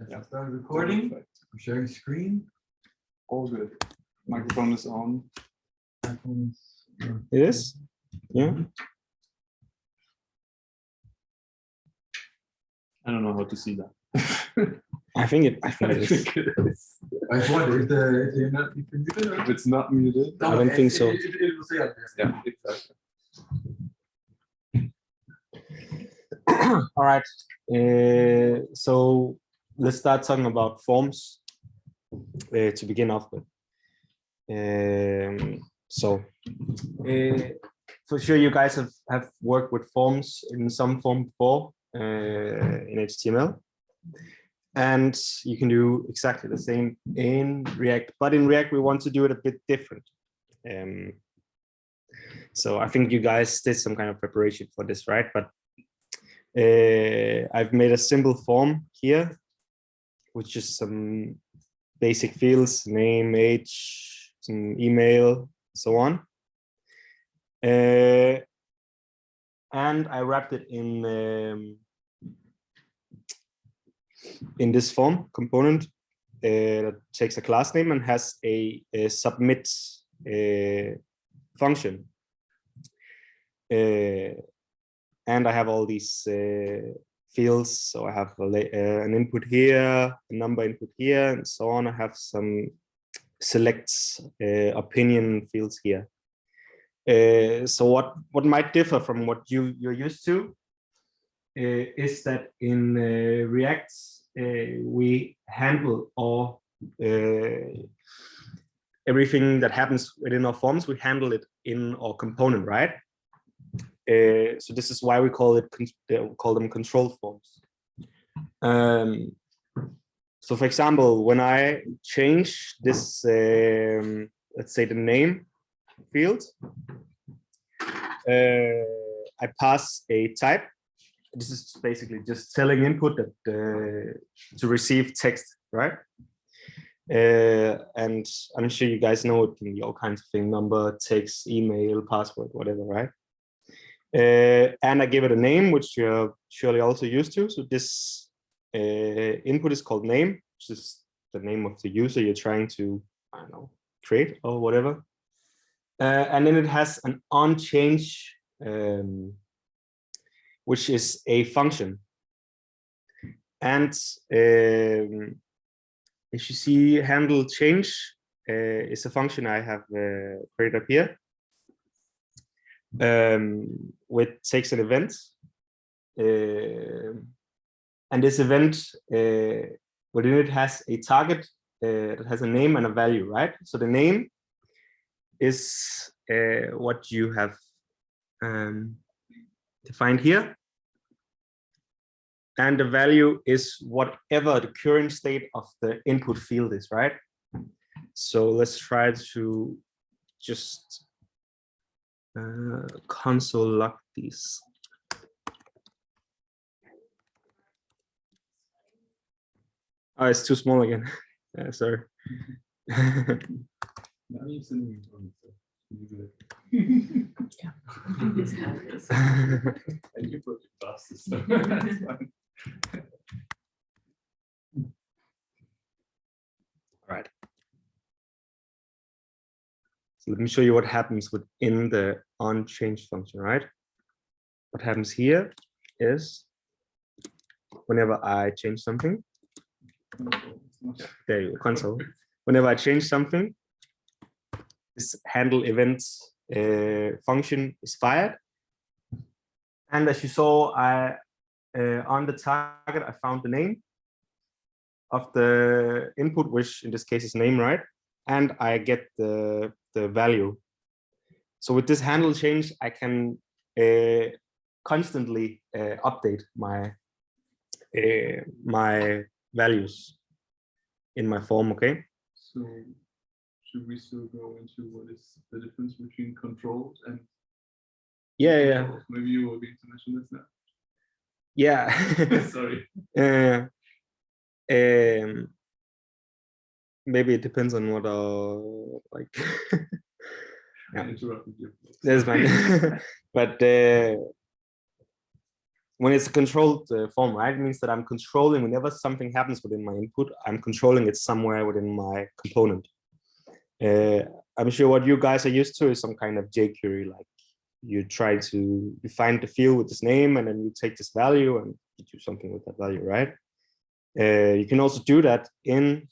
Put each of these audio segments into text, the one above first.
Let's start recording. We're sharing screen. All good. Microphone is on. It is? Yeah. I don't know how to see that. I think it is. I wonder if you're not muted. If it's not muted. I don't think so. It will say up there. Yeah, exactly. All right. So let's start talking about forms to begin off with. For sure, you guys have worked with forms in some form before in HTML. And you can do exactly the same in React, but in React, we want to do it a bit different. So I think you guys did some kind of preparation for this, right? But I've made a simple form here, which is some basic fields, name, age, some email, so on. And I wrapped it in this form component that takes a class name and has a submit function. And I have all these fields. So I have an input here, a number input here, and so on. I have some selects opinion fields here. So what might differ from what you're used to is that in React, we handle all everything that happens within our forms, we handle it in our component, right? So this is why we call them control forms. So for example, when I change this, let's say the name field, I pass a type. This is basically just telling input that to receive text, right? And I'm sure you guys know it can be all kinds of things: number, text, email, password, whatever, right? And I give it a name, which you're surely also used to. So this input is called name, which is the name of the user you're trying to, I don't know, create or whatever. And then it has an onChange, which is a function. And if you see handle change is a function I have created up here, which takes an event. And this event within it has a target that has a name and a value, right? So the name is what you have defined here. And the value is whatever the current state of the input field is, right? So let's try to just console log these. Oh, it's too small again. Sorry. Right. So let me show you what happens within the onChange function, right? What happens here is whenever I change something, there you go, console. Whenever I change something, this handle events function is fired. And as you saw, on the target, I found the name of the input, which in this case is name, right? And I get the value. So with this handle change, I can constantly update my my values in my form. Okay. So should we still go into what is the difference between control and? Yeah. Control? Maybe you were going to mention this now. Yeah. Sorry. Maybe it depends on what like. I interrupted you. That's fine. But when it's a controlled form, right? It means that I'm controlling whenever something happens within my input, I'm controlling it somewhere within my component. I'm sure what you guys are used to is some kind of jQuery, like you find the field with this name, and then you take this value and you do something with that value, right? You can also do that in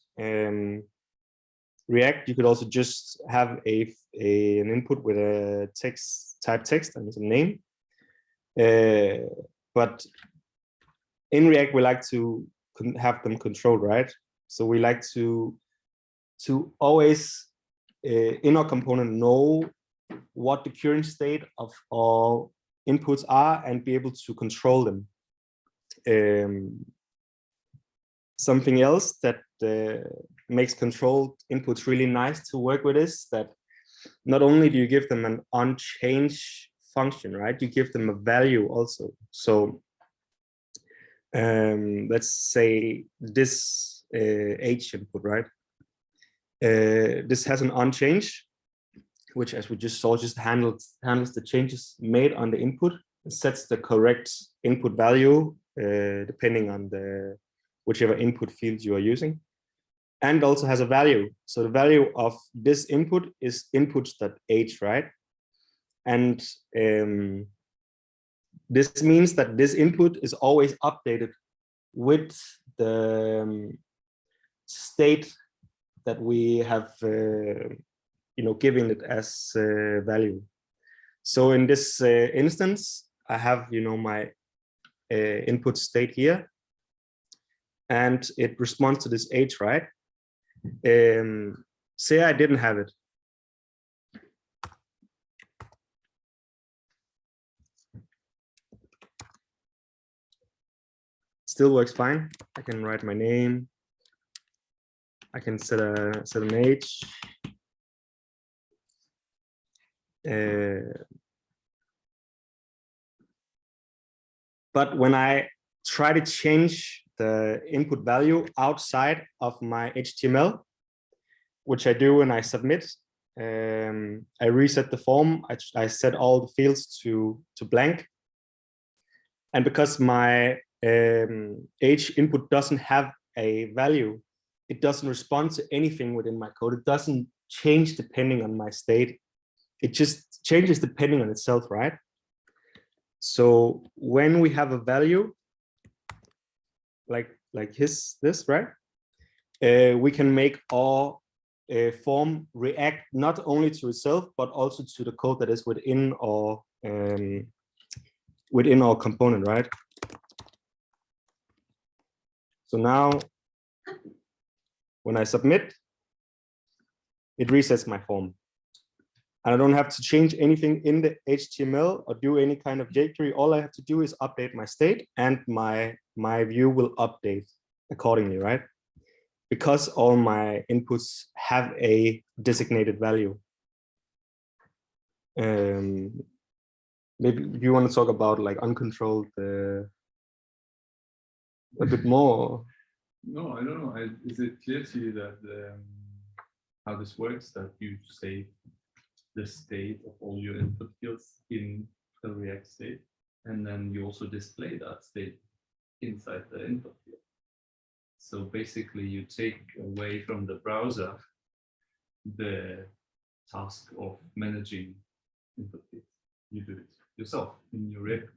React. You could also just have an input with a type text and some name. But in React, we like to have them controlled, right? So we like to always in our component know what the current state of our inputs are and be able to control them. Something else that makes controlled inputs really nice to work with is that not only do you give them an onChange function, right? You give them a value also. So let's say this H input, right? This has an onChange, which, as we just saw, just handles the changes made on the input. It sets the correct input value depending on whichever input field you are using, and also has a value. So the value of this input is inputs.h, right? And this means that this input is always updated with the state that we have given it as value. So in this instance, I have my input state here, and it responds to this H, right? Say I didn't have it. Still works fine. I can write my name. I can set an H. But when I try to change the input value outside of my HTML, which I do when I submit, I reset the form. I set all the fields to blank. And because my H input doesn't have a value, it doesn't respond to anything within my code. It doesn't change depending on my state. It just changes depending on itself, right? So when we have a value like this, right? We can make our form react not only to itself, but also to the code that is within our component, right? So now when I submit, it resets my form. And I don't have to change anything in the HTML or do any kind of jQuery. All I have to do is update my state, and my view will update accordingly, right? Because all my inputs have a designated value. Maybe you want to talk about like uncontrolled a bit more? No, I don't know. Is it clear to you that how this works, that you save the state of all your input fields in the React state, and then you also display that state inside the input field? So basically you take away from the browser the task of managing input fields. You do it yourself in your React.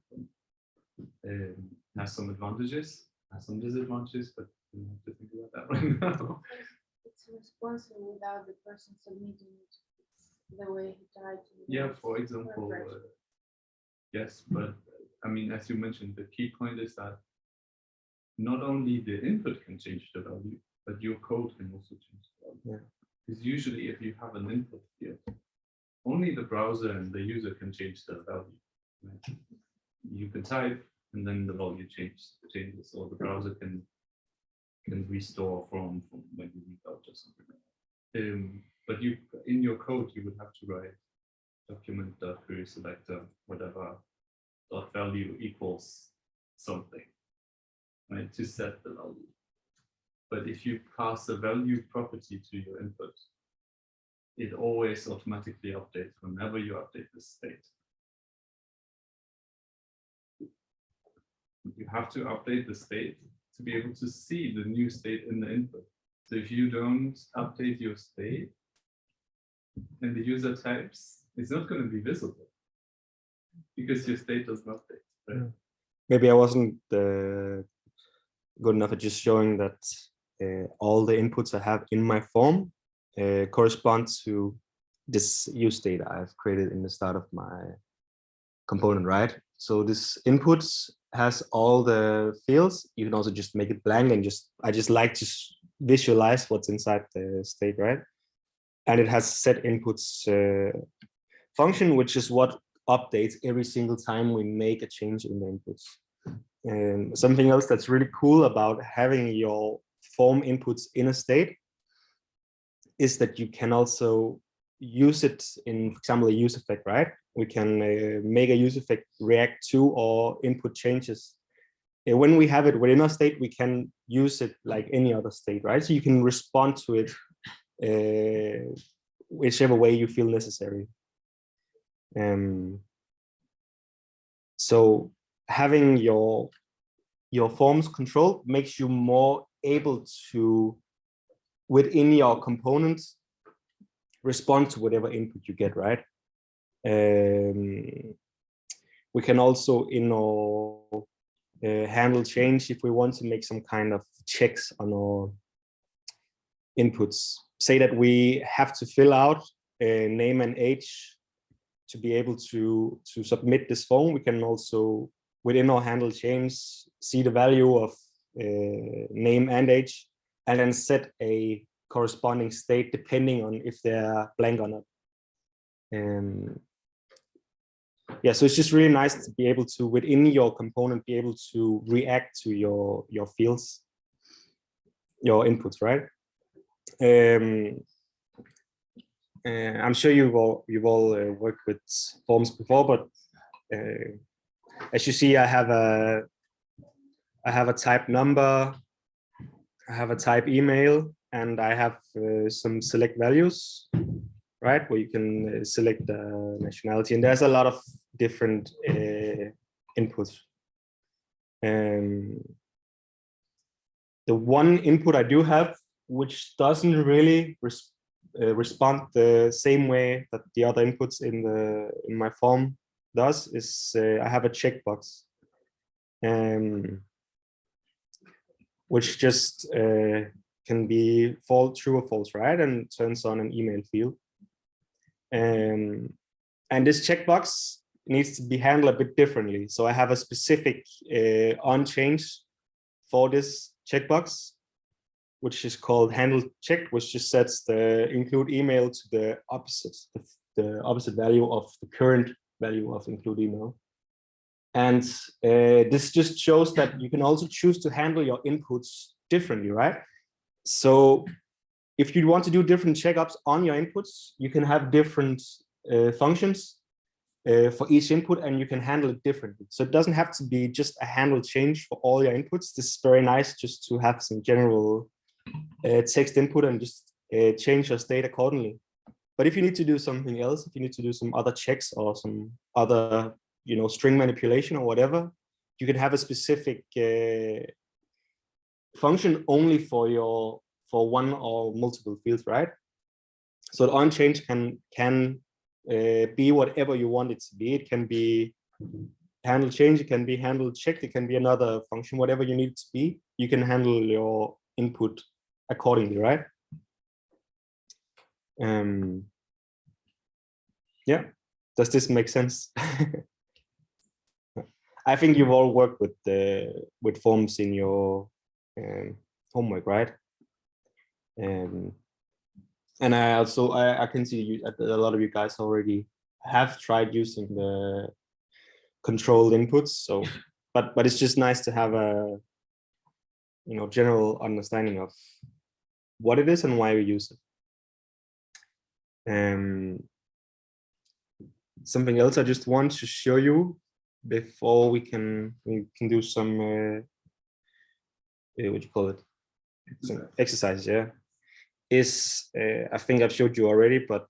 Has some advantages, has some disadvantages, but we don't have to think about that right now. It's responsive without the person submitting it. The way he tried to. Yeah, for example, yes, but I mean, as you mentioned, the key point is that not only the input can change the value, but your code can also change the value. Yeah. Because usually if you have an input field, only the browser and the user can change the value. Right? You can type and then the value changes, or the browser can restore from when you read out or something like that. But in your code, you would have to write document.query selector, whatever, dot value equals something, right, to set the value. But if you pass a value property to your input, it always automatically updates whenever you update the state. you have to update the state to be able to see the new state in the input. So if you don't update your state and the user types, it's not going to be visible because your state doesn't update. Right? Maybe I wasn't good enough at just showing that all the inputs I have in my form correspond to this use state I've created in the start of my component, right? So this inputs has all the fields. You can also just make it blank and I just like to visualize what's inside the state, right? And it has set inputs function, which is what updates every single time we make a change in the inputs. And something else that's really cool about having your form inputs in a state is that you can also use it in, for example, a use effect, right? We can make a use effect react to or input changes. When we have it within a state, we can use it like any other state, right? So you can respond to it whichever way you feel necessary. So having your forms controlled makes you more able to, within your components, respond to whatever input you get, right? We can also, in our handle change, if we want to make some kind of checks on our inputs, say that we have to fill out a name and age to be able to submit this form, we can also, within our handle change, see the value of name and age, and then set a corresponding state depending on if they're blank or not. Yeah, so it's just really nice to be able to, within your component, be able to react to your fields, your inputs, right? I'm sure you've all worked with forms before, but as you see, I have a type number, I have a type email, and I have some select values, right? Where you can select the nationality, and there's a lot of different inputs. The one input I do have, which doesn't really respond the same way that the other inputs in my form does, is I have a checkbox, which just can be true or false, right? And turns on an email field. And this checkbox needs to be handled a bit differently. So I have a specific on change for this checkbox, which is called handle checked, which just sets the include email to the opposite value of the current value of include email. And this just shows that you can also choose to handle your inputs differently, right? So if you want to do different checkups on your inputs, you can have different functions for each input, and you can handle it differently. So it doesn't have to be just a handle change for all your inputs. This is very nice just to have some general text input and just change your state accordingly. But if you need to do something else, if you need to do some other checks or some other, string manipulation or whatever, you can have a specific function only for one or multiple fields, right? So the on change can be whatever you want it to be. It can be handle change, it can be handle checked, it can be another function, whatever you need it to be. You can handle your input accordingly, right? Yeah, does this make sense? I think you've all worked with forms in your homework, right? And I also I can see a lot of you guys already have tried using the controlled inputs. So, but it's just nice to have a general understanding of what it is and why we use it. Something else I just want to show you before we can do some what do you call it? Some exercise, yeah. Is I think I've showed you already, but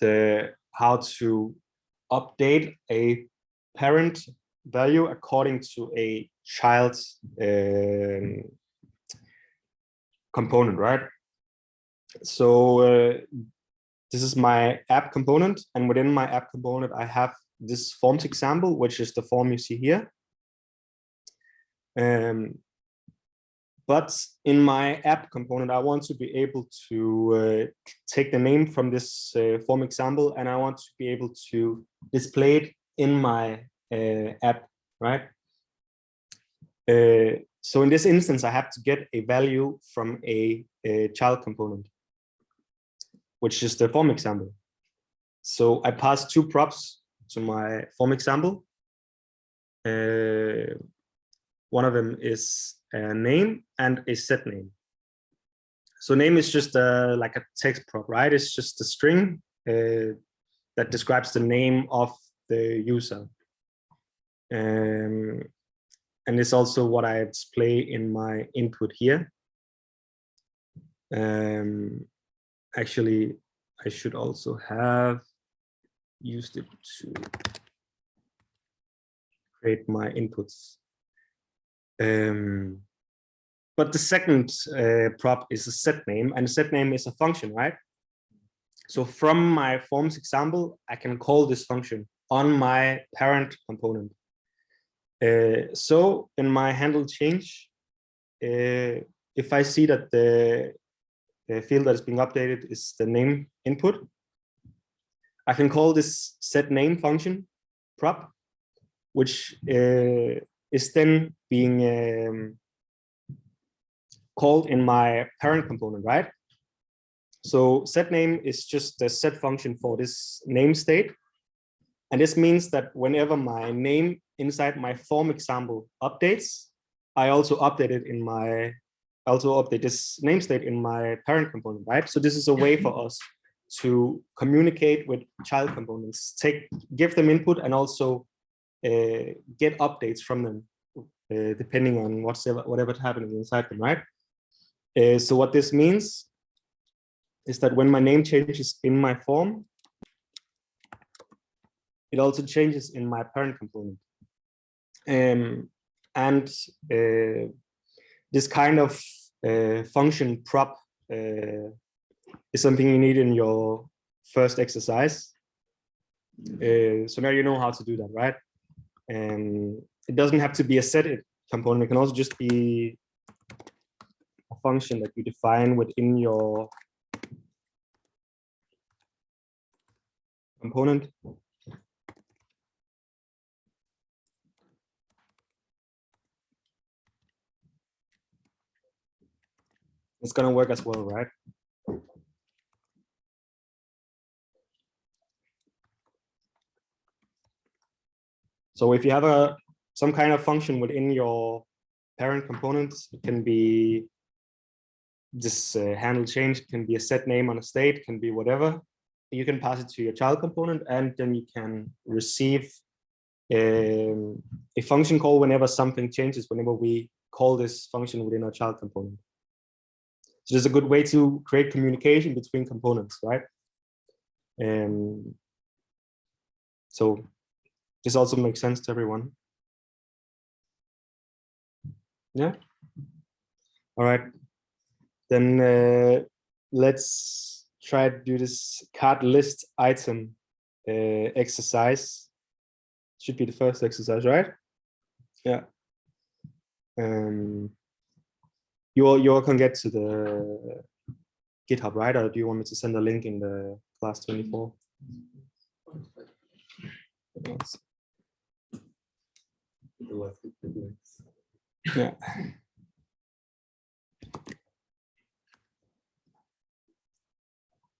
the how to update a parent value according to a child's component, right? So this is my app component, and within my app component, I have this forms example, which is the form you see here. But in my app component, I want to be able to take the name from this form example, and I want to be able to display it in my app, right? So in this instance, I have to get a value from a child component, which is the form example. So I pass two props to my form example. One of them is a name and a set name. So name is just like a text prop, right? It's just a string that describes the name of the user. And it's also what I display in my input here. Actually, I should also have used it to create my inputs. But the second prop is a set name, and set name is a function, right? So from my forms example, I can call this function on my parent component. So in my handle change, if I see that the field that is being updated is the name input, I can call this set name function prop, which is then being called in my parent component, right? So set name is just the set function for this name state. And this means that whenever my name inside my form example updates, I also update it in my, also update this name state in my parent component, right? So this is a way for us to communicate with child components, give them input and also get updates from them, depending on whatever's happening inside them, right? So what this means is that when my name changes in my form, it also changes in my parent component. And this kind of function prop is something you need in your first exercise. So now you know how to do that, right? And it doesn't have to be a set component. It can also just be a function that you define within your component. It's going to work as well, right? So if you have some kind of function within your parent components, it can be this handle change, it can be a set name on a state, can be whatever. You can pass it to your child component, and then you can receive a function call whenever something changes, whenever we call this function within our child component. So there's a good way to create communication between components, right? So this also makes sense to everyone. Yeah. All right. Then let's try to do this card list item exercise. Should be the first exercise, right? Yeah. You all can get to the GitHub, right? Or do you want me to send a link in the class 24? Yeah.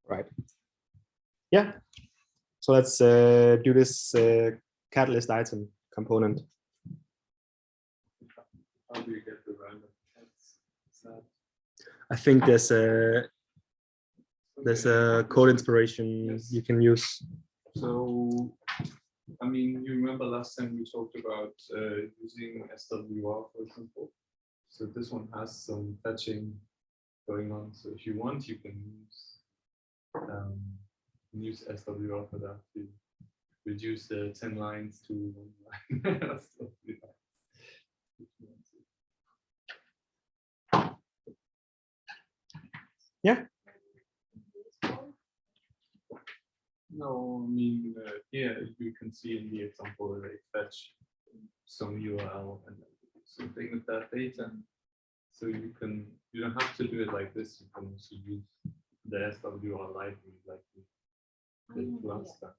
Right. Yeah. So let's do this catalyst item component. How do you get the random text? I think there's a code inspiration you can use. So, I mean, you remember last time we talked about using SWR, for example. So this one has some fetching going on. So if you want, you can use SWR for that to reduce the 10 lines to 1 line. That's totally fine. No, I mean, here you can see in the example they fetch some URL and then do something with that data. So you don't have to do it like this. You can also use the SWR library like we did last time.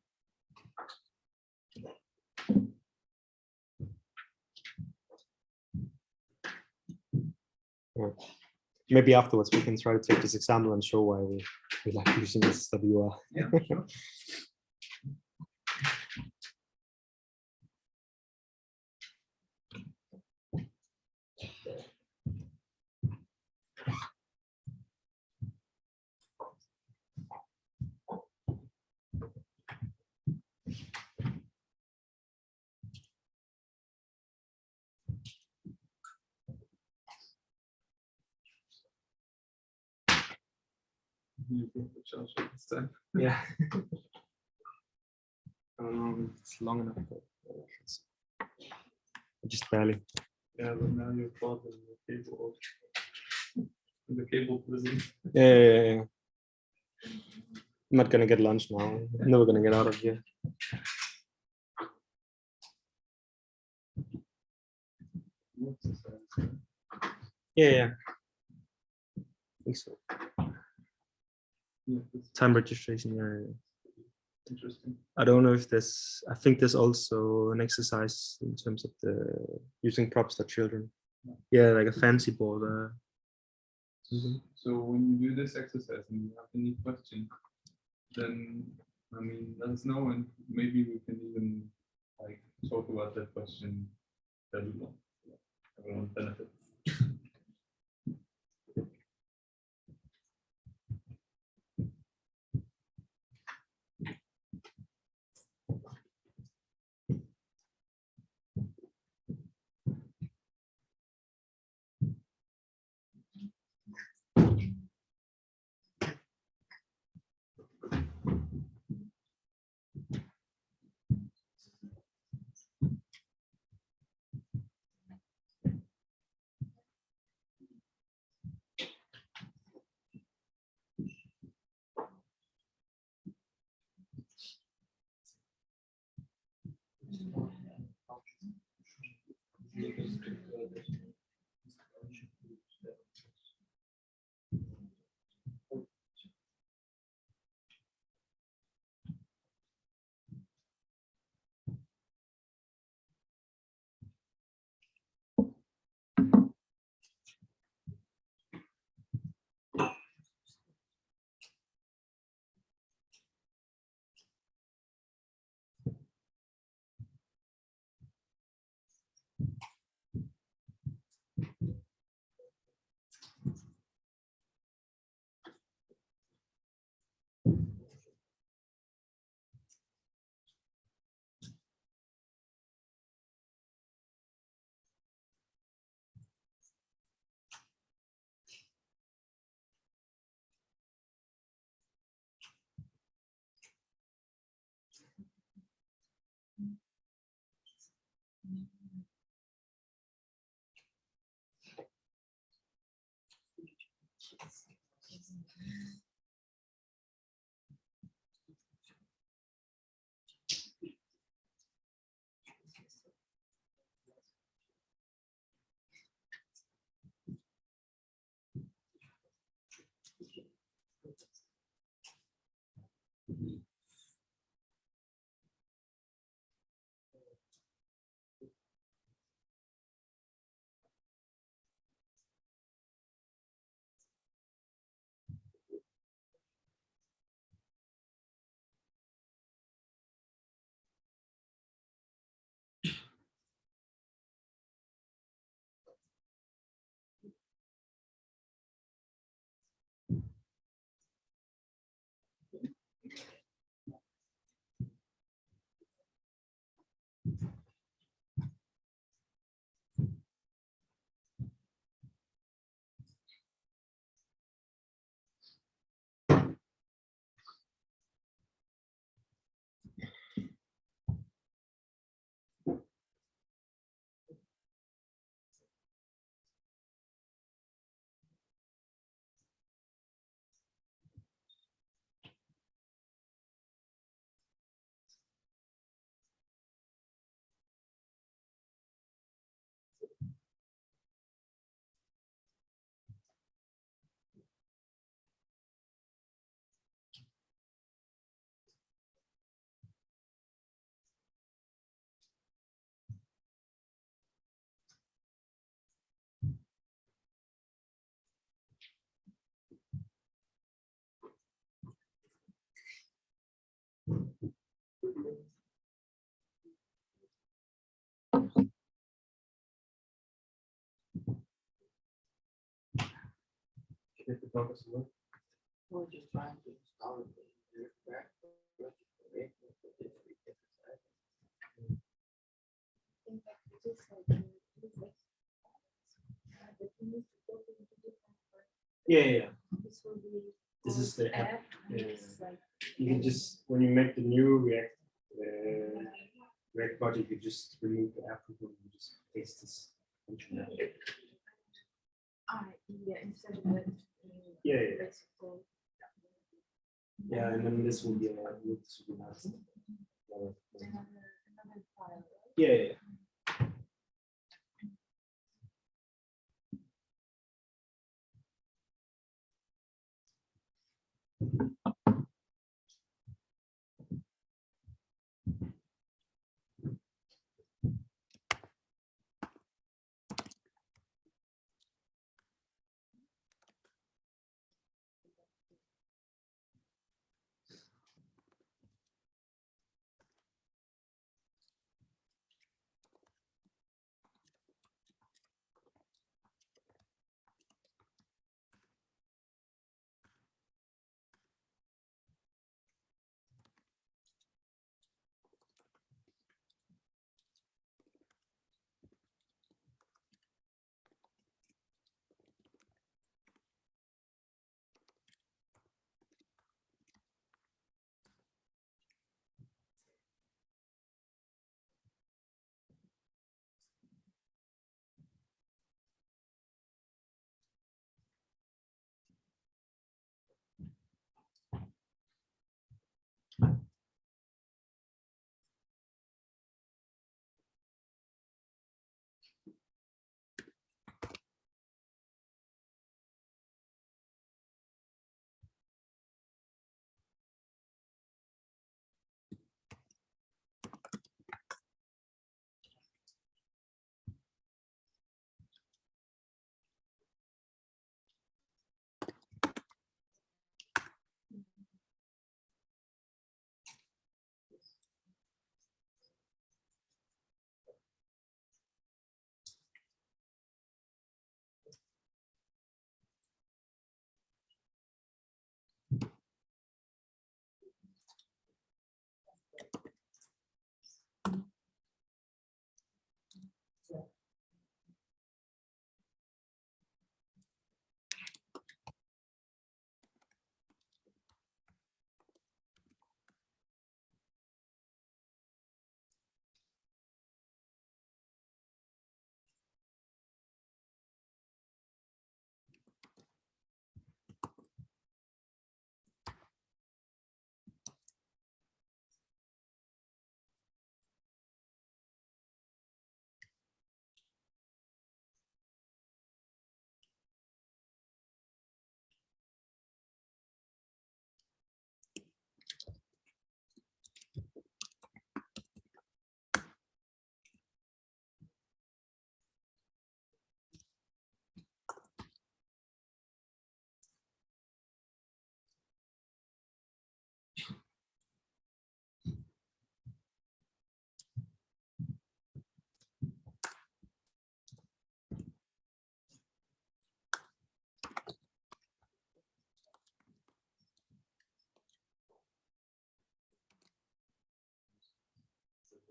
Maybe afterwards we can try to take this example and show why we like using this WR. Yeah, sure. You brought the charger this time. Yeah. I don't know if it's long enough, but just barely. Yeah, but now you're caught in the cable. In the cable prison. Yeah. I'm not gonna get lunch now. I'm never gonna get out of here. Yeah. I think so. Yeah, that's Time registration. Yeah. interesting. I don't know if there's. I think there's also an exercise in terms of the using props for children. Yeah, like a fancy board. So when you do this exercise and you have any question, then I mean let us know and maybe we can even like talk about that question that we want. Everyone benefits. get the Docker server. We're just trying to install it. think that it is like, but you need to go into different parts. Yeah. This will be. This is called the app. and Yeah. it's like, You can just, when you make the new React project, you just remove the app and you just paste this function out. yeah, instead of that. Yeah. basic code. Yeah, and then this will be this will be nice. Another file. Right? Yeah.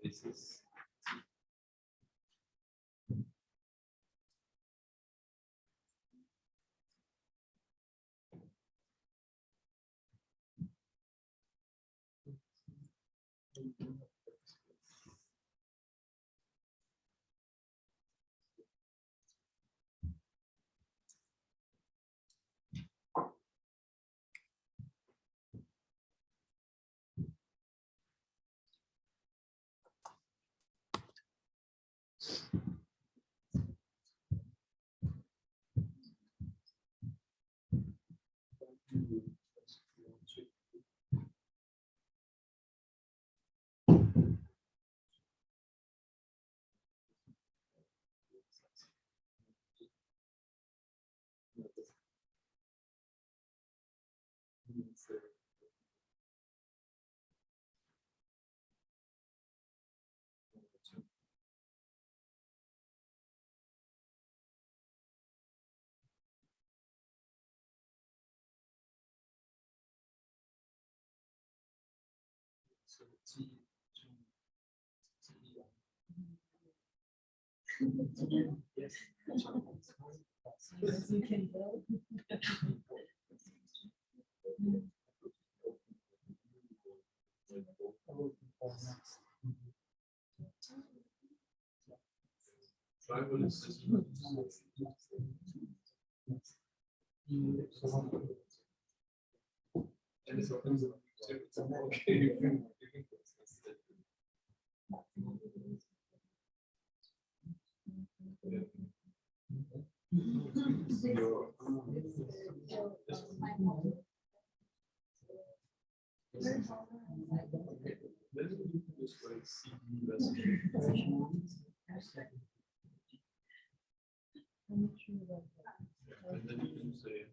This is Tribal assessment. And then you can say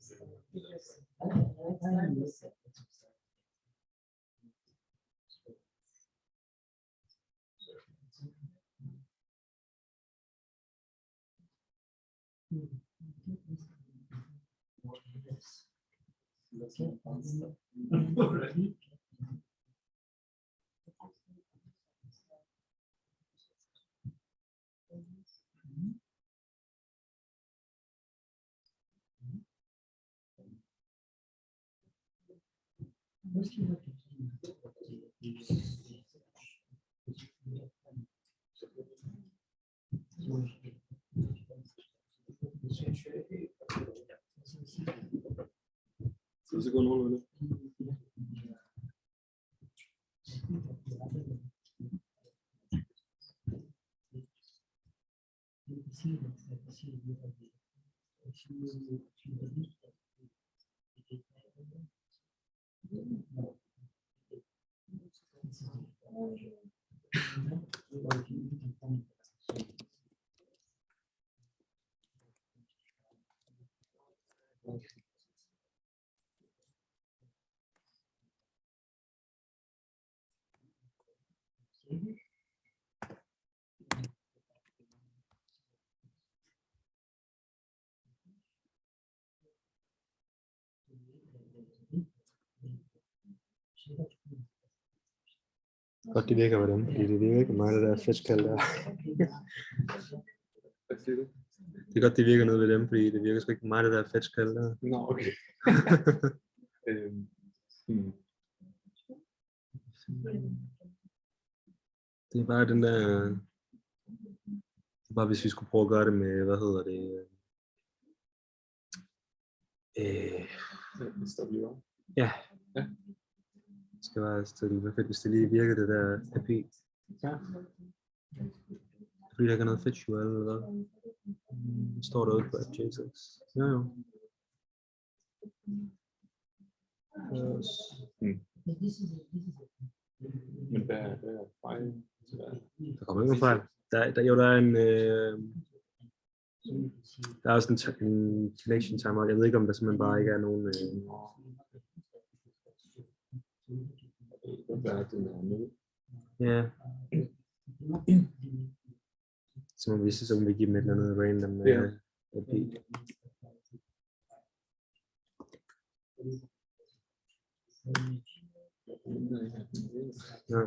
already. Så går nogenlunde. Godt, det virker hvordan, fordi det virker ikke mig, det der fetchkald der. Hvad siger du? Det er godt, det virker noget ved dem, fordi det virker sgu ikke mig, det der fetchkald der. Nå, okay. Det er bare den der, det er bare hvis vi skulle prøve at gøre det med, hvad hedder det, ja. Det skal være stille, hvad fedt, hvis det lige virker det der AP. Ja. Fordi der ikke er noget fetch URL eller hvad? Står der ude på AppJSX. Ja, jo. Men hvad er fejl? Der kommer ikke nogen fejl. Der er en, der er også en connection timeout. Jeg ved ikke, om der simpelthen bare ikke er nogen... Ja. Så må vi give dem et eller andet random AP. Ja.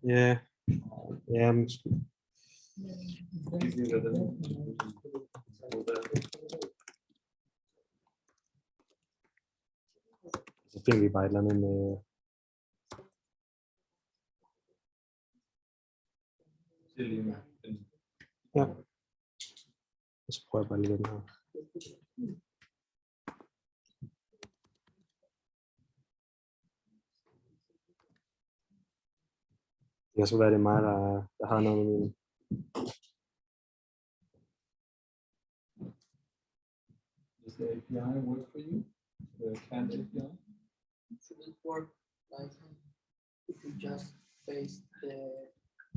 Ja, ja, måske. Så finder vi bare et eller andet med Ja. Så prøver jeg bare lige den her. Det kan så være, det er mig, der har noget med min. Does the API work for you? The CAD API? Should it work like if you just paste the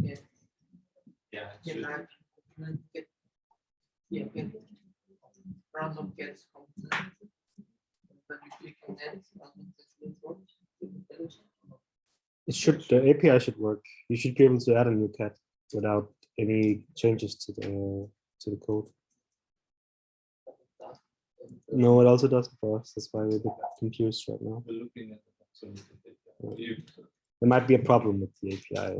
get Yeah, it get should. random get yeah get random gets component. When you click on that, random gets will work. It should, the API should work. You should be able to add a new cat without any changes to the code. No, it also doesn't for us. That's why we're a bit confused right now. We're looking at the functionality of the API. You- There might be a problem with the API.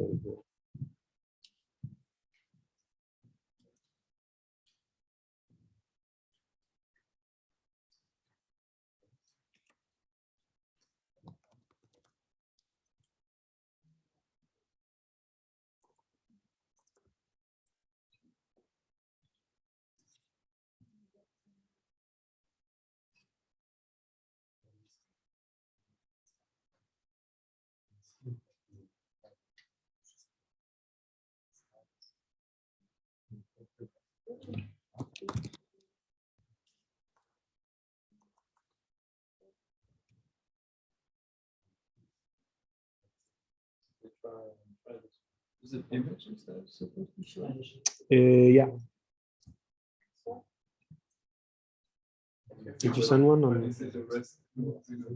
try this. Is it images that are supposed to show? Yeah. Okay. Did you send one? Or? Is it a REST?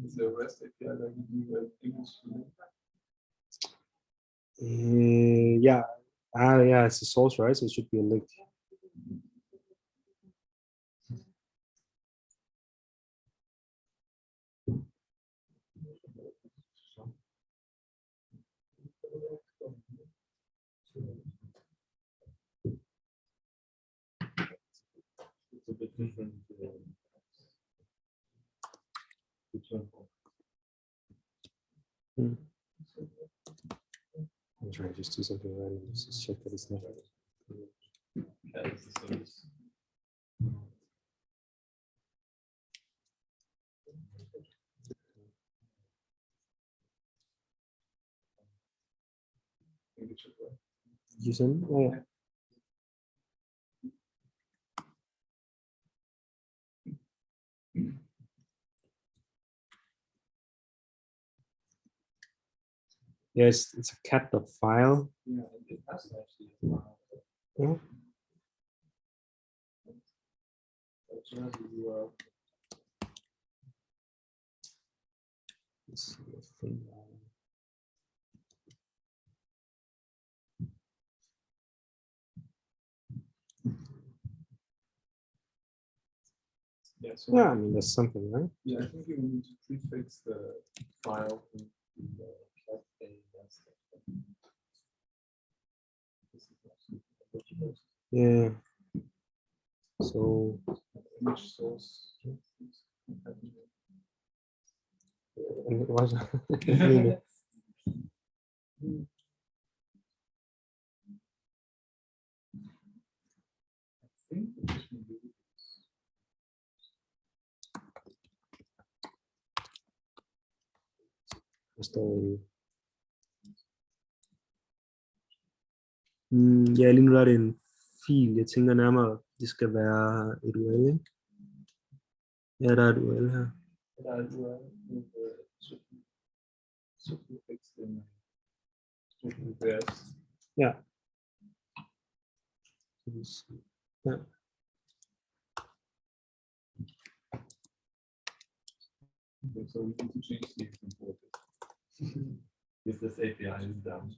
Is there a REST API that you do an image? Yeah. Yeah, it's a source, right? So it should be a link. It's a bit different. I'm trying to just do something right and just check that it's not. That is the service. I think it should work. Did you send? Oh, yeah. Yes, it's a cat.file. Yeah, it has to actually. Yeah. That's where you are. Let's see what's from, so yeah, I mean, there's something, right? Yeah, I think you need to prefix the file in the cat Yeah. So image source. and it was I think it should be story. Ja, lige nu er det en fil. Jeg tænker nærmere, det skal være et URL, ikke? Ja, der er et URL her. Der er et URL med suffix in reverse. Ja. Ja. Okay, so we need to change the import. If this API is down.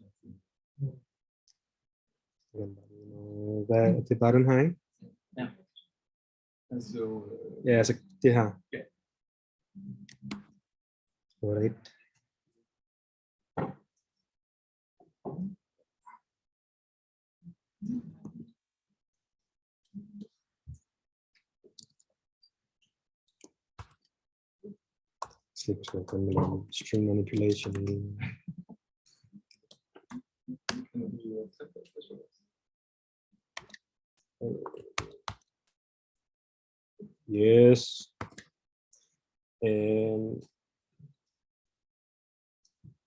Hvad, det er bare den her, ikke? And so Ja, altså det her. Ja. Right. Slippes for string manipulation. can do a template visualize. Yes.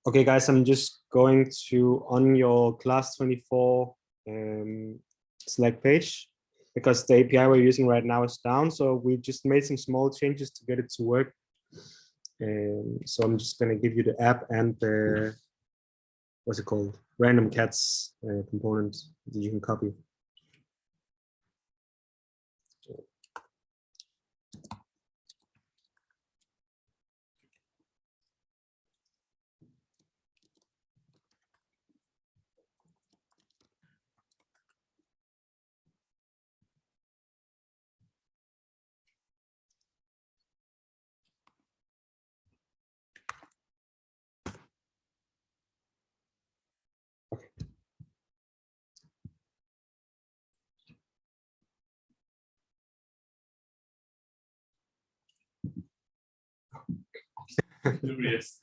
Okay, guys, I'm just going to on your class 24 Slack page because the API we're using right now is down. So we just made some small changes to get it to work. So I'm just going to give you the app and the, what's it called? Random cats component that you can copy. Yes.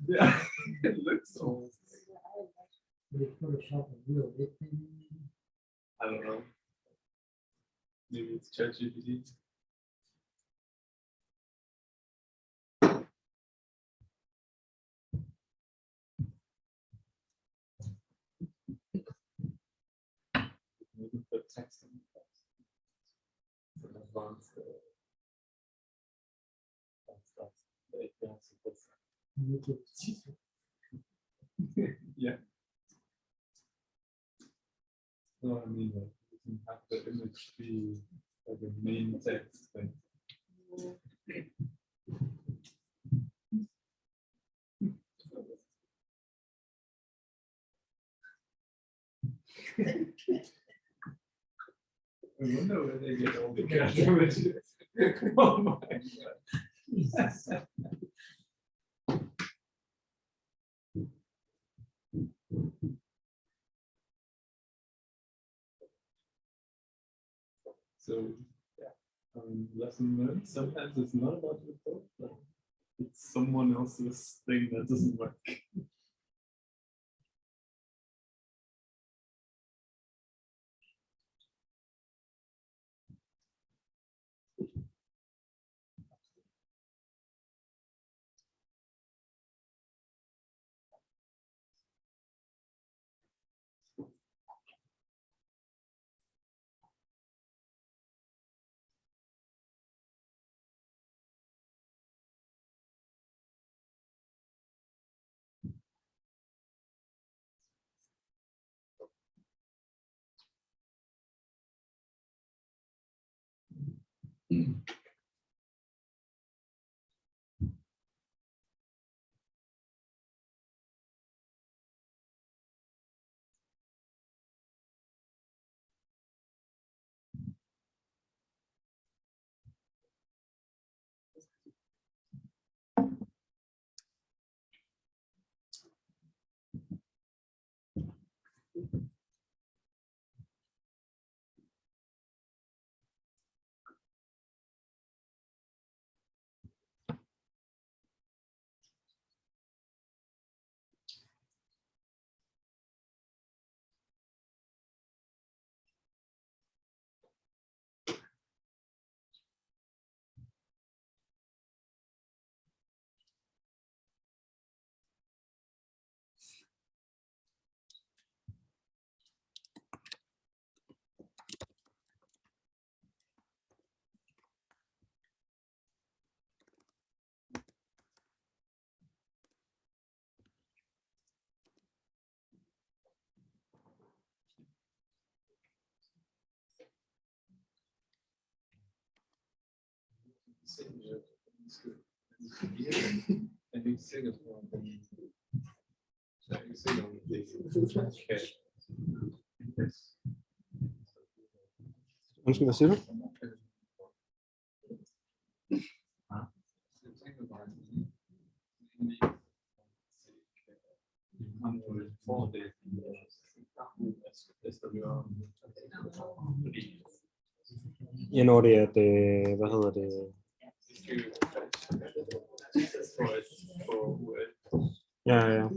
Yeah, it looks old. I don't know. Maybe it's ChatGPT. Maybe put text in the text. For the advanced stuff. The API supports that. Yeah. No, I mean, like, you can have the image be like a main text thing. I wonder where they get all the cat images. Oh my God. So, yeah, lesson learned. Sometimes it's not about your code, but it's someone else's thing that doesn't work. Undskyld, hvad siger du? Ja, når det er, at, hvad hedder det? Ja, ja.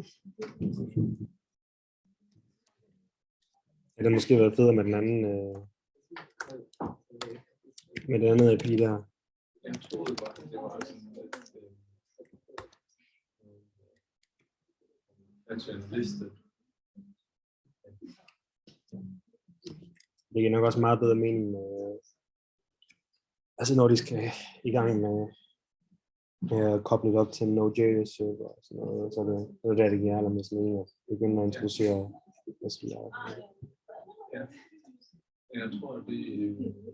Det havde måske været federe med den anden, med det andet API der. Jeg troede bare, at det var sådan altså en liste. Det giver nok også meget bedre mening, altså når de skal i gang med at koble det op til en Node.js server og sådan noget, så er det der, det giver allermest mening at begynde at introducere SVR. Ja. Jeg tror, at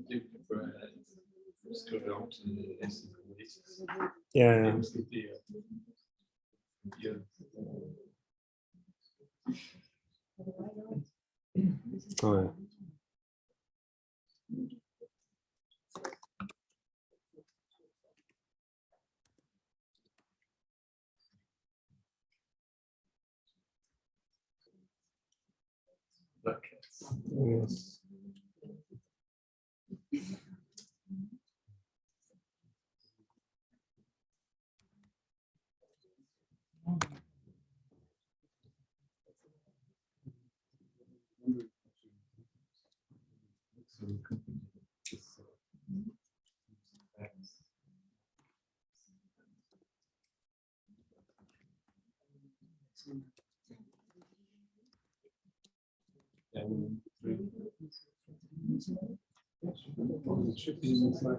det bør skrive om til asynchronous. Ja, ja. Ja. Yes. It should be inside.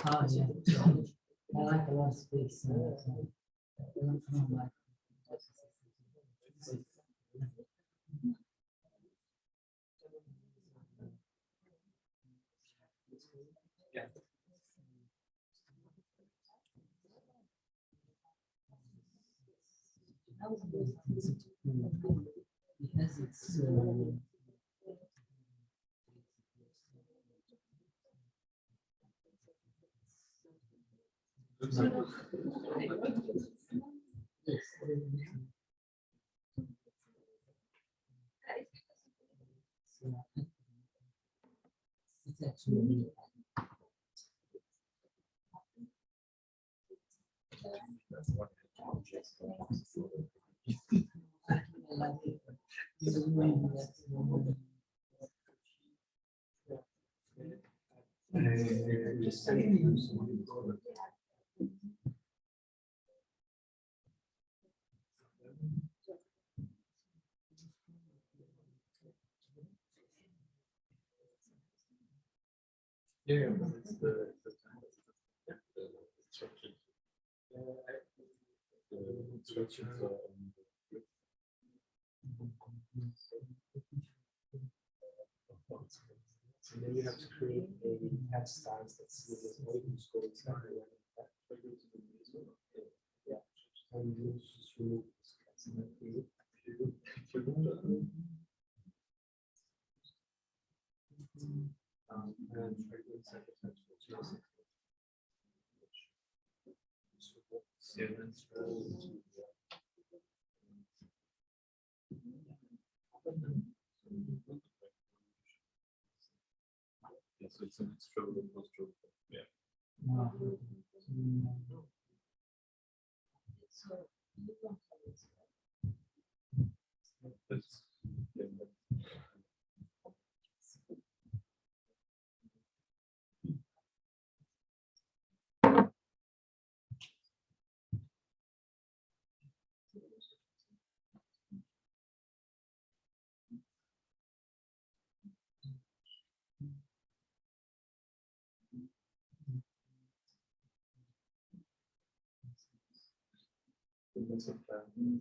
Ah, yeah. I like a lot of space. Because it's it's actually Yeah, but it's the structure. The structure. then you have to create a cat stance that's all you can score exactly when that triggers the user. Yeah, and you just remove this cats and then create and trigger second text. Yeah, that's yeah, so it's an extra yeah. That's, yeah, that's a plan.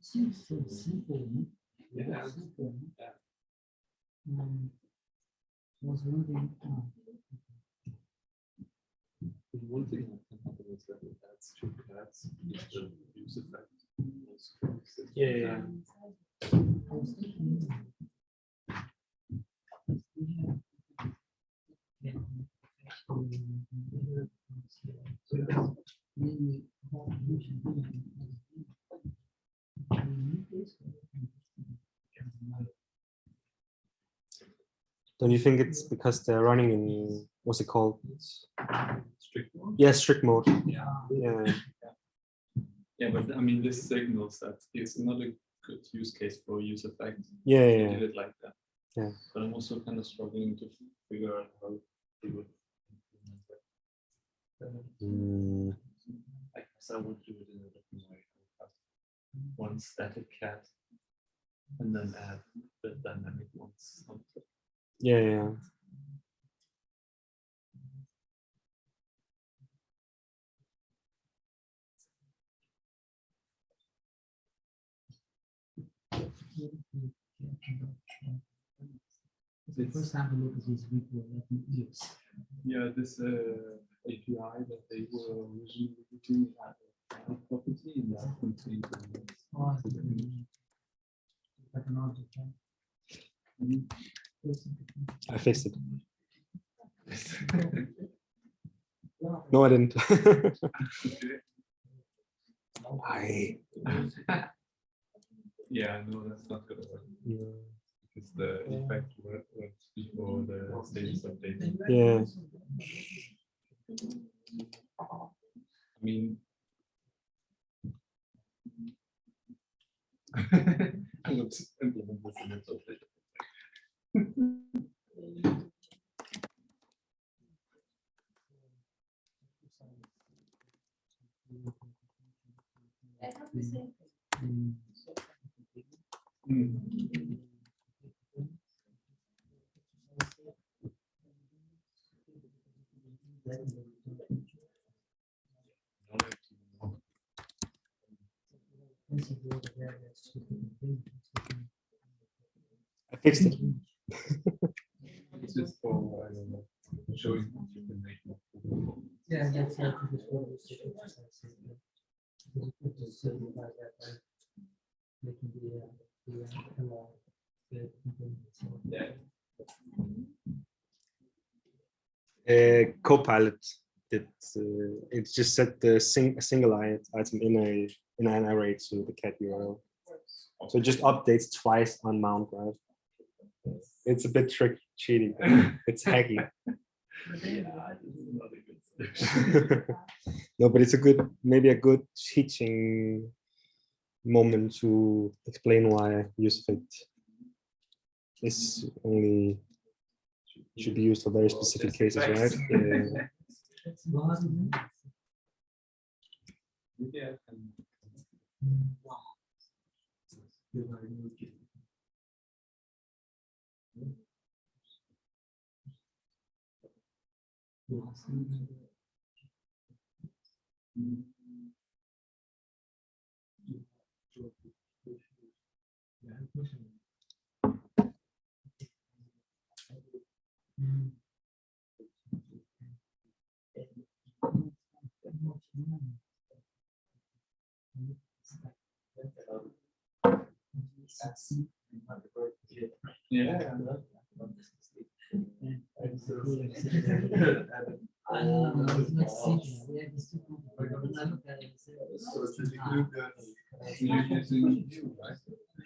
Seems so simple. No? Yeah. Simple, no? Yeah. Was wondering. One thing that can happen is that it adds two cats, just the use effect. Yeah. I was thinking. Don't you think it's because they're running in what's it called? Strict one? Yeah, strict mode. Yeah. Yeah. Yeah, but I mean, this signals that it's not a good use case for use effect. Yeah. If you Yeah. did it like that. Yeah. But I'm also kind of struggling to figure out how they would implement that. Mm, I guess I would do it in a different way. I would have one static cat and then add the dynamic ones on top. yeah. Yeah. It's the first time I look at this repo that we use. Yeah, this API that they were originally doing had a property and that contained Oh, like an object. Right? I fixed it. No, I didn't. I. Yeah, no, that's not gonna work because the effect works before the status update. Yeah. I mean, I would implement this in its update. I have the same. I fixed it. This is for showing that you can make more. Yeah, that's like this one is the exercise. Because you put the symbol like that, right? Making Yeah. Copilot did it just set the single item in an array to the cat URL. So it just updates twice on mount, right? It's a bit tricky, cheating. It's hacky. Yeah, this is not a good solution. No, but it's maybe a good teaching moment to explain why use fit is only should be used for very specific cases, right? Yeah. Yeah.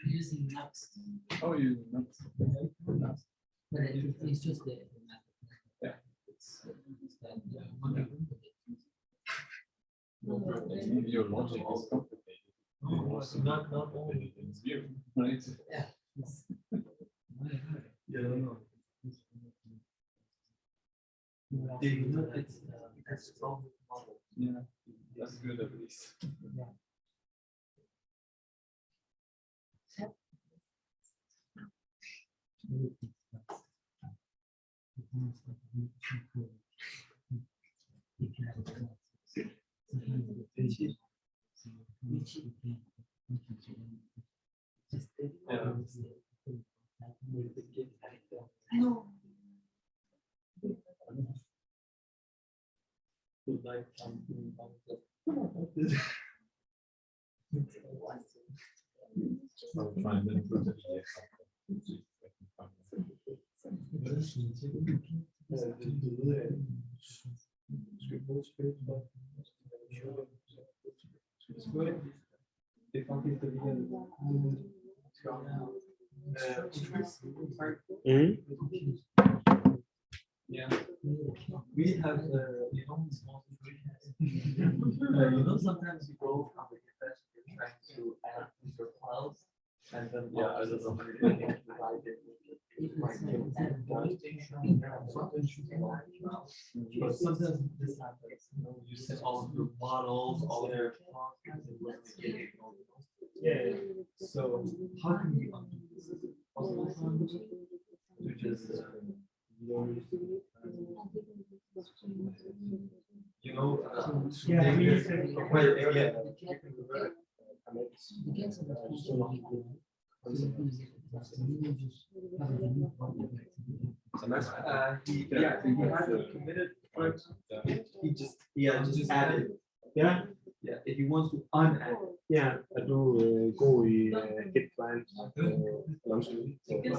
Using Next, Oh, you. but it's just the. Yeah. Your logic is complicated. Not only. It's view, right? Yeah. It's a problem with model. Yeah, that's good at least. No. I'll try and then put it here. Yeah. We have small situations. Sometimes you go on the confession, you're trying to add your files, and then Yeah, I don't know. But sometimes this happens, you set all of your models, all of your yeah. So how can we undo this? Is it possible to just he hasn't committed, but he just added. Yeah, Yeah, if he wants to unadd. yeah, er du god i Git client?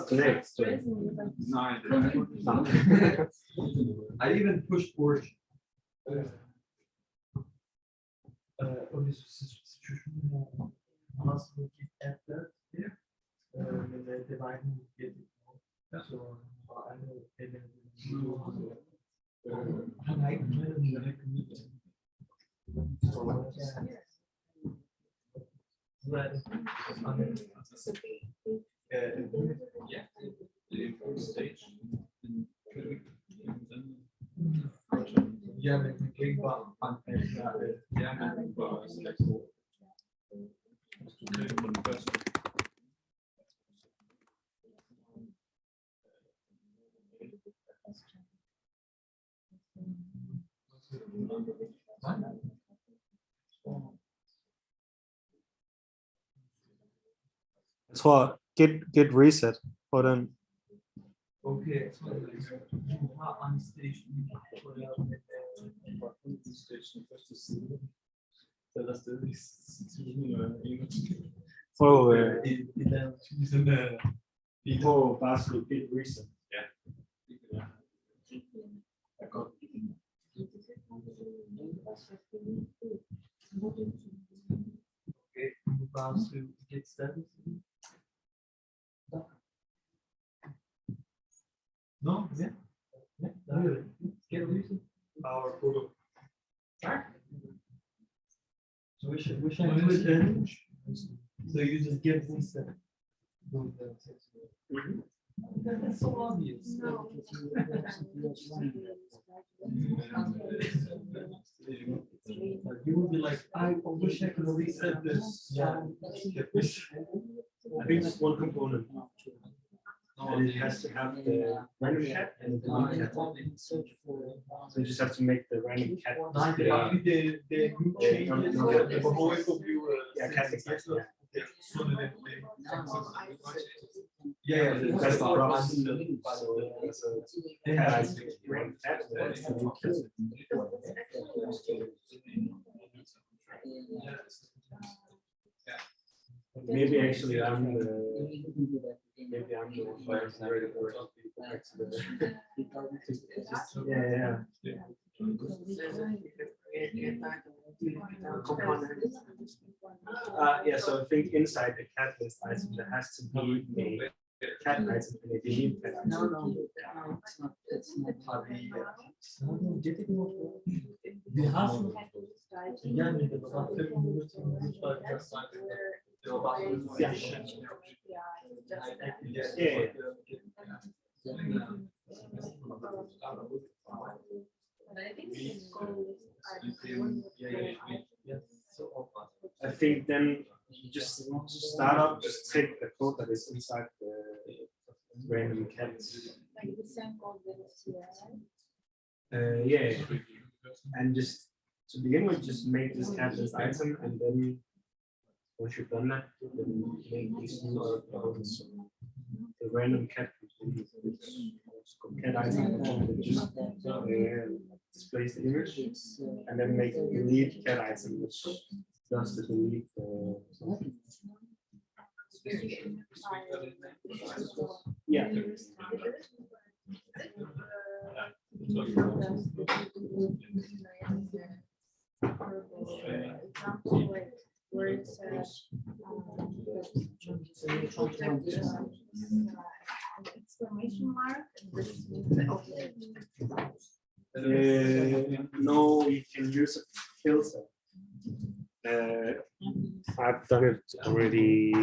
Connect. Nine. I even pushed forward. Okay, substitution possible keep at that. Yeah. The divide and get it. So I Yeah. The import stage. yeah, but the big bump on Yeah, man. Well, it's like cool. Okay, one question. Jeg tror git reset på den. okay, so on station. Prøv Prøv bare at slå git reset. Ja. Okay, move on to git status. No, yeah. Yeah, get reset. our photo. So we should do it then. So you just give this. That's so obvious. No. You would be like, I wish I could reset this. Yeah. I think that's one component. And it has to have the random cat and the delete cat. So you just have to make the random cat. The new changes, the voice of you. Yeah, cat exists, yeah. Yeah, That's the problem. So, Cat is random cat, that's the delete cat. Maybe actually I'm the one who's ready for it. Yeah. Yeah, so I think inside the cat list item there has to be a cat item and a delete cat. No, it's not how we. Wir hassen ja nicht, das hat 5 Minuten I think then you just start up, just take the code that is inside the random cat. Like the same code that is here. Yeah, and just to begin with, just make this cat list item, and then once you've done that, then make these new codes. The random cat item, and just displays the image, and then make a delete cat item, which does the delete. Yeah. Where it says exclamation mark and this means the object. No, you can use a filter. I've done it already.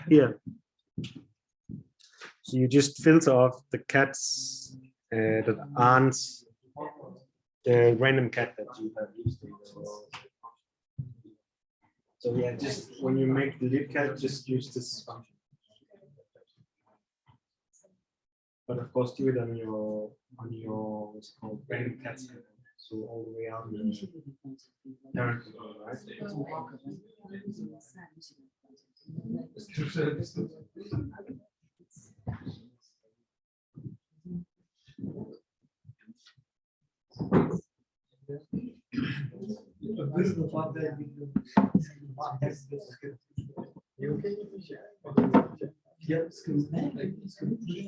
Here. So you just filter off the cats that aren't the random cat that you have used. So yeah, just when you make the delete cat, just use this function. But of course, do it on your what's called random cats. So all the way out in the parent, right? This is the part that you okay? Yeah, it's good. It's good. It's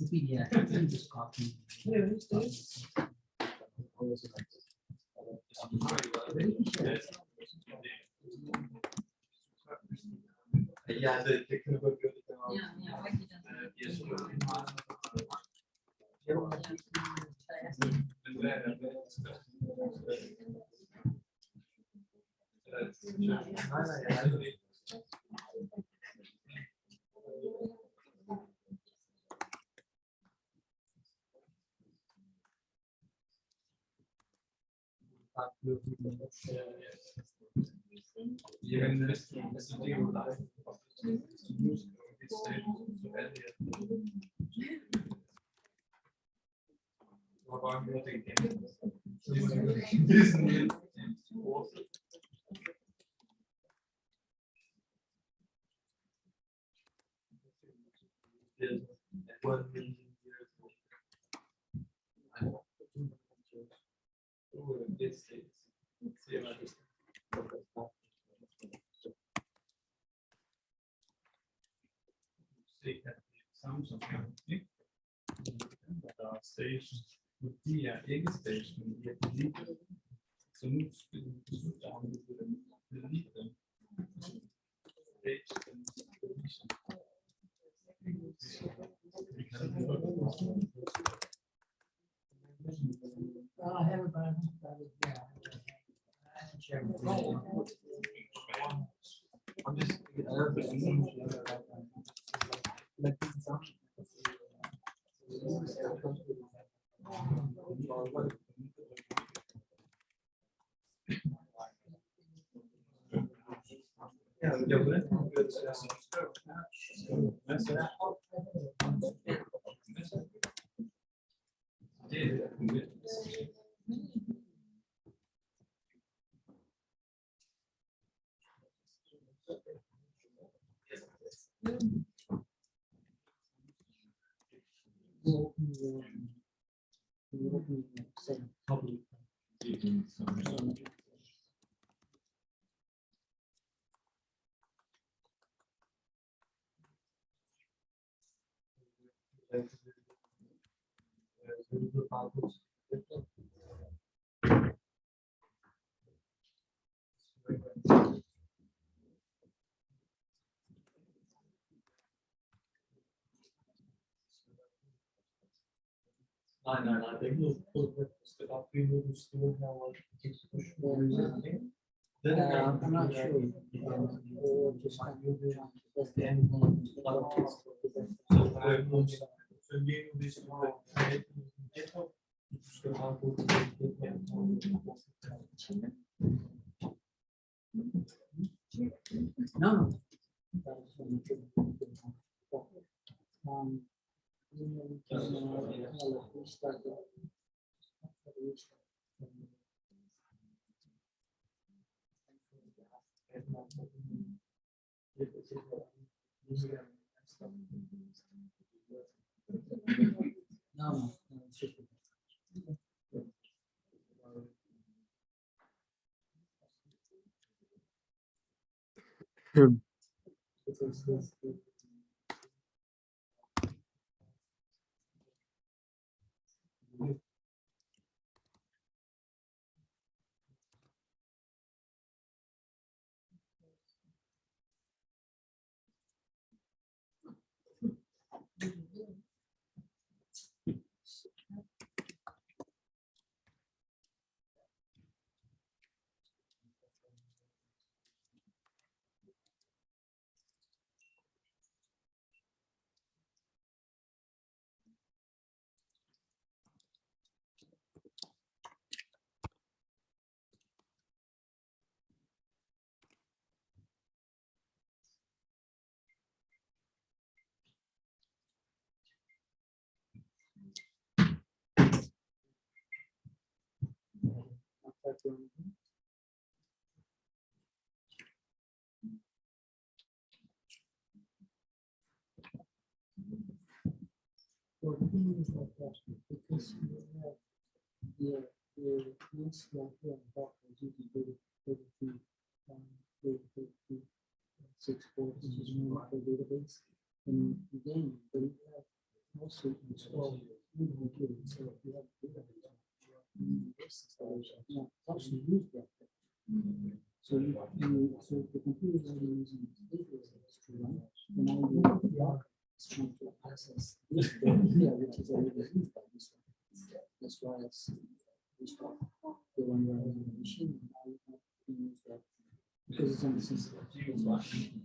a PDF. You just copy. Yeah, the technical. De er ikke station, de er delete. Så nu skal du delete dem. I have a I'm just. Nein, denk nur, es gibt auch viele Strukturen, then I'm not sure. Or just that's the end no. No, it's just. Well, the thing is like that, because you have the most likely on top of GDP 33, 64, which is more for database. And again, they have also installed so if you have database, this installation, now actually use that. So so the computer is already using database to run, and now you are trying to access this data, which is already used by this one. That's why it's the one running on the machine. And now you have to use that because it's on the system. You're welcome.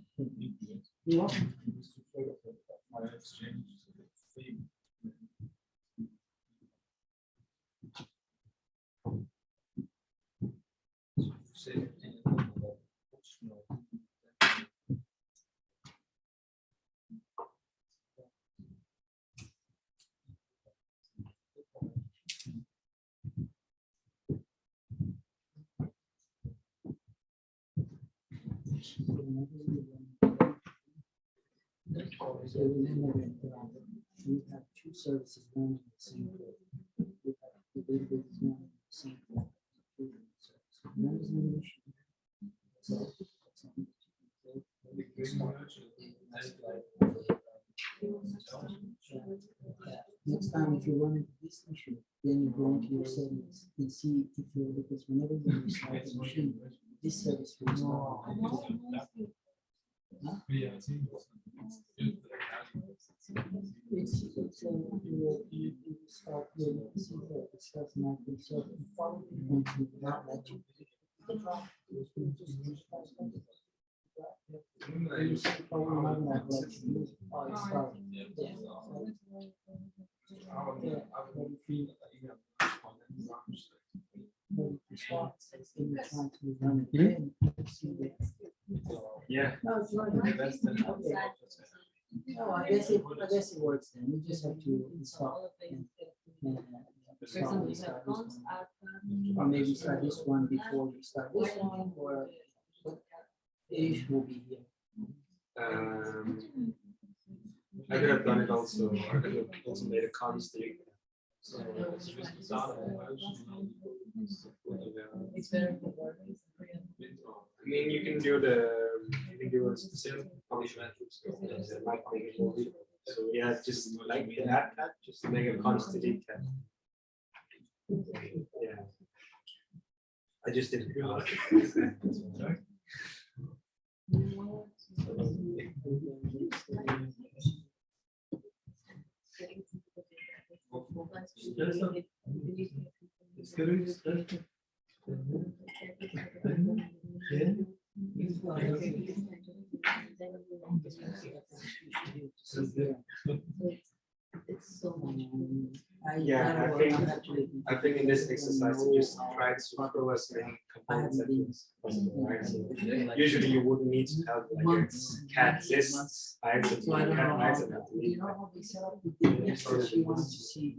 So we have two services running in the same code. We have the database running in the same code. So that is an issue. So that's something that you can next time, if you run into this issue, then you go into your settings and see if you because whenever you restart the machine, this service will start. You start with, see that it starts not to self, you follow the points and not let you. You see, probably not that, like, you always start. Yeah, but if you start, and you're trying to run it, then you see that. Yeah. No, it's not. Okay. No, I guess it works then. You just have to install. Start this one. Or maybe start this one before you start this one, or it will be here. I could have done it also. I could have also made a constant. So it's just the start of I mean, you can do a specific function metrics. It might make it more readable. So yeah, just like the add cat, just make a constant delete cat. Yeah. I just didn't. Yeah, I think in this exercise you just try to throw as many components as possible, right? So usually you wouldn't need to have like a cat lists items, So I don't know cat how, items. you know how they set up the thing, so she wanted to see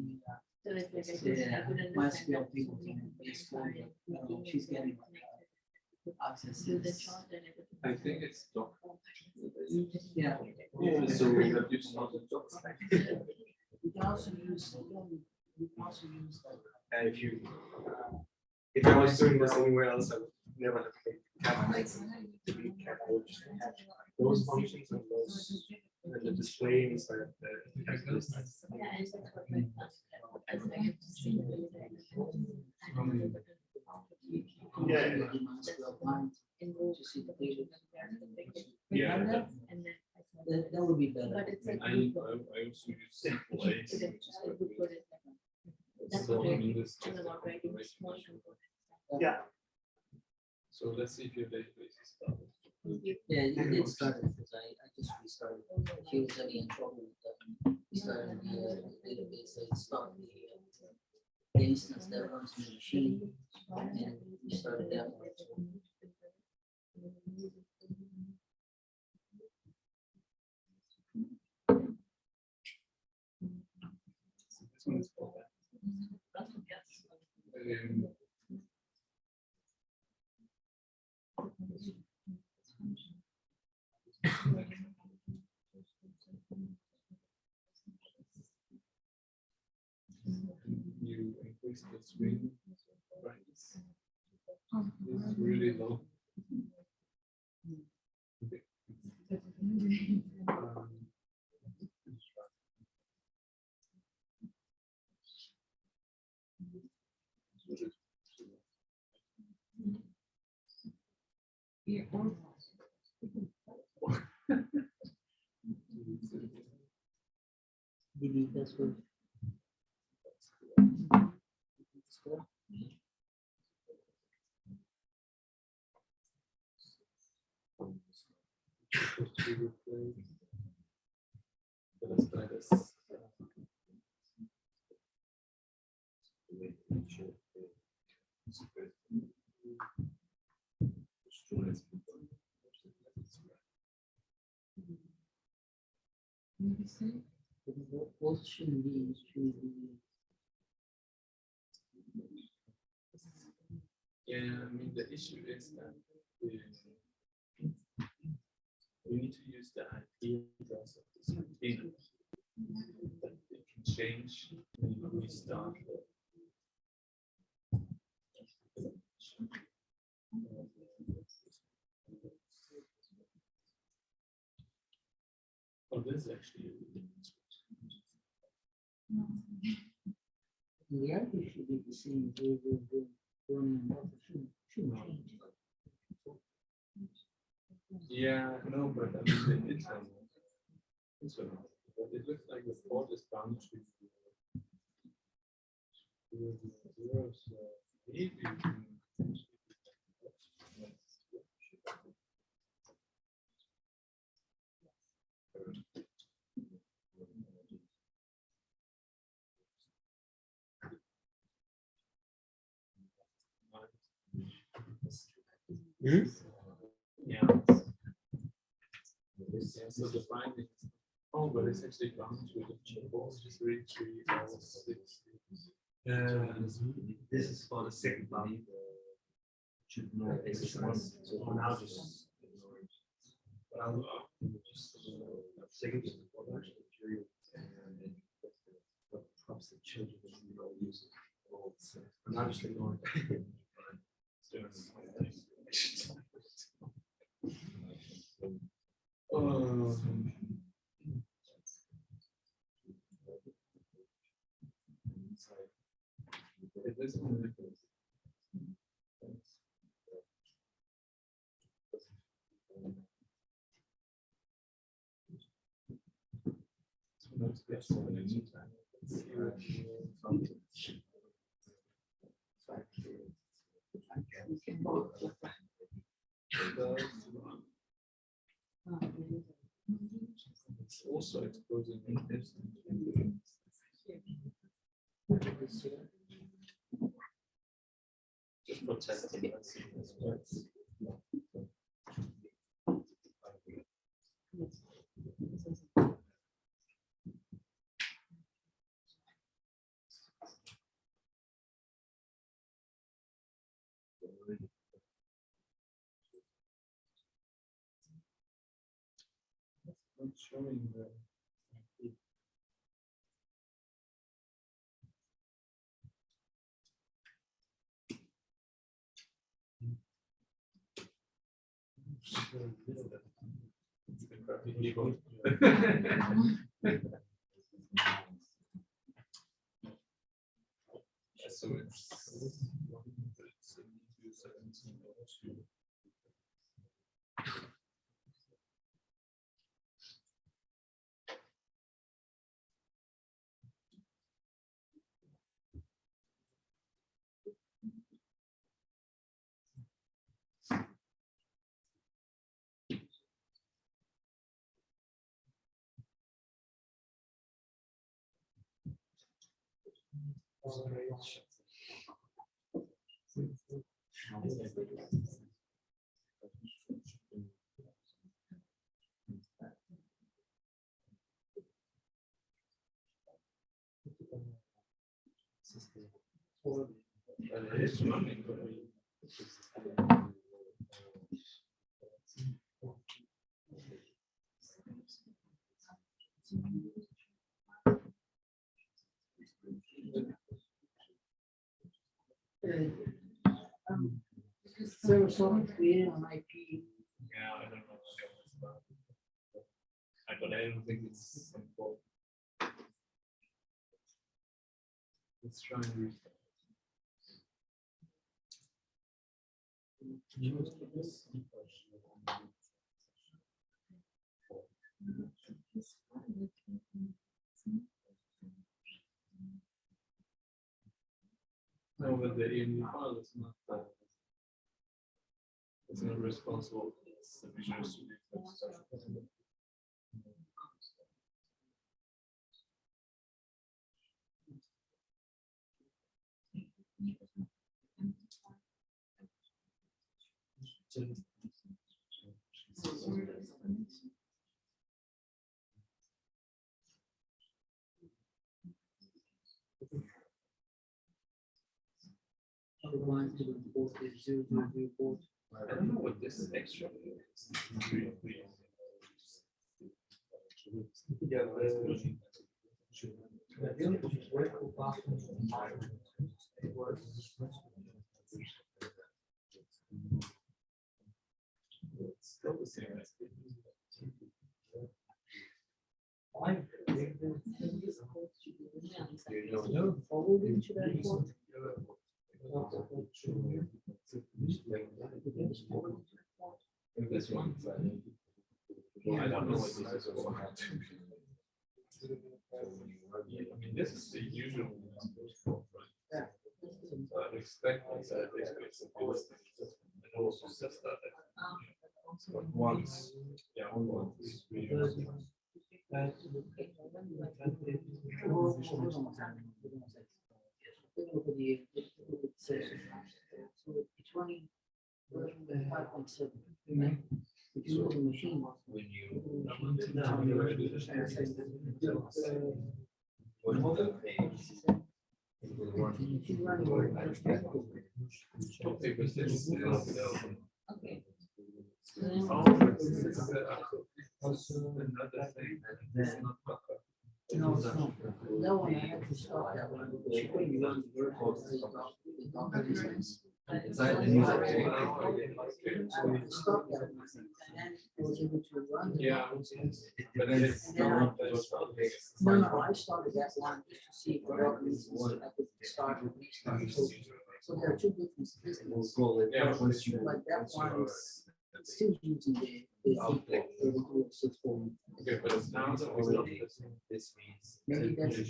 the MySQL people can basically, she's getting access to this. I think it's doc. Yeah. So we have used not the doc. You can also use, like. If I was doing this anywhere else, I would never have picked cat items. To be cat, I would just have those functions and those and the display inside the cat list. Yeah. Yeah. That would be better. I also use simple A's. So I mean this. Yeah. So let's see if your database is started. Yeah, you did start it because I just restarted. She was having trouble with starting the database. I started the instance that runs the machine and we started that one. This one is for that. You increase the screen brightness. It's really low. Delete password. Let's try this. What should be? Yeah, I mean the issue is that we need to use the IP address of this container. But it can change when you restart it. Oh, this is actually. The IP should be the same. Shouldn't change. Yeah, no, but I mean, it's but it looks like the port is bound to zero, so maybe you can. Hmm? Yeah. Yeah, so the finding. Oh, but it's actually bound to the chipboard, 3, 3, 4, 6. This is for the second one. Exercise. So for now, just ignore it. But I'll just second to the product material and what props the children will use it. For now, just ignore it. It's also exposing this. Just for testing. Not showing the. It's a crappy keyboard. So it's 1702. It is running, but There was someone created an IP. yeah, I don't know. But I don't think it's simple. Let's try and restart. No, but the EMU file is not it's not responsible. It's the Visual Studio. Otherwise, it would both be 0, I don't know what this extra is. Yeah, It's still the same. forward into that one. This one. I don't know what this is. I mean, this is the usual. Yeah. So I'm expecting that it's and also says that. But once, yeah, once. It's running 5.7. If you look at the machine. When you. Okay, but this is. Okay. Another thing. No, no, that one I had to stop that one. Because she couldn't run the vertical. Inside the I stopped that one. And I was able to run. the Yeah. vertical. But then it's. No, I started that one just to see if for whatever reason I could start with restart. So there are two different systems. Yeah. Like that one is still using the 640. Okay, but it's now that we stop this. Maybe that's the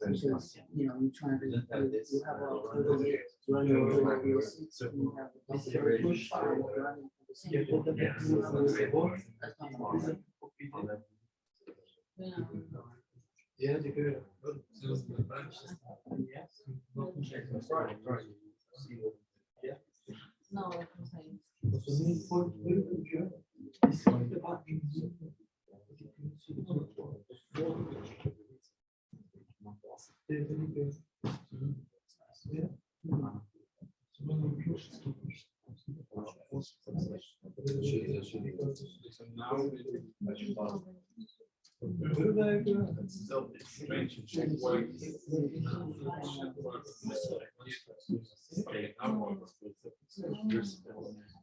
because, you know, you're trying to, you have a overlay running over your seats, and you have a push running for the same. That's not Yeah, they could. No, I'm saying. It's strange to check why.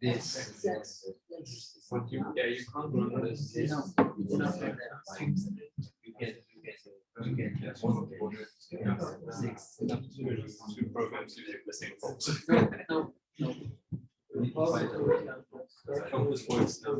This. But you, yeah, you can't run this. You know, you know, Two programs using the same fault. no, no. Compass points now.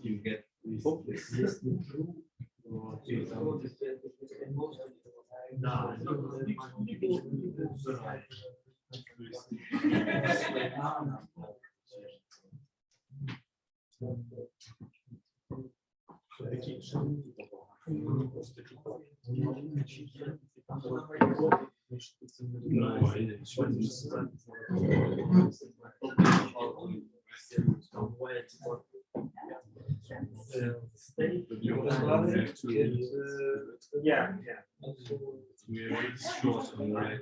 You get Yeah. we're short on right.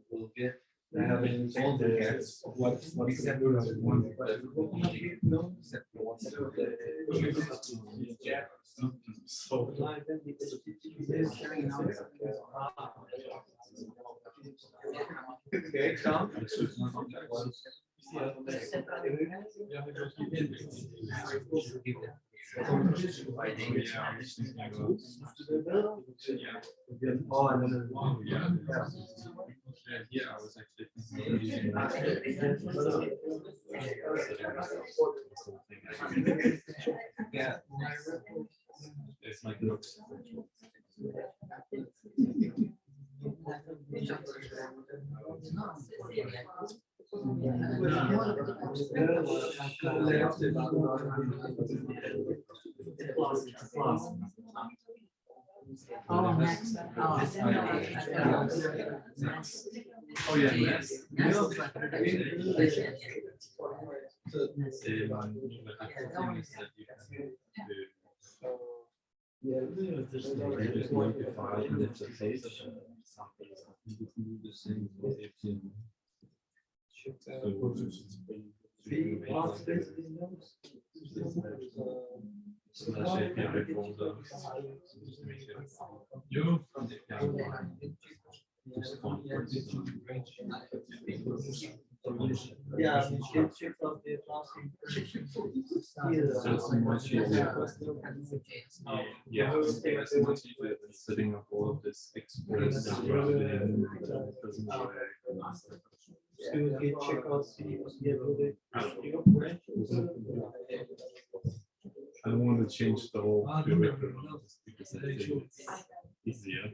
We'll get. I haven't all the cats. What except one. So. Okay, Tom. Oh, and then. Yeah, I was actually using Yeah. it's like looks. Oh, next. Oh, Oh yeah, yes. Yeah. Yeah, it's much easier than setting up all of this express routing. Doesn't work. I don't want to change the whole curriculum just because I think it's easier.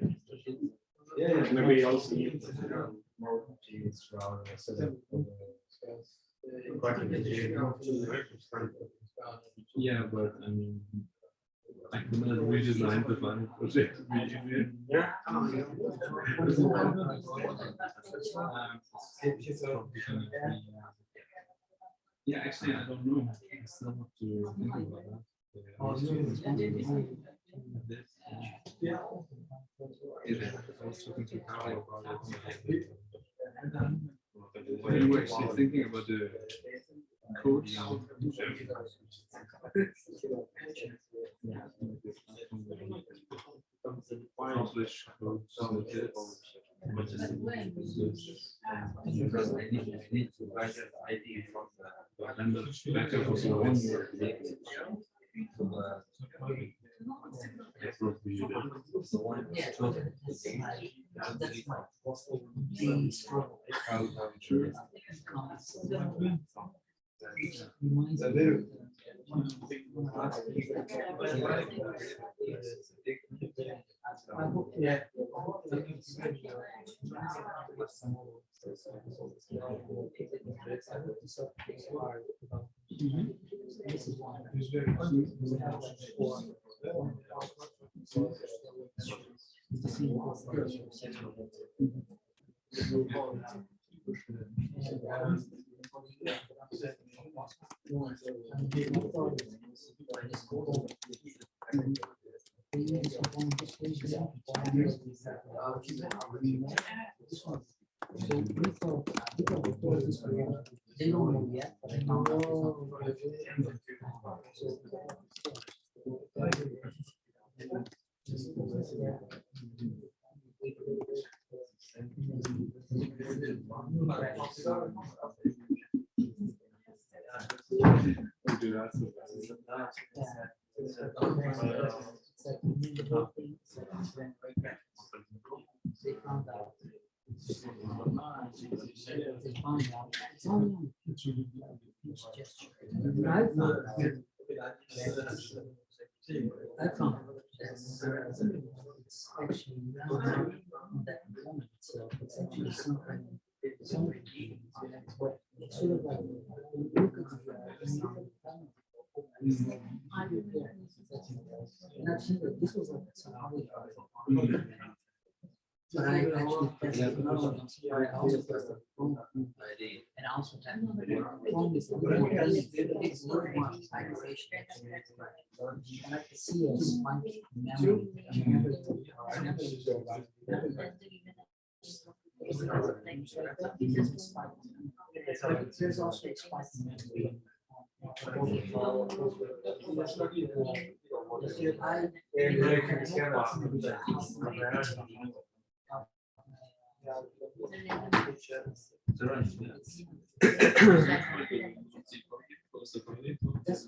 Yeah, maybe also need to have more teams rather than set up. Yeah, but I mean, I cannot redesign the final project to be easier. Yeah. Yeah, actually, I don't know. I still have to think about that. I was talking to Carlo about it. Are you actually thinking about the coach? Publish coach. And the backup was one. Yeah. They don't know yet, but I found out they found out. They found out. It's only on the picture, each gesture. I found it's actually not that moment, so it's actually something. It's sort of like look at and I've seen that this was like some but I actually tested another one. I also tested phone. And I also tested phone is it's very much aggravation. And I can see a spike in memory. There's also a spike in memory. That's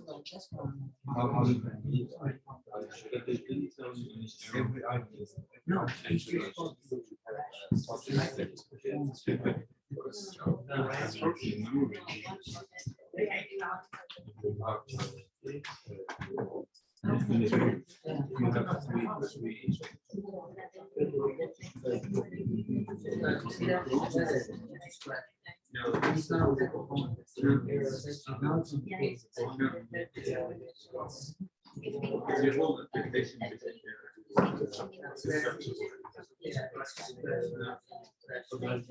what no.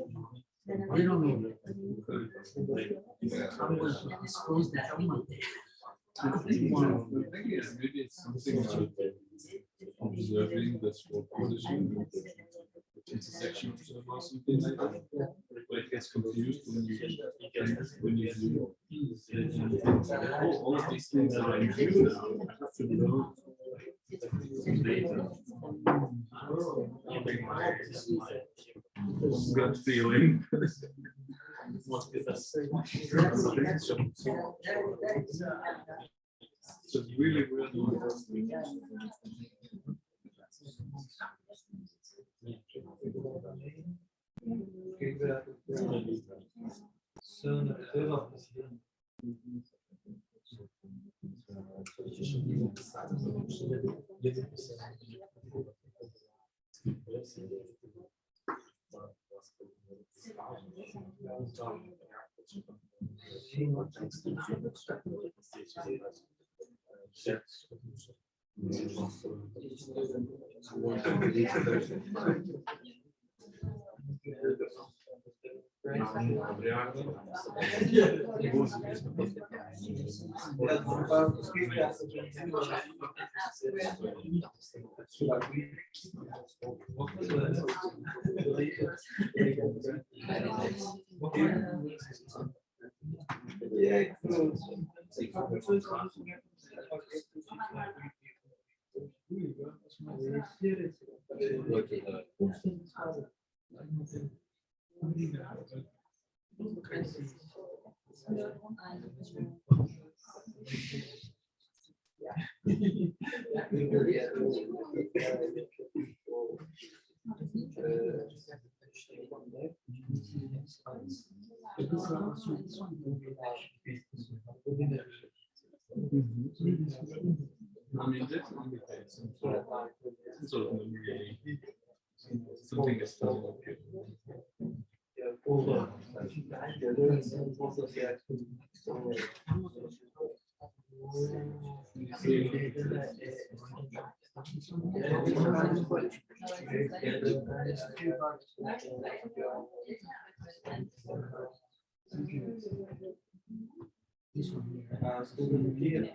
We don't know. I'm going to disclose that on Monday. Maybe it's something about observing the stroke position, intersection or something like that. But it gets confused when you zoom. Oh, all of these things are in view now. I have to know data. Gut feeling. So really, I mean, that's sort of something is still okay. This one here.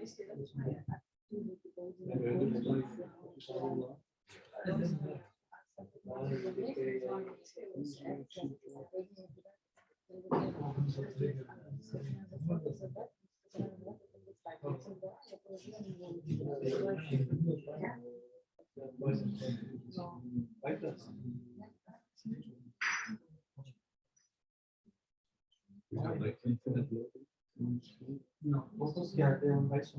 We have like infinite load. No, focus ya te dan varios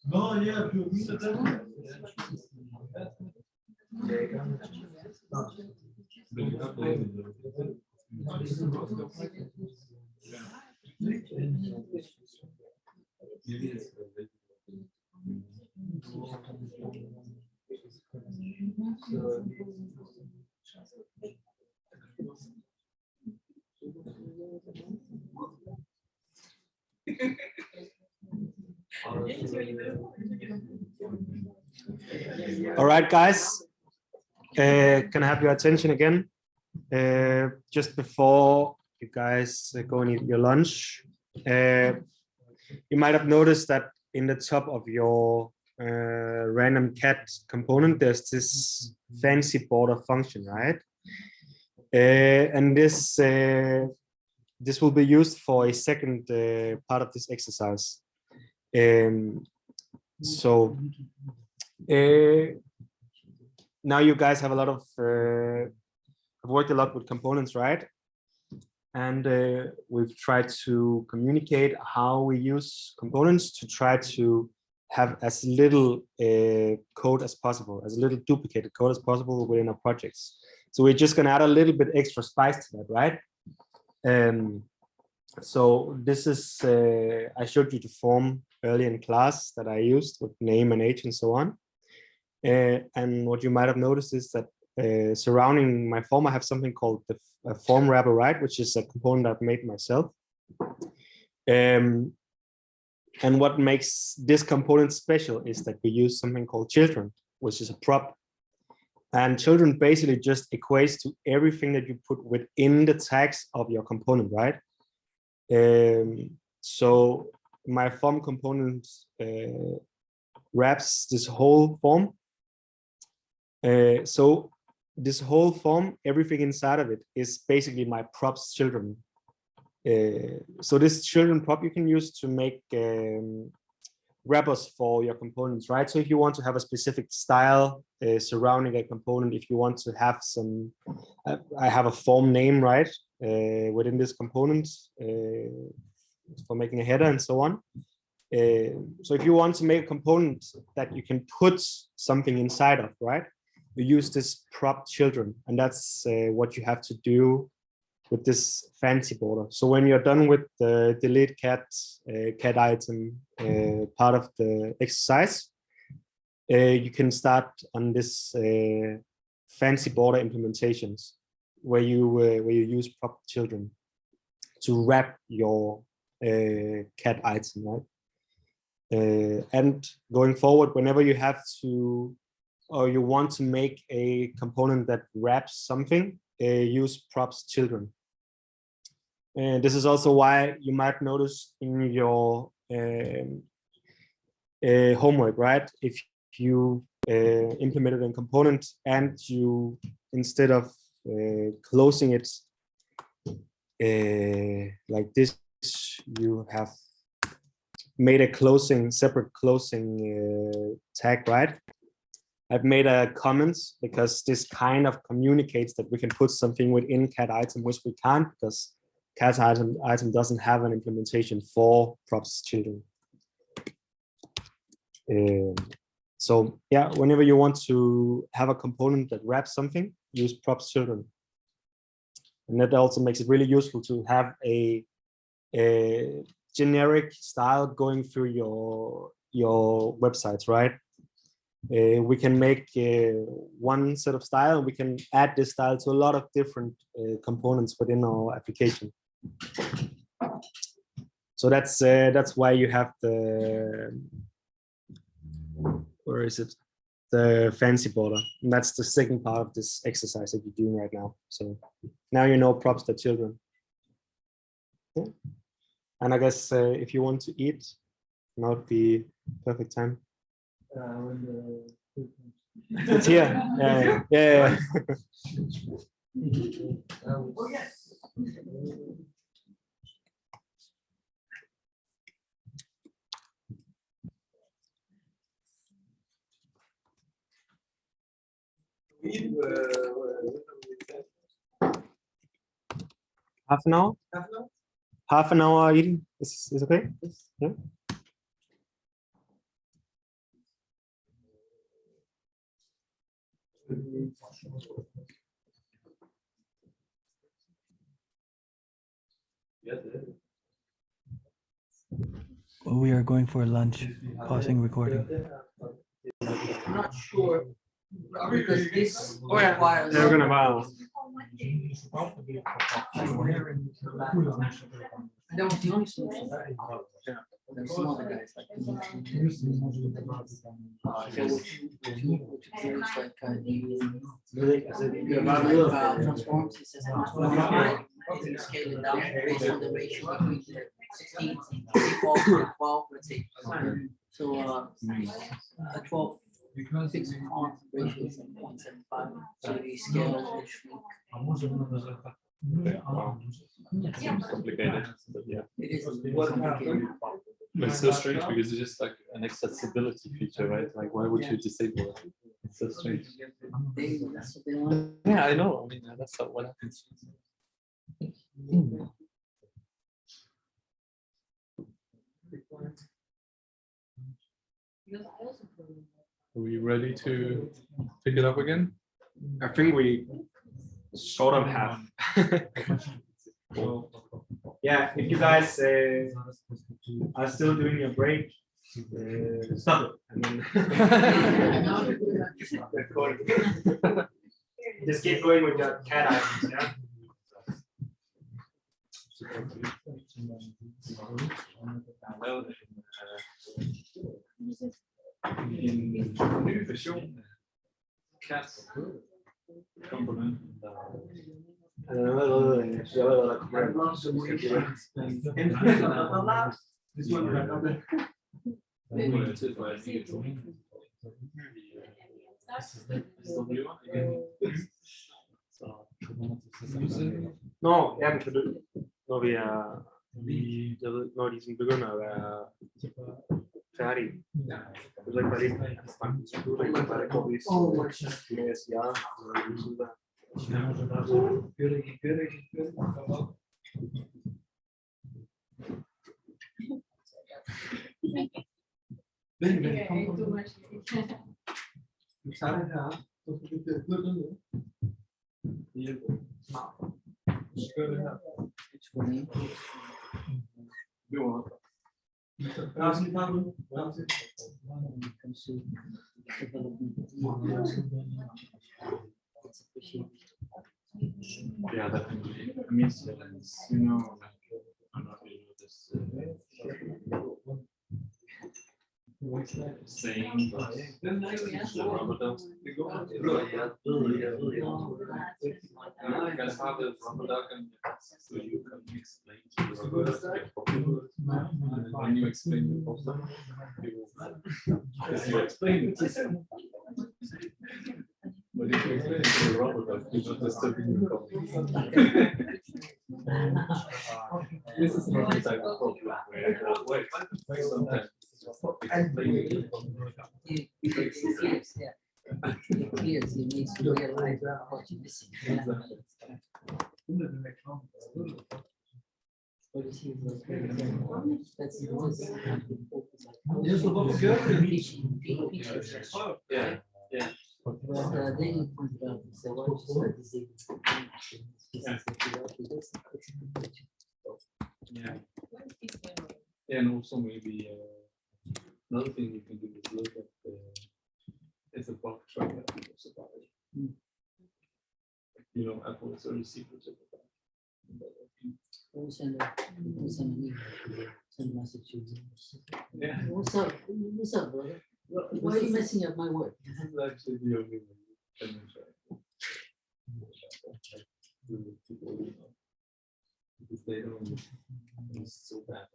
No, yeah, if you read it down. But you have latent load. Maybe it's All right, guys. Can I have your attention again? Just before you guys go and eat your lunch, you might have noticed that in the top of your random cat component, there's this fancy border function, right? And this will be used for a second part of this exercise. So now you guys have a lot of worked a lot with components, right? And we've tried to communicate how we use components to try to have as little code as possible, as little duplicated code as possible within our projects. So we're just gonna add a little bit extra spice to that, right? So this is, I showed you the form earlier in class that I used with name and age and so on. And what you might have noticed is that surrounding my form, I have something called the form wrapper, right? Which is a component I've made myself. And what makes this component special is that we use something called children, which is a prop. And children basically just equates to everything that you put within the tags of your component, right? So my form component wraps this whole form. So this whole form, everything inside of it is basically my props children. So this children prop you can use to make wrappers for your components, right? So if you want to have a specific style surrounding a component, if you want to have some, I have a form name, right, within this component for making a header and so on. So if you want to make a component that you can put something inside of, right, you use this prop children, and that's what you have to do with this fancy border. So when you're done with the delete cat item part of the exercise, you can start on this fancy border implementations where you use prop children to wrap your cat item, right? And going forward, whenever you have to, or you want to make a component that wraps something, use props children. And this is also why you might notice in your homework, right? If you implemented a component and you, instead of closing it like this, you have made a closing, separate closing tag, right? I've made a comment because this kind of communicates that we can put something within cat item, which we can't because cat item doesn't have an implementation for props children. So yeah, whenever you want to have a component that wraps something, use props children. And that also makes it really useful to have a generic style going through your websites, right? We can make one set of style, and we can add this style to a lot of different components within our application. So that's why you have the, where is it? The fancy border. And that's the second part of this exercise that you're doing right now. So now you know props to children. Yeah. And I guess if you want to eat, now would be perfect time. It's here. Yeah. Half an hour? Half an hour eating is okay? Yeah. We are going for lunch, pausing recording. I'm not sure, because this requires. They're gonna buy. That was the only solution. There's some other guys like. Transforms, it says. You scale it down based on the ratio between the 16, 12, let's say. So a 12 fixed font ratio is 0.75. So you scale it, shrink. Complicated, but yeah. It is complicated. But it's so strange because it's just like an accessibility feature, right? Like, why would you disable it? It's so strange. That's what they want. Yeah, I know. I mean, that's what happens. Are we ready to pick it up again? I think we sort of have. Yeah, if you guys are still doing your break, stop it. I mean, recording. Just keep going with your cat items, yeah? Well, in ny version Cats komponent Nå, ja, men når vi er, jeg ved, når de sådan begynder at være færdige. Så er det ikke bare det. Du er ikke bare det, hvis jeg siger, yeah, that can be a means, you know, I'm not really know this saying, but the rubber duck. You can have the rubber duck and so you can explain to the rubber duck. And when you explain the problem, you will, because you explain it. But if you explain it to the rubber duck, you don't disturb the problem. This is not the type of problem where sometimes Yes, you need to realize what you're missing. yeah, yeah. But then you pointed out, so what you said is Yeah. And also maybe another thing you can do is look at it's a bug track that Apple supplies. You know, Apple is a secret of that. send an email, send a message to you. Yeah. What's up? What's up, brother? Why are you messing up my work? This is actually the only way you can interact. With people, you know, because they don't. It's so bad.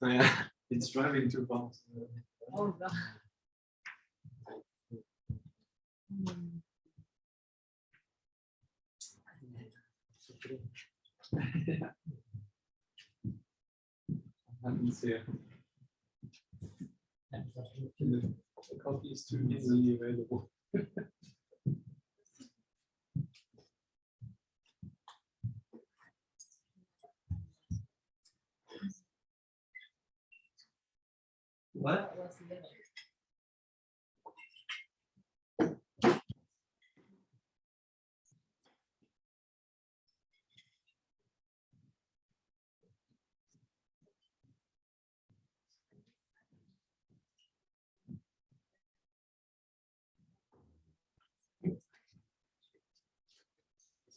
yeah. It's driving too fast. Oh, God. Happens here. The coffee is too easily available. What?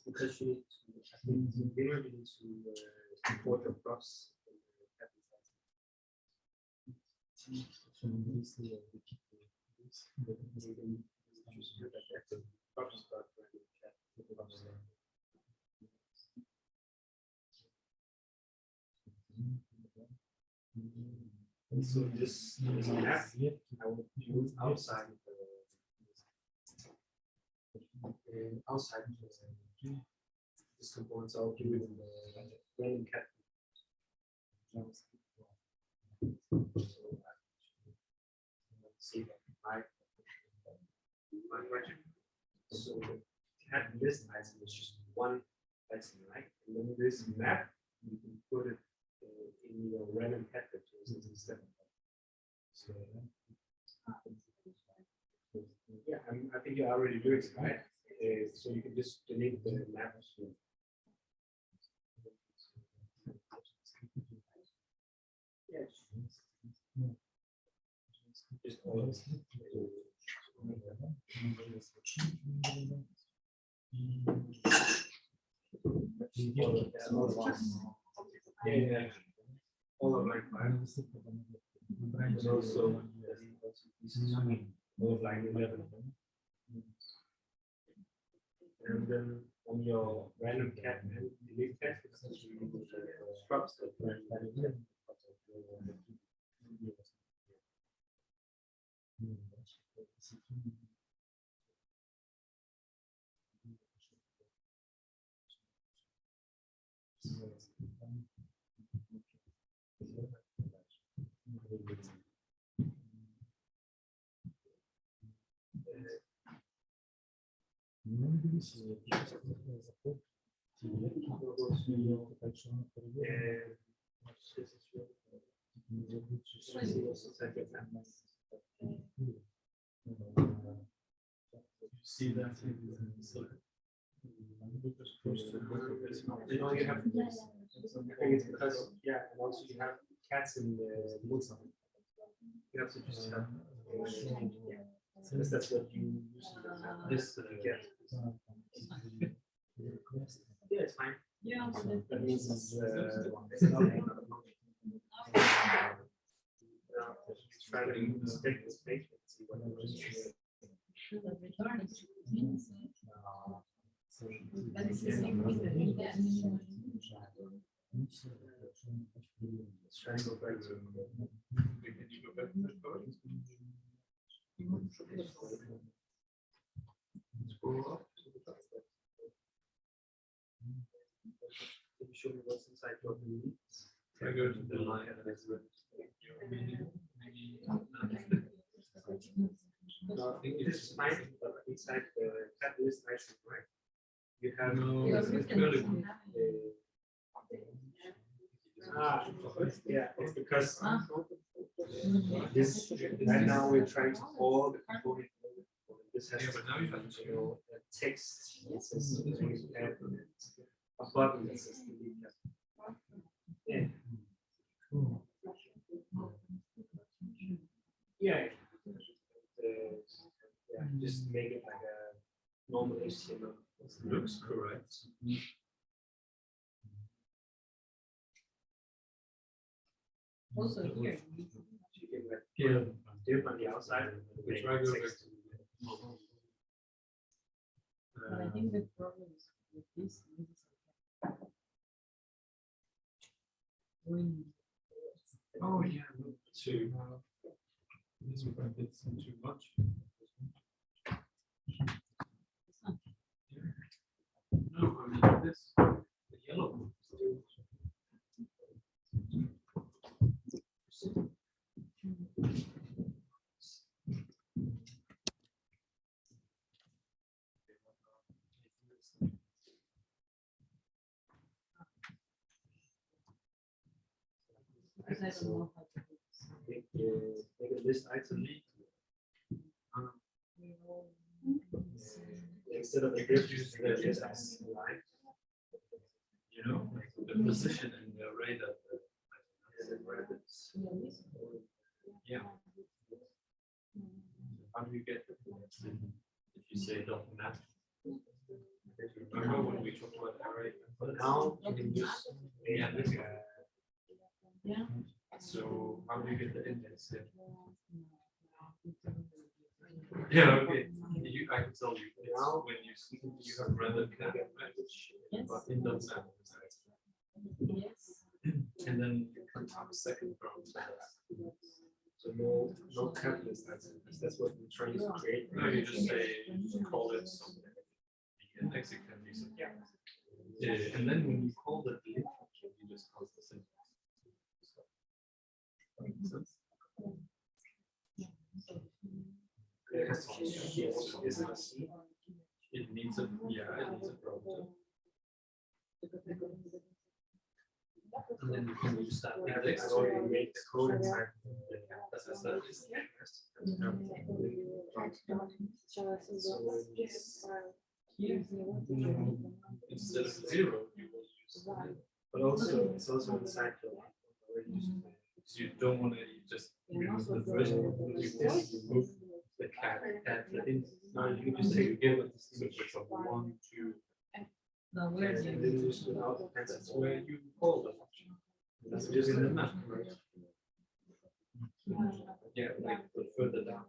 Because she really needs to support the cross. And so this map I would use outside of the outside this component, so I'll give it random cat. See my question. So cat list item is just one item, right? And then this map, you can put it in your random cat vectors instead. So yeah, I think you already do it, right? So you can just delete the map. Yes. Just all of yeah, all of line 5. And also all of line 11. And then on your random cat and delete cat, structs that see that you know you have I think it's because yeah, and also you have cats in the Mozart. You have to just have because that's what you usually have this get. Yeah, it's fine. Yeah. That means it's not another function. Try to stick this page and see what it is. Let's try and go back to scroll up to the top. Can you show me what's inside your needs? I go to the line. No, I think it's fine, but inside the catalyst item, right? You have yeah, it's because this right now we're trying to call the component. This has but now you have to know a text. It says a button that says delete. Yeah. Yeah. Yeah, just make it like a normal HTML. Looks correct. Also here. You can like div on the outside. Which I go back to. But I think the problem is with this. Oh yeah, too. This one did too much. No, I mean this, the yellow one. Because I don't know how to do this. Make a list item. Instead of a div, just as a line. You know, the position in the array that. Yeah. How do you get it? If you say dot map? Remember when we talked about array? But now you can just Yeah. Yeah. So how do you get the index here? Yeah, okay. I can tell you now when you have random cat message, but in dot map. Yes. And then you can have a second from that. so no catalyst item. That's what we're trying to create. No, you just say, call it something. And then when you call the delete function, you just call the same. That makes sense? It has to be C. It needs a, yeah, it needs a browser. And then you can use that Yeah, index I to already made the code inside. as I said, instead of 0, you will use. But also, it's also inside the. So you don't want to just remove the first one, you just remove the cat, add the int. Now you can just say you give it, so for example, 1, 2. And then you just without the That's pencil. where you call the function. That's just in the map, right? Yeah, like the further down.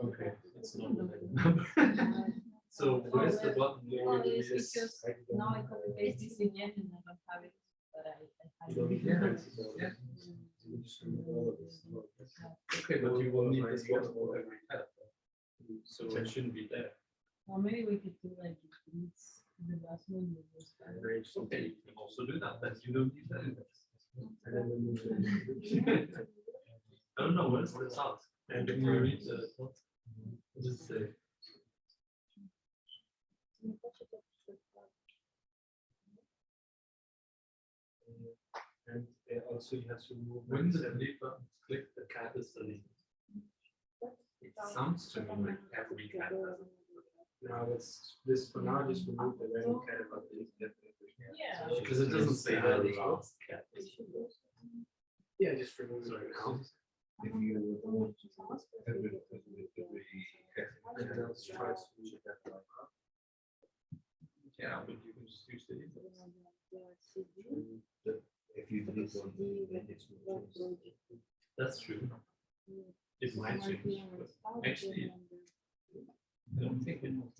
Okay, that's not the number. So where's the button? Well, where it's it is? because now I copy paste this again and I don't have it, but I You don't need the Yeah. pencil. Yeah. You just remove all of this. Okay, but you will need this button for every tab. So it shouldn't be there. Or maybe we could do like it's the last one. You just And then you just- Okay, you can also do that, but you don't need that. And then remove it. I don't know, where's the task? And Can you read the, what does it say? And also you have to remove. When the delete button is clicked, the cat is deleted. It sounds to me like every cat has it. Now let's, this for now, just remove the random cat about the. Yeah. Because it doesn't say that the last cat. Yeah, just remove it Sorry, right now. If you want to every And then let's try to change that. Yeah, but you can just use the index. if you delete one, then it's not changed. That's true. It might change, but actually, I don't think it will.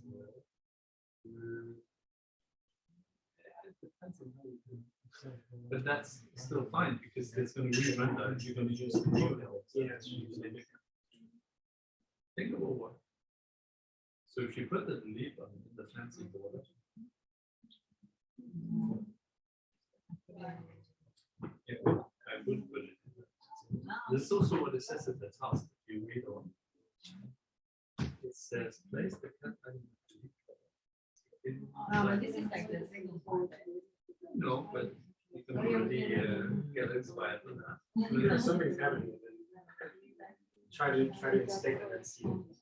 It depends on how you do it. But that's still fine because it's going to re-render and you're going to use the code. Yeah. Think about what. So if you put the delete button in the fancy border. Yeah, I would put it. This is also what it says at the task. If you read on, it says place the cat and delete button. but this is like the second part. No, but you can already get inspired from that. Yeah, something's happening. Try to instate it and see. Okay,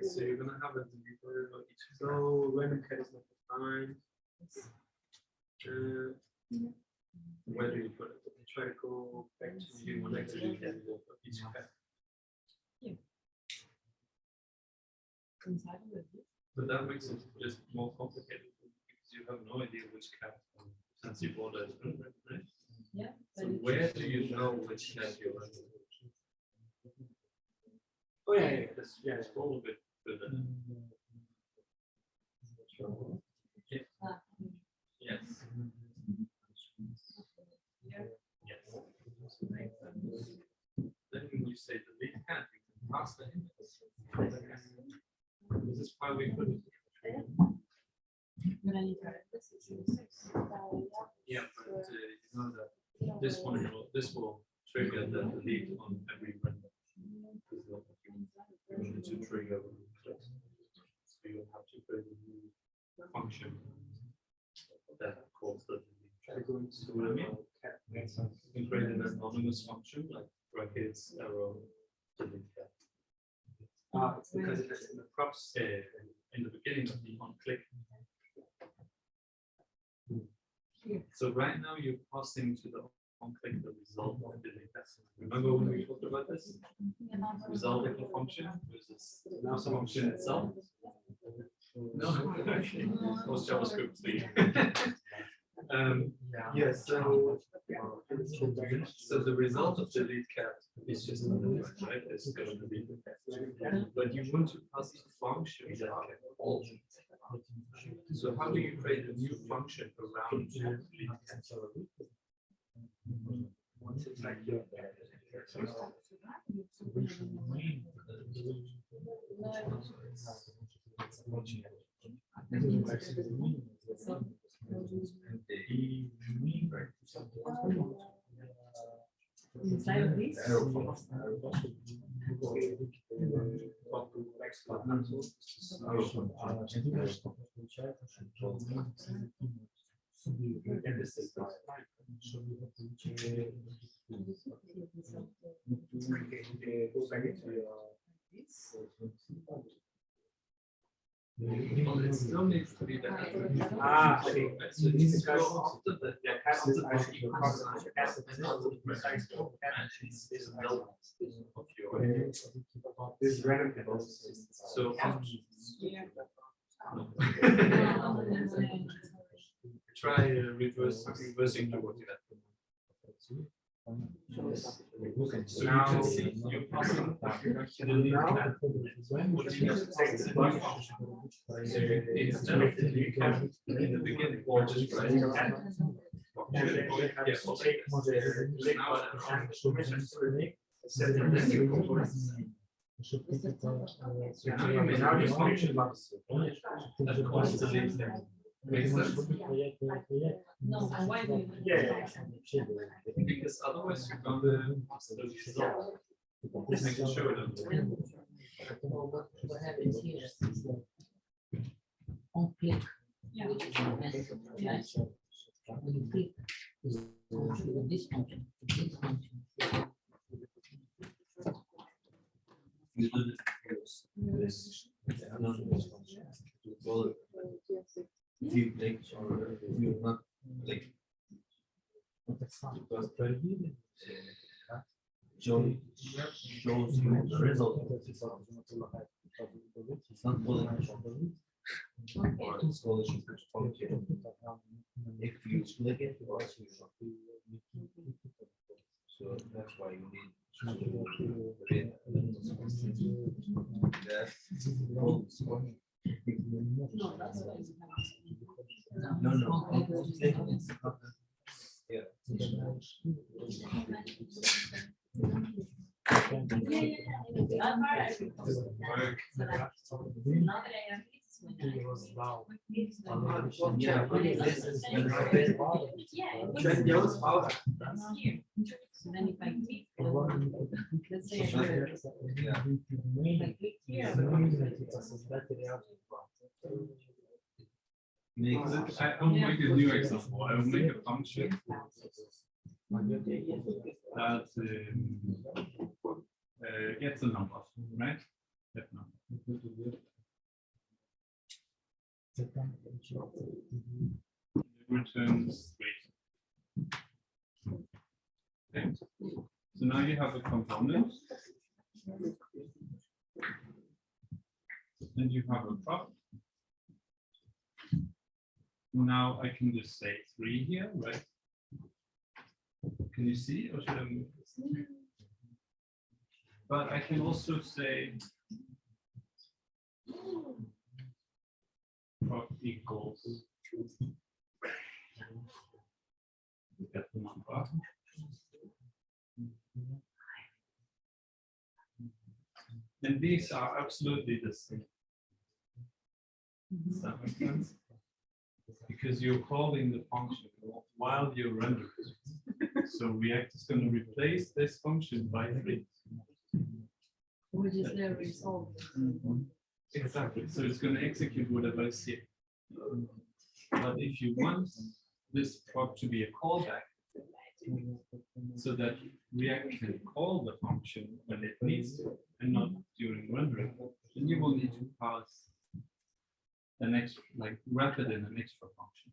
so you're gonna have a delete button on each. So random cat is not defined. Where do you put it? Try to go back to You want to delete that for each cat. Inside of it. But that makes it just more complicated because you have no idea which cat fancy border is running, right? Yeah. So where do you know which cat you're running? Oh yeah, yeah, that's, yeah. It's all a bit further. Yeah. Yes. Yes. Then when you say delete cat, you can pass the index. This is why we put it. But I need to. Yeah, but you know that this one will trigger the delete on every render. You need to trigger clicks. So you'll have to create a new function that calls the delete. Try to go into So what I mean? cat. You can create an anonymous function like brackets arrow delete cat. It's because it has in the props. In the beginning of the on click. So right now you're passing to the on click the result of the delete cat. Remember when we talked about this? Result of the function versus Now the function itself. No, actually, most JavaScript three. Yeah, so the result of delete cat is just another, right? It's going to be, but you want to pass a function that can call. So how do you create a new function around delete cat? Once it's like Inside of this. Well, it still needs to be that. Ah, So okay. it's because after the Acid is actually acid is not the precise of this random So try reversing to what you had. So you can see you passing what you have to take the new function. So instead of the new cap in the beginning, or just writing a cap. No, why do you? Because otherwise you're going to pass the result. Just making sure that. Well, what happens here is on click. Yeah. Which is the best of the class. When you click on this function, You do this. Well, if you click or if you not click. Because shows you the result. It's not fully or it's fully function. If you click it, it also so that's why you need to read that. No, that's why. No. Yeah. So then if I click, let's say I click here. I'll make a new example. I will make a function that gets a number, right? That number. It returns 3. Okay. So now you have a component. And you have a prop. Now I can just say 3 here, right? Can you see, or should I move this? But I can also say prop equals get the number. And these are absolutely the same. Does that make sense? Because you're calling the function while you're rendering. So React is going to replace this function by 3. Which is the result. Exactly. So it's going to execute whatever is here. But if you want this prop to be a callback, so that React can call the function when it needs to and not during rendering, then you will need to pass an extra, like wrap it in an extra function.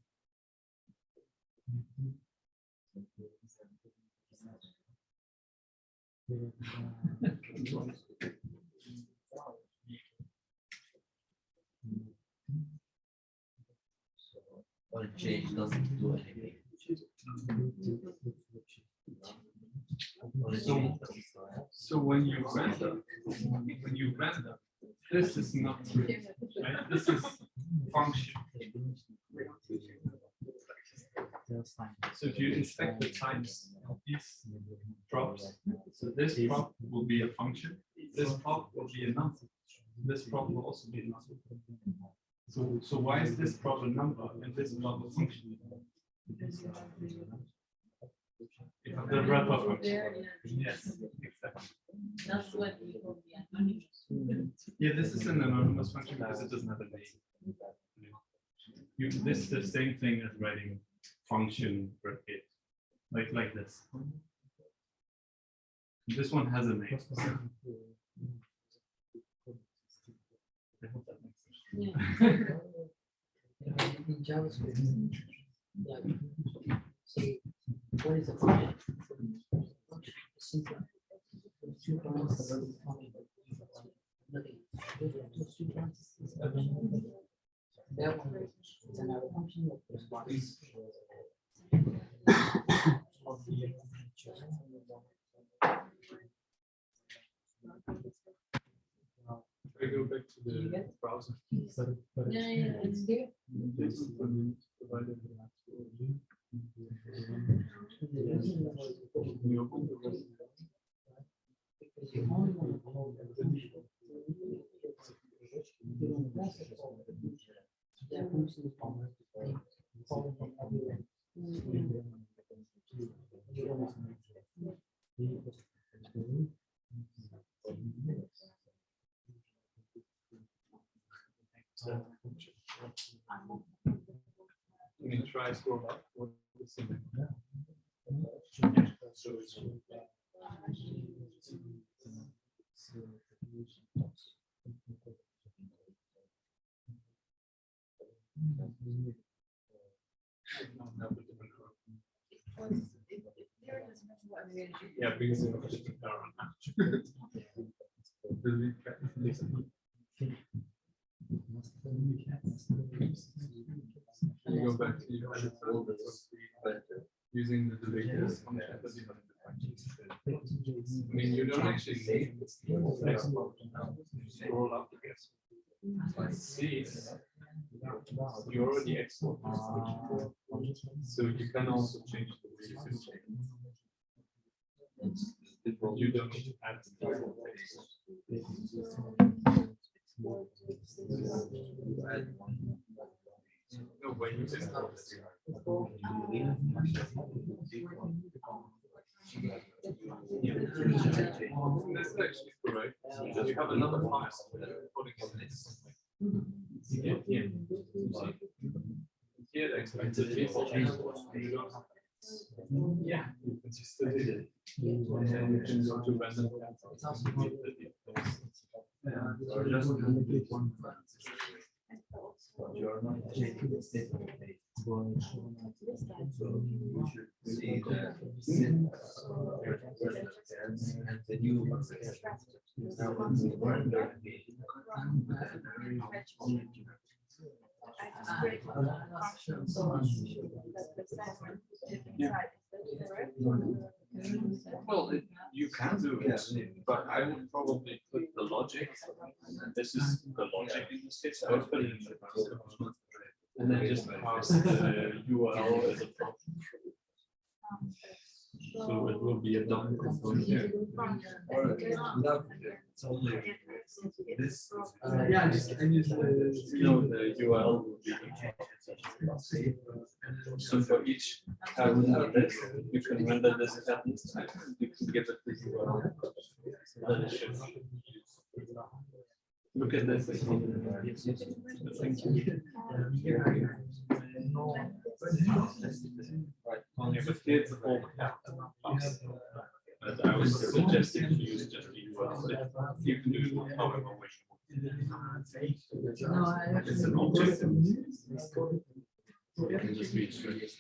Or change doesn't do anything. So when you render, this is not true, right? This is function. So if you inspect the types of these props, So this prop will be a function. This prop will be a number. This prop will also be a number. So why is this prop a number and this prop a function? The wrapper function. Yes, exactly. That's what we call the anonymous. Yeah, this is an anonymous function because it doesn't have a name. This is the same thing as writing function bracket, like this. This one has a name. I hope that makes sense. In JavaScript, like, say, what is a function? Simple. Two points, nothing. Those 2 points is that one is another function of response. I go back to the browser. Yeah, it's good. You can try scroll up. What is the name? So it's yeah, because it's a different power. You go back to your using the delete this function that you have defined. I mean, you don't actually need this scroll up again. See, you already export this, so you can also change the way you don't need to add the no way you just that's actually correct. You have another file putting on this. Yeah, here. Here, the expected people. Yeah, you can just do it. You can go to random. It's also You're not checking the state of the page. So you should see the and the new well, you can do it, but I would probably put the logic. This is the logic in this case. I would put it in the browser, and then just pass the URL as a prompt. So it will be a dump component here. It's only this. Yeah, and the URL will be. So for each tab of this, you can render this at this time. You can give it the URL. Then it should. Look at this. Only with kids all caps. But I was suggesting to use just the URL. You can do it however way you want. It's an object. You can just read straight.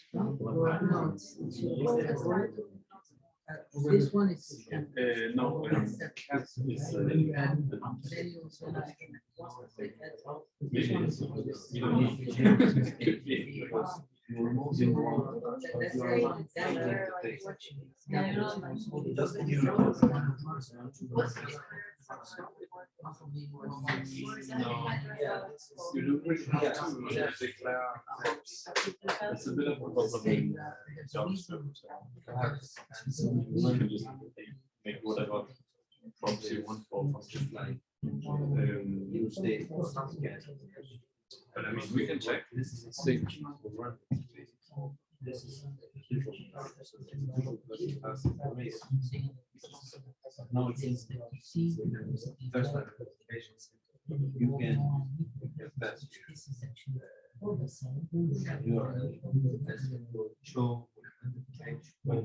This one is. No, caps is you don't need you don't really have to declare. It's a bit of a problem in JavaScript. make whatever props you want for function line. But I mean, we can check. See. Now it seems that first line applications, you can pass show No,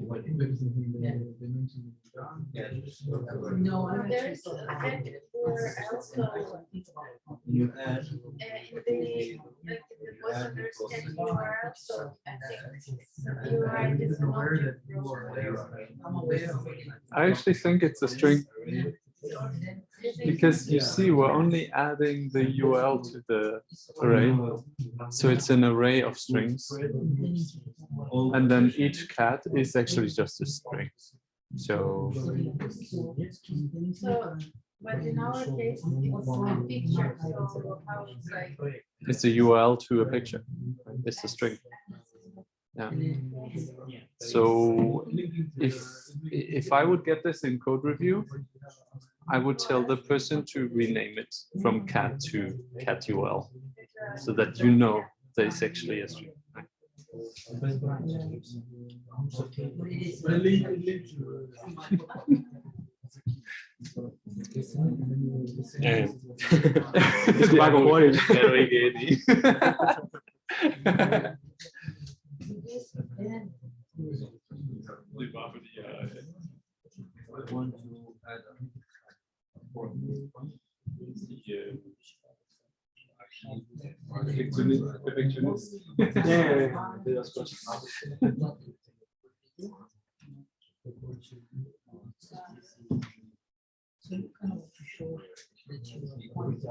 there's a method for also you add in the like in the voice understanding URL. So I think URL is an object. I'm aware of it. I actually think it's a string because you see we're only adding the UL to the array. So it's an array of strings. And then each cat is actually just a string. So But in our case, it's a picture, so how it's like. it's a UL to a picture. It's a string. Yeah. So if I would get this in code review, I would tell the person to rename it from cat to cat UL, so that you know that it's actually a string. want to add So you kind of show that you want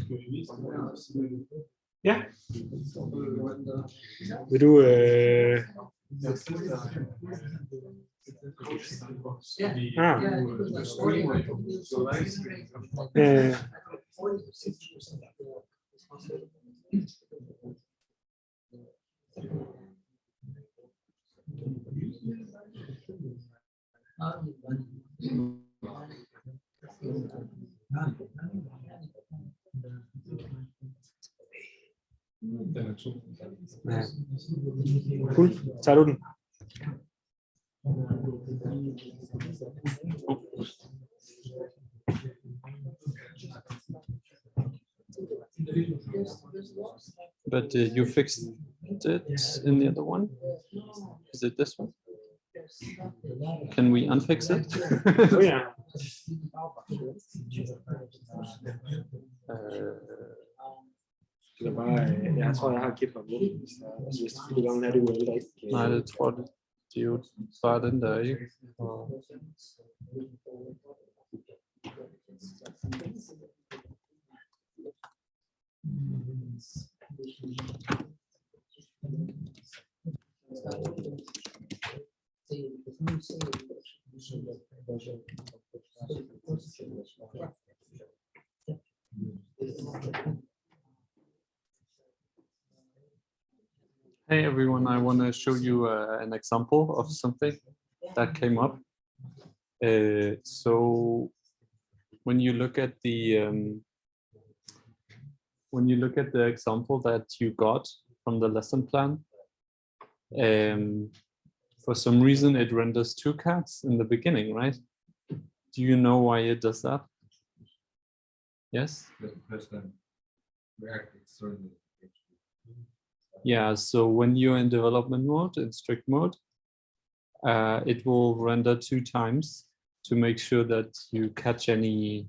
the reason why. Yeah. We do cool. Salud. But you fixed it in the other one? Is it this one? Can we unfix it? Oh yeah. Jeg tror, jeg har givet mig med, hvis du vil have det ude, ikke? Nej, det tror jeg, det er jo bare den der, ikke? Hey everyone, I want to show you an example of something that came up. So when you look at the example that you got from the lesson plan, for some reason it renders 2 cats in the beginning, right? Do you know why it does that? Yes? Yeah, so when you're in development mode, in strict mode, it will render 2 times to make sure that you catch any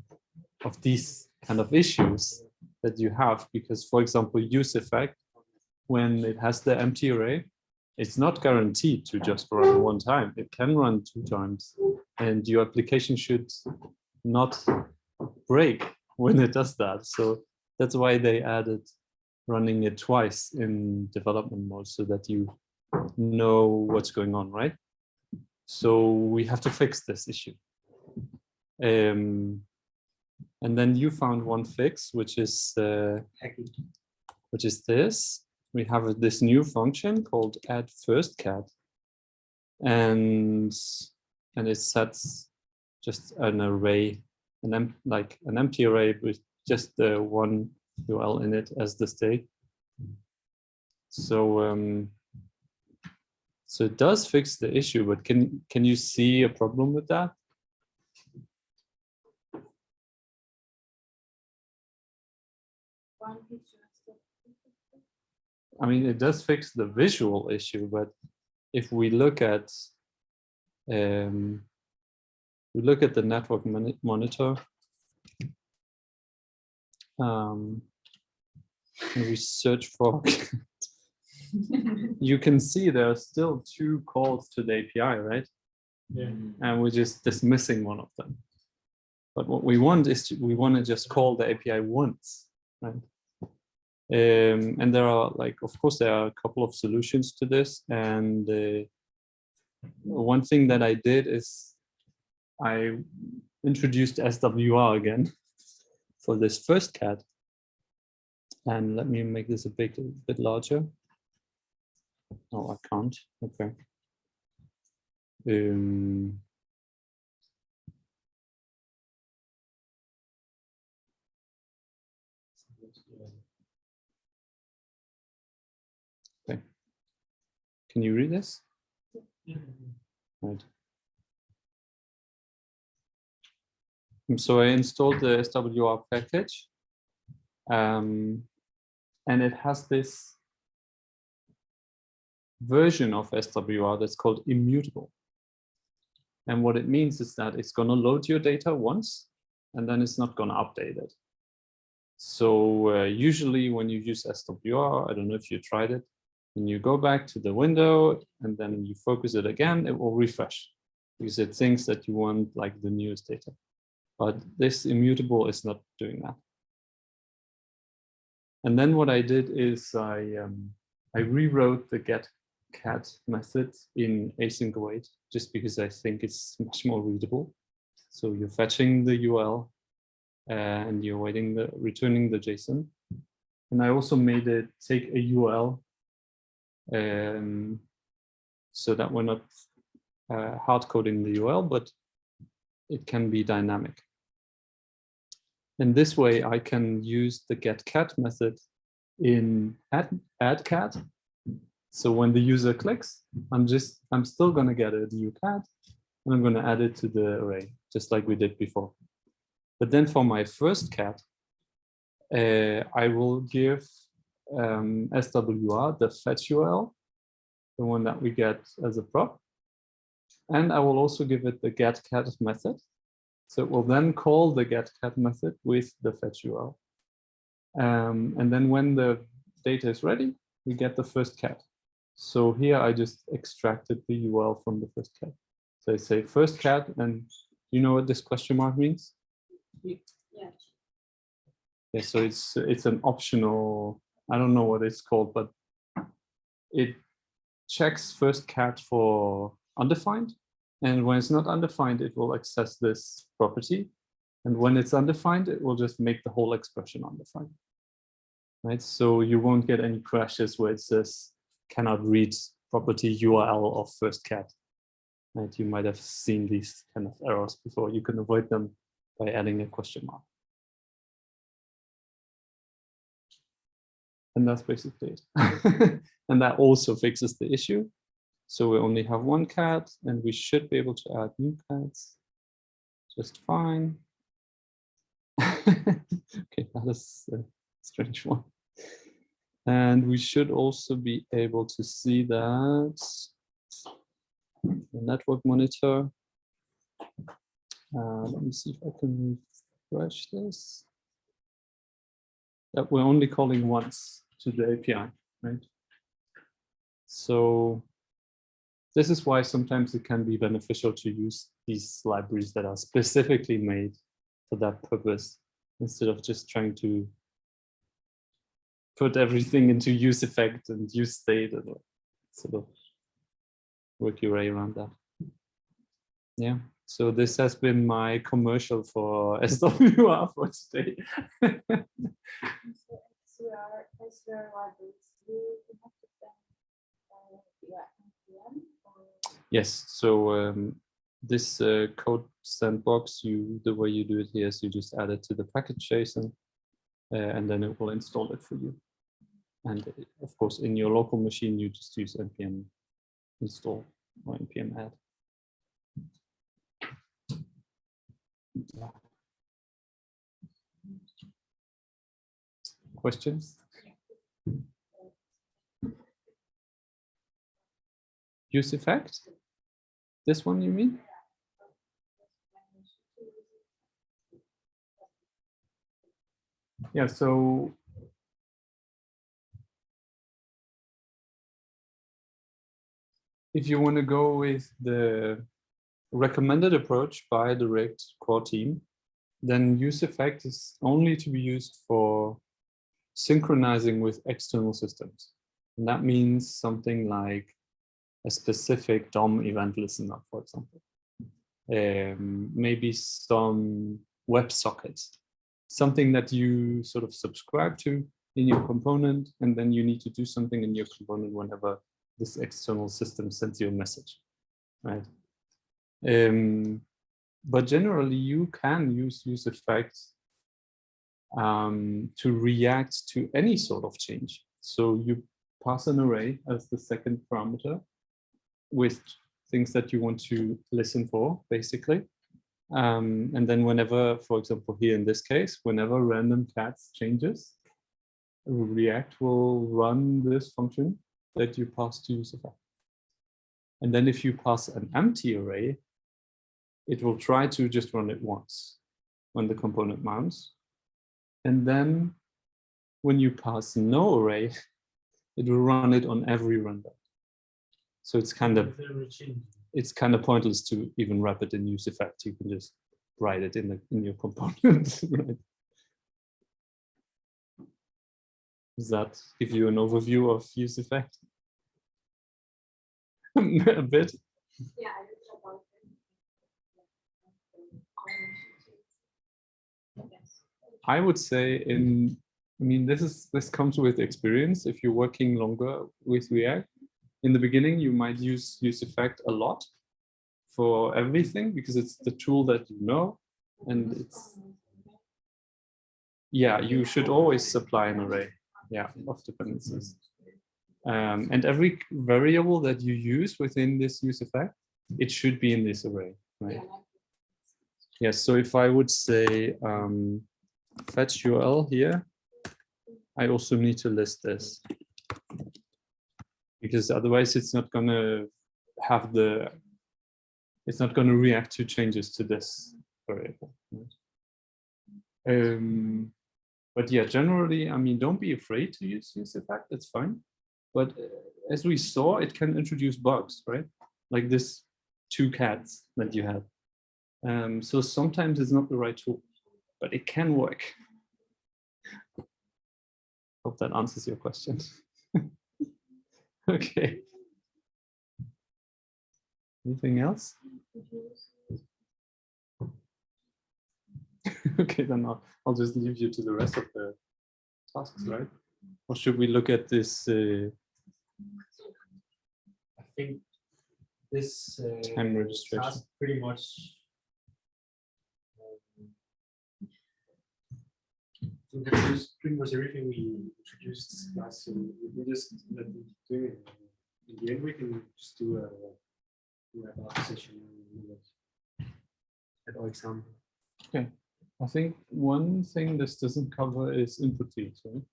of these kind of issues that you have. Because, for example, use effect, when it has the empty array, it's not guaranteed to just run 1 time. It can run 2 times, and your application should not break when it does that. So that's why they added running it twice in development mode, so that you know what's going on, right? So we have to fix this issue. And then you found one fix, which is this. We have this new function called add first cat, and it sets just an array, like an empty array with just the one UL in it as the state. So so it does fix the issue, but can you see a problem with that? I mean, it does fix the visual issue, but if we look at the network monitor, and we search for you can see there are still 2 calls to the API, right? Yeah. And we're just dismissing one of them. But what we want is we want to just call the API once, right? And there are, like, of course, there are a couple of solutions to this. And one thing that I did is I introduced SWR again for this first cat. And let me make this a bit larger. Oh, I can't. Okay. Okay. Can you read this? Right. So I installed the SWR package, and it has this version of SWR that's called immutable. And what it means is that it's going to load your data once, and then it's not going to update it. So usually when you use SWR, I don't know if you tried it, when you go back to the window and then you focus it again, it will refresh because it thinks that you want like the newest data. But this immutable is not doing that. And then what I did is I rewrote the getCat method in async await, just because I think it's much more readable. So you're fetching the UL and you're returning the JSON. And I also made it take a UL so that we're not hard coding the UL, but it can be dynamic. And this way I can use the getCat method in addCat. So when the user clicks, I'm still going to get a new cat and I'm going to add it to the array, just like we did before. But then for my first cat, I will give SWR the fetch URL, the one that we get as a prop. And I will also give it the getCat method. So it will then call the getCat method with the fetch URL. And then when the data is ready, we get the first cat. So here I just extracted the URL from the first cat. So I say first cat, and you know what this question mark means? Yeah. Yeah, so it's an optional, I don't know what it's called, but it checks first cat for undefined. And when it's not undefined, it will access this property. And when it's undefined, it will just make the whole expression undefined. Right? So you won't get any crashes where it says cannot read property URL of first cat. Right? You might have seen these kind of errors before. You can avoid them by adding a question mark. And that's basically it. And that also fixes the issue. So we only have one cat, and we should be able to add new cats just fine. Okay, that is a strange one. And we should also be able to see that the network monitor. Let me see if I can refresh this. That we're only calling once to the API, right? So this is why sometimes it can be beneficial to use these libraries that are specifically made for that purpose, instead of just trying to put everything into use effect and use state and sort of work your way around that. Yeah, so this has been my commercial for SWR for today. SWR libraries, you have to send NPM or? Yes, so this code sandbox, the way you do it here is you just add it to the package JSON, and then it will install it for you. And of course, in your local machine, you just use npm install or npm add. Questions? Use effect? This one, you mean? Yeah, so if you want to go with the recommended approach by the React core team, then use effect is only to be used for synchronizing with external systems. And that means something like a specific DOM event listener, for example. Maybe some WebSockets, something that you sort of subscribe to in your component, and then you need to do something in your component whenever this external system sends you a message, right? But generally, you can use effects to react to any sort of change. So you pass an array as the second parameter with things that you want to listen for, basically. And then whenever, for example, here in this case, whenever random cats changes, React will run this function that you pass to use effect. And then if you pass an empty array, it will try to just run it once when the component mounts. And then when you pass no array, it will run it on every render. So it's kind of pointless to even wrap it in use effect. You can just write it in your component. Right? Does that give you an overview of use effect? A bit. Yeah, I would say this comes with experience. If you're working longer with React, in the beginning, you might use effect a lot for everything because it's the tool that you know, and it's, yeah, you should always supply an array, yeah, of dependencies. And every variable that you use within this use effect, it should be in this array, right? Yes, so if I would say fetch URL here, I also need to list this, because otherwise it's not going to have it's not going to react to changes to this variable. Right? But yeah, generally, don't be afraid to use effect, that's fine. But as we saw, it can introduce bugs, right? Like this 2 cats that you had. So sometimes it's not the right tool, but it can work. Hope that answers your question. Okay. Anything else? Okay, then I'll just leave you to the rest of the tasks, right? Or should we look at this think this Time registration. task pretty much I think that's pretty much everything we introduced this class. So we just let them do it. In the end, we can just do a wrap-up session at our exam. Okay. I think one thing this doesn't cover is input fields, right?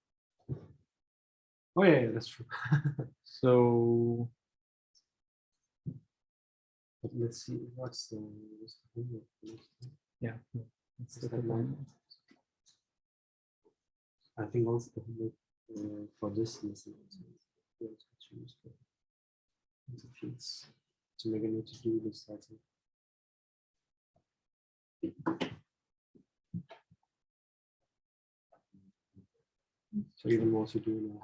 Oh yeah, that's true. So But let's see what's the homework. yeah, that's the That one. I think also the homework for this lesson is we have to choose the fields to make a need to do this. I think. So even more to do now.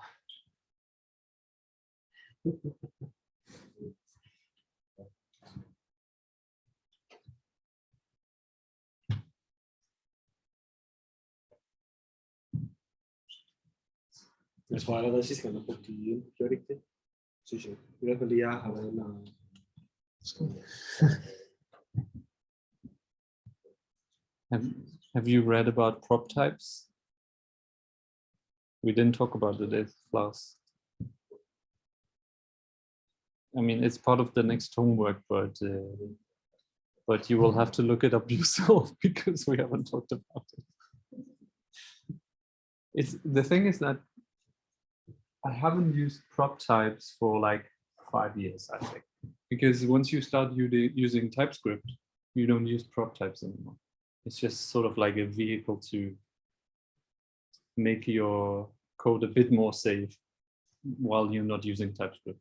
Jeg tror allerede sidste gang, jeg brugte de hjælp. Gjorde det ikke det? Synes jeg. I hvert fald det, jeg har været inde og... Have you read about prop types? We didn't talk about it in class. I mean, it's part of the next homework, but you will have to look it up yourself because we haven't talked about it. The thing is that I haven't used prop types for like 5 years, I think, because once you start using TypeScript, you don't use prop types anymore. It's just sort of like a vehicle to make your code a bit more safe while you're not using TypeScript.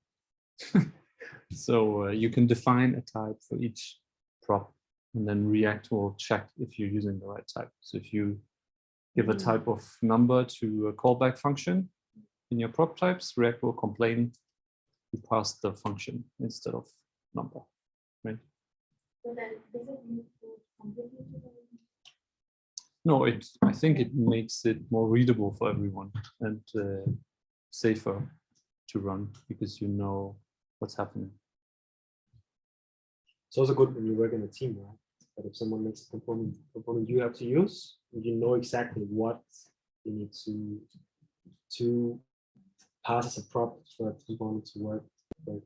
So you can define a type for each prop, and then React will check if you're using the right type. So if you give a type of number to a callback function in your prop types, React will complain you passed the function instead of number, right? So then, does it need to completely? No, I think it makes it more readable for everyone and safer to run because you know what's happening. It's also good when you work in a team, right? But if someone makes a component you have to use, you know exactly what you need to pass as a prop for a component to work, right?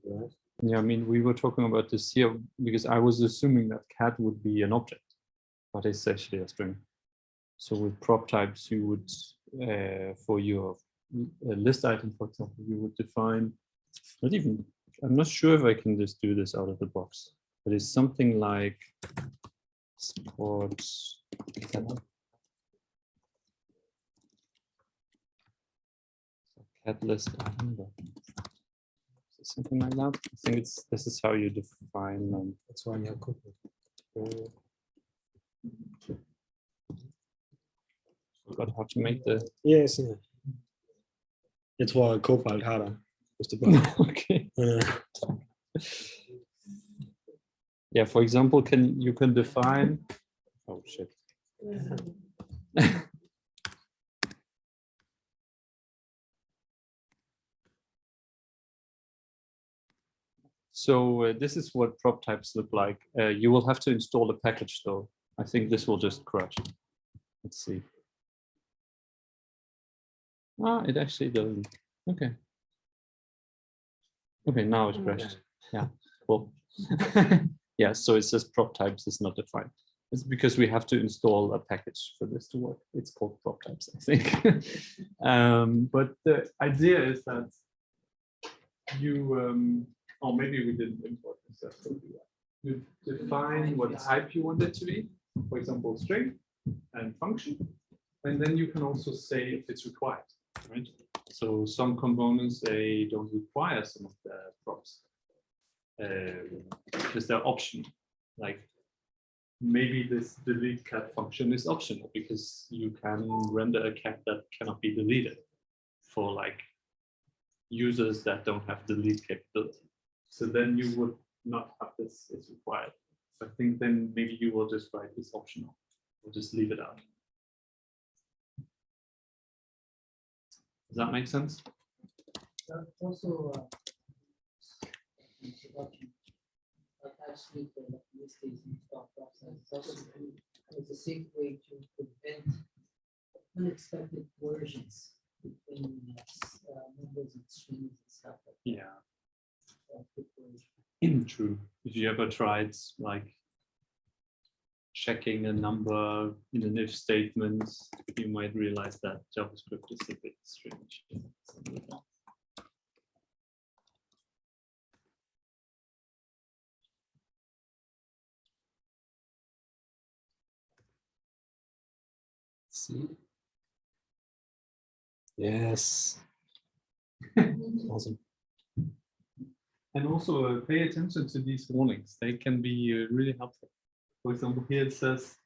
Yeah, I mean, we were talking about this here because I was assuming that cat would be an object, but it's actually a string. So with prop types, you would, for your list item, for example, you would define, I'm not sure if I can just do this out of the box, but it's something like sports. Cat list item. Something like that. I think this is how you define them. That's why you have code. Forgot how to make the. Yes. Jeg tror Copilot har der, hvis det bare. Okay. Yeah, for example, you can define. Oh shit. So this is what prop types look like. You will have to install a package though. I think this will just crash. Let's see. Ah, it actually doesn't. Okay. Okay, now it crashed. Yeah, cool. Yeah, so it says prop types is not defined. It's because we have to install a package for this to work. It's called prop types, I think. But the idea is that you, or maybe we didn't import this. You define what type you want it to be, for example, string and function, and then you can also say if it's required, right? So some components, they don't require some of the props because they're optional. Like maybe this delete cat function is optional because you can render a cat that cannot be deleted for like users that don't have delete capability. So then you would not have this is required. So I think then maybe you will just write this optional or just leave it out. Does that make sense? Also, introduction. Like actually, in this case, in stock process, it's a safe way to prevent unexpected collisions between numbers and strings and stuff like that. Yeah. True. If you ever tried like checking a number in an if statement, you might realize that JavaScript is a bit strange. See? Yes. Awesome. And also pay attention to these warnings. They can be really helpful. For example, here it says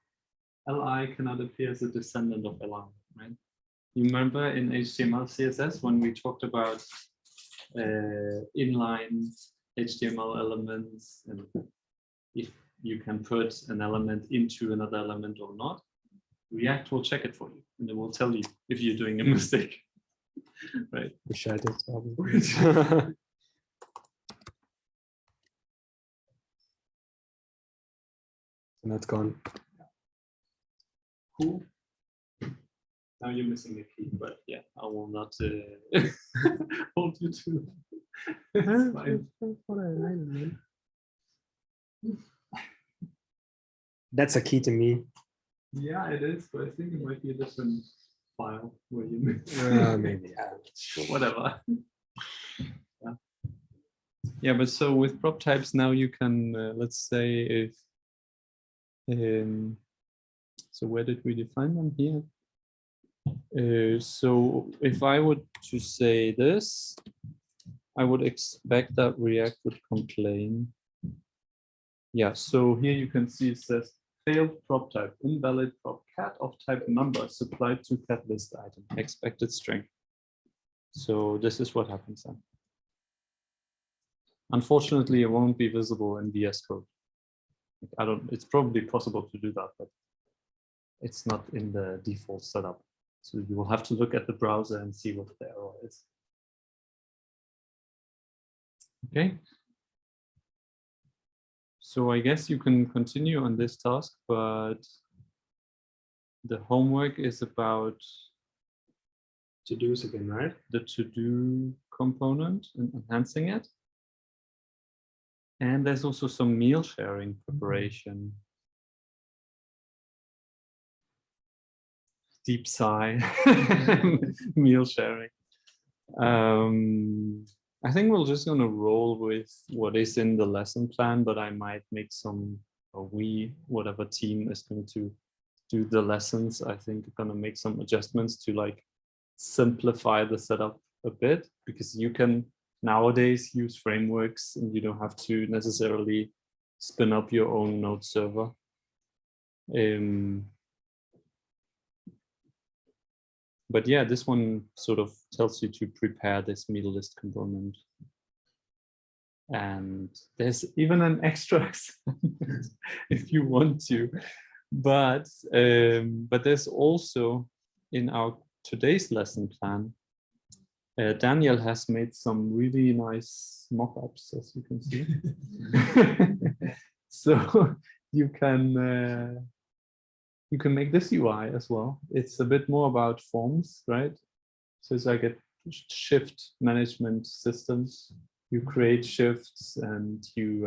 li cannot appear as a descendant of li, right? You remember in HTML CSS when we talked about inline HTML elements and if you can put an element into another element or not, React will check it for you and it will tell you if you're doing a mistake, right? Wish I did. And that's gone. Cool. Now you're missing a key, but yeah, I will not hold you to. It's fine. That's a key to me. Yeah, it is, but I think it might be a different file where you Maybe. whatever. Yeah. Yeah, but so with prop types now you can let's say if so where did we define them here? So if I would to say this, I would expect that React would complain. Yeah, so here you can see it says failed prop type, invalid prop cat of type number supplied to cat list item, expected string. So this is what happens then. Unfortunately, it won't be visible in VS Code. It's probably possible to do that, but it's not in the default setup. So you will have to look at the browser and see what the error is. Okay. So I guess you can continue on this task, but the homework is about to-dos again, right? The to-do component and enhancing it. And there's also some meal sharing preparation. Deep sigh, meal sharing. I think we're just going to roll with what is in the lesson plan, but I might make some, or whatever team is going to do the lessons, I think going to make some adjustments to like simplify the setup a bit, because you can nowadays use frameworks and you don't have to necessarily spin up your own node server. But yeah, this one sort of tells you to prepare this meal list component. And there's even an extra assignment if you want to. But there's also in our today's lesson plan, Daniel has made some really nice mock-ups, as you can see. So you can make this UI as well. It's a bit more about forms, right? So it's like a shift management system. You create shifts and you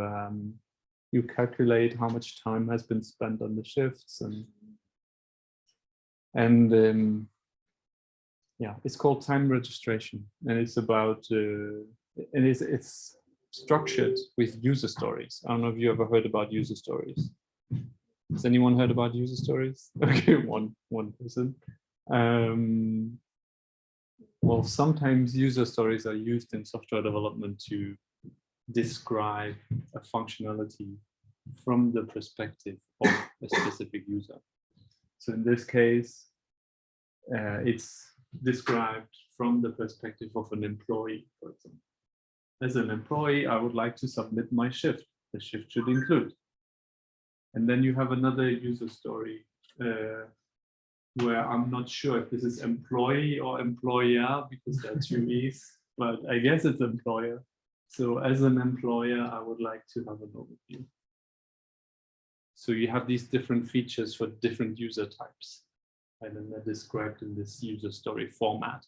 calculate how much time has been spent on the shifts, and yeah, it's called time registration, and it's about it's structured with user stories. I don't know if you ever heard about user stories. Has anyone heard about user stories? Okay, one person. Well, sometimes user stories are used in software development to describe a functionality from the perspective of a specific user. So in this case, it's described from the perspective of an employee, for example. As an employee, I would like to submit my shift. The shift should include. And then you have another user story where I'm not sure if this is employee or employer, because there are two E's, but I guess it's employer. So as an employer, I would like to have an overview. So you have these different features for different user types, and then they're described in this user story format.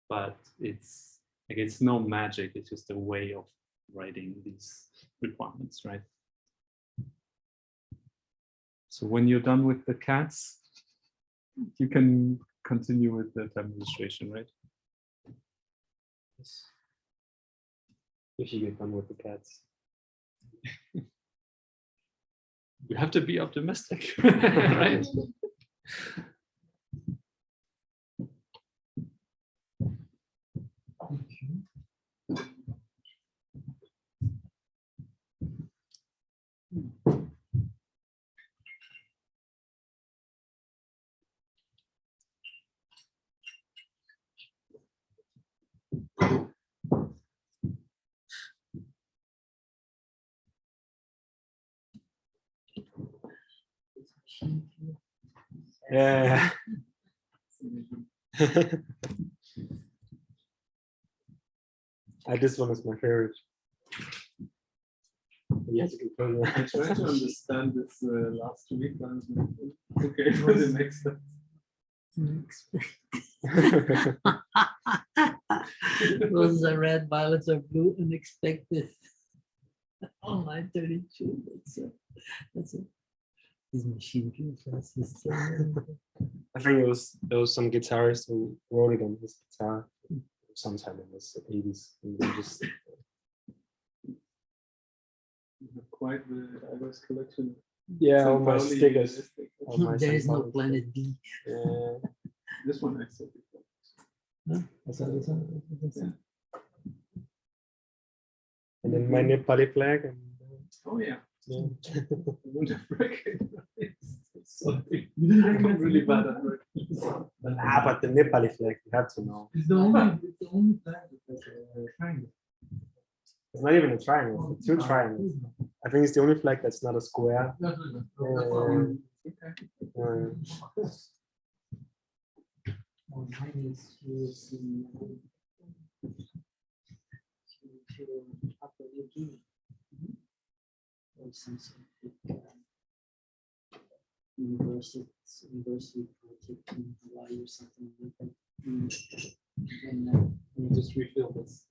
But it's like, it's no magic, it's just a way of writing these requirements, right? So when you're done with the cats, you can continue with the demonstration, right? If you get done with the cats. You have to be optimistic, right? Yeah. This one is my favorite. Yes, you can I tried to understand this last week. Okay, for the next step. Roses are red, violets are blue, unexpected. Oh, line 32. That's it. This machine feels fast. I think there was some guitarist who wrote it on his guitar sometime in the 80s. And they just Quite the diverse collection. yeah, all Some my Pauli stickers. stickers. all my There is St. no Pauli planet B. stickers. Yeah. This one I said before. Huh? That's all. And then my Nepali flag and Oh yeah. yeah. I wouldn't have recognized. Sorry. I'm really bad at recognizing. But the Nepali flag, you have to know. It's the only flag that's a triangle. It's not even a triangle, it's two triangles. I think it's the only flag that's not a square. Okay. Oh, mine is using to Papua New Guinea. Or something like university project in Hawaii or something like that. And Let me just refill this.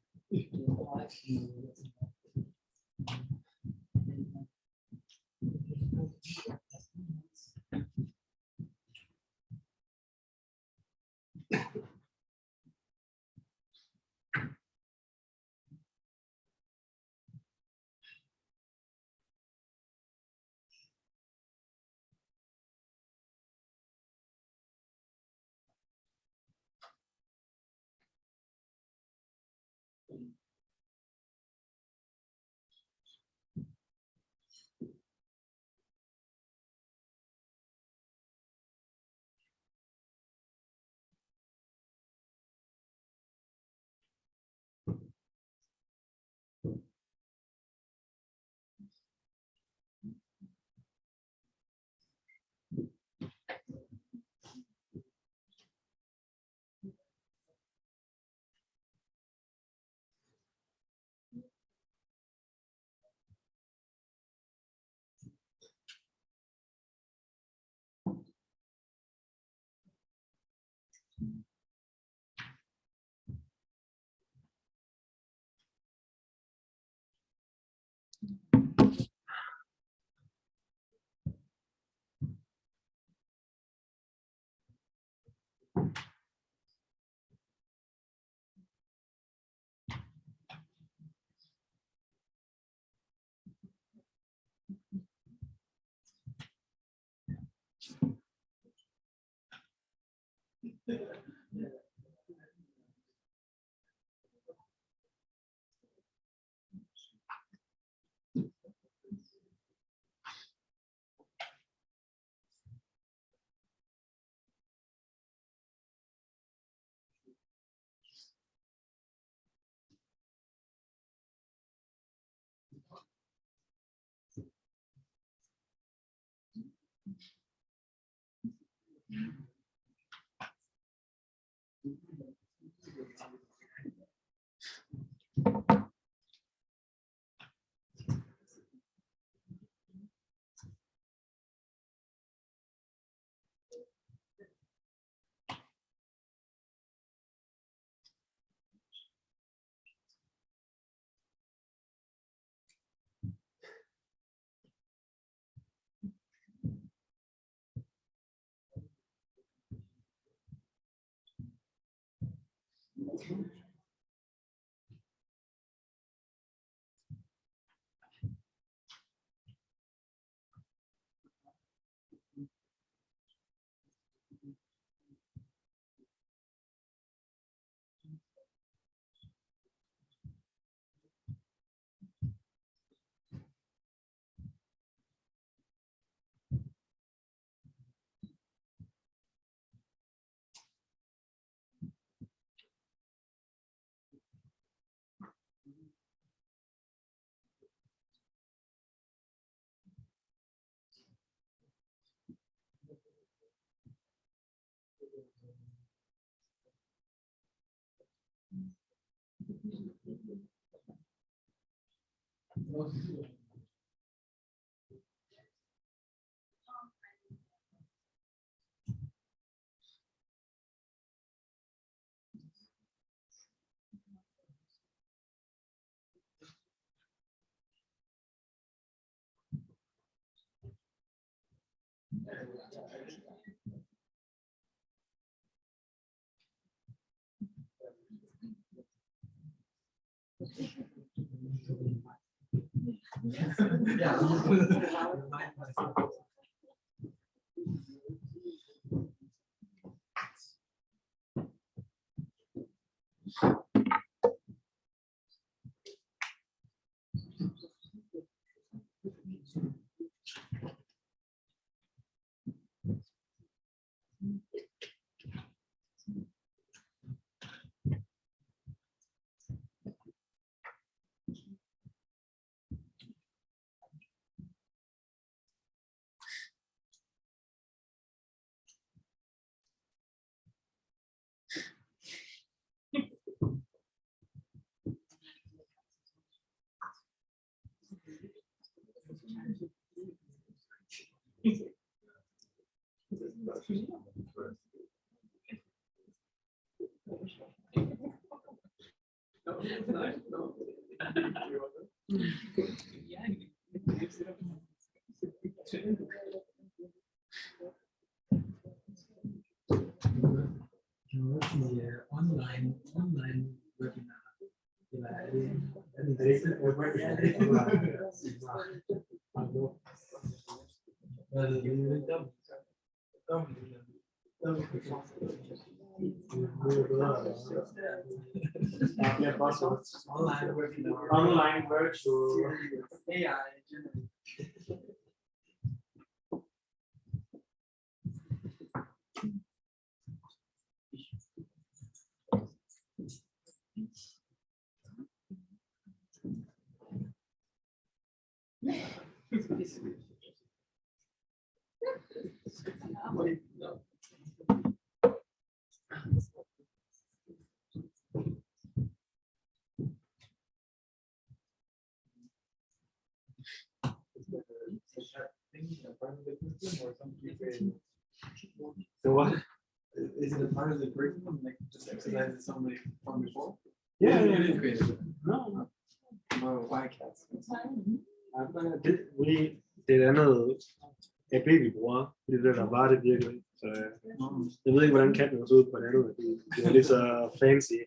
Online webinar. Online virtual AI. So what? Is it a part of the curriculum, like just exercises somebody from before? Yeah, You yeah, didn't yeah. create it. No, Why cats? det er andet AB, vi bruger, fordi det der var det virkelig ikke. Så jeg ved ikke, hvordan katten så ud på det andet. Det er lidt så fancy.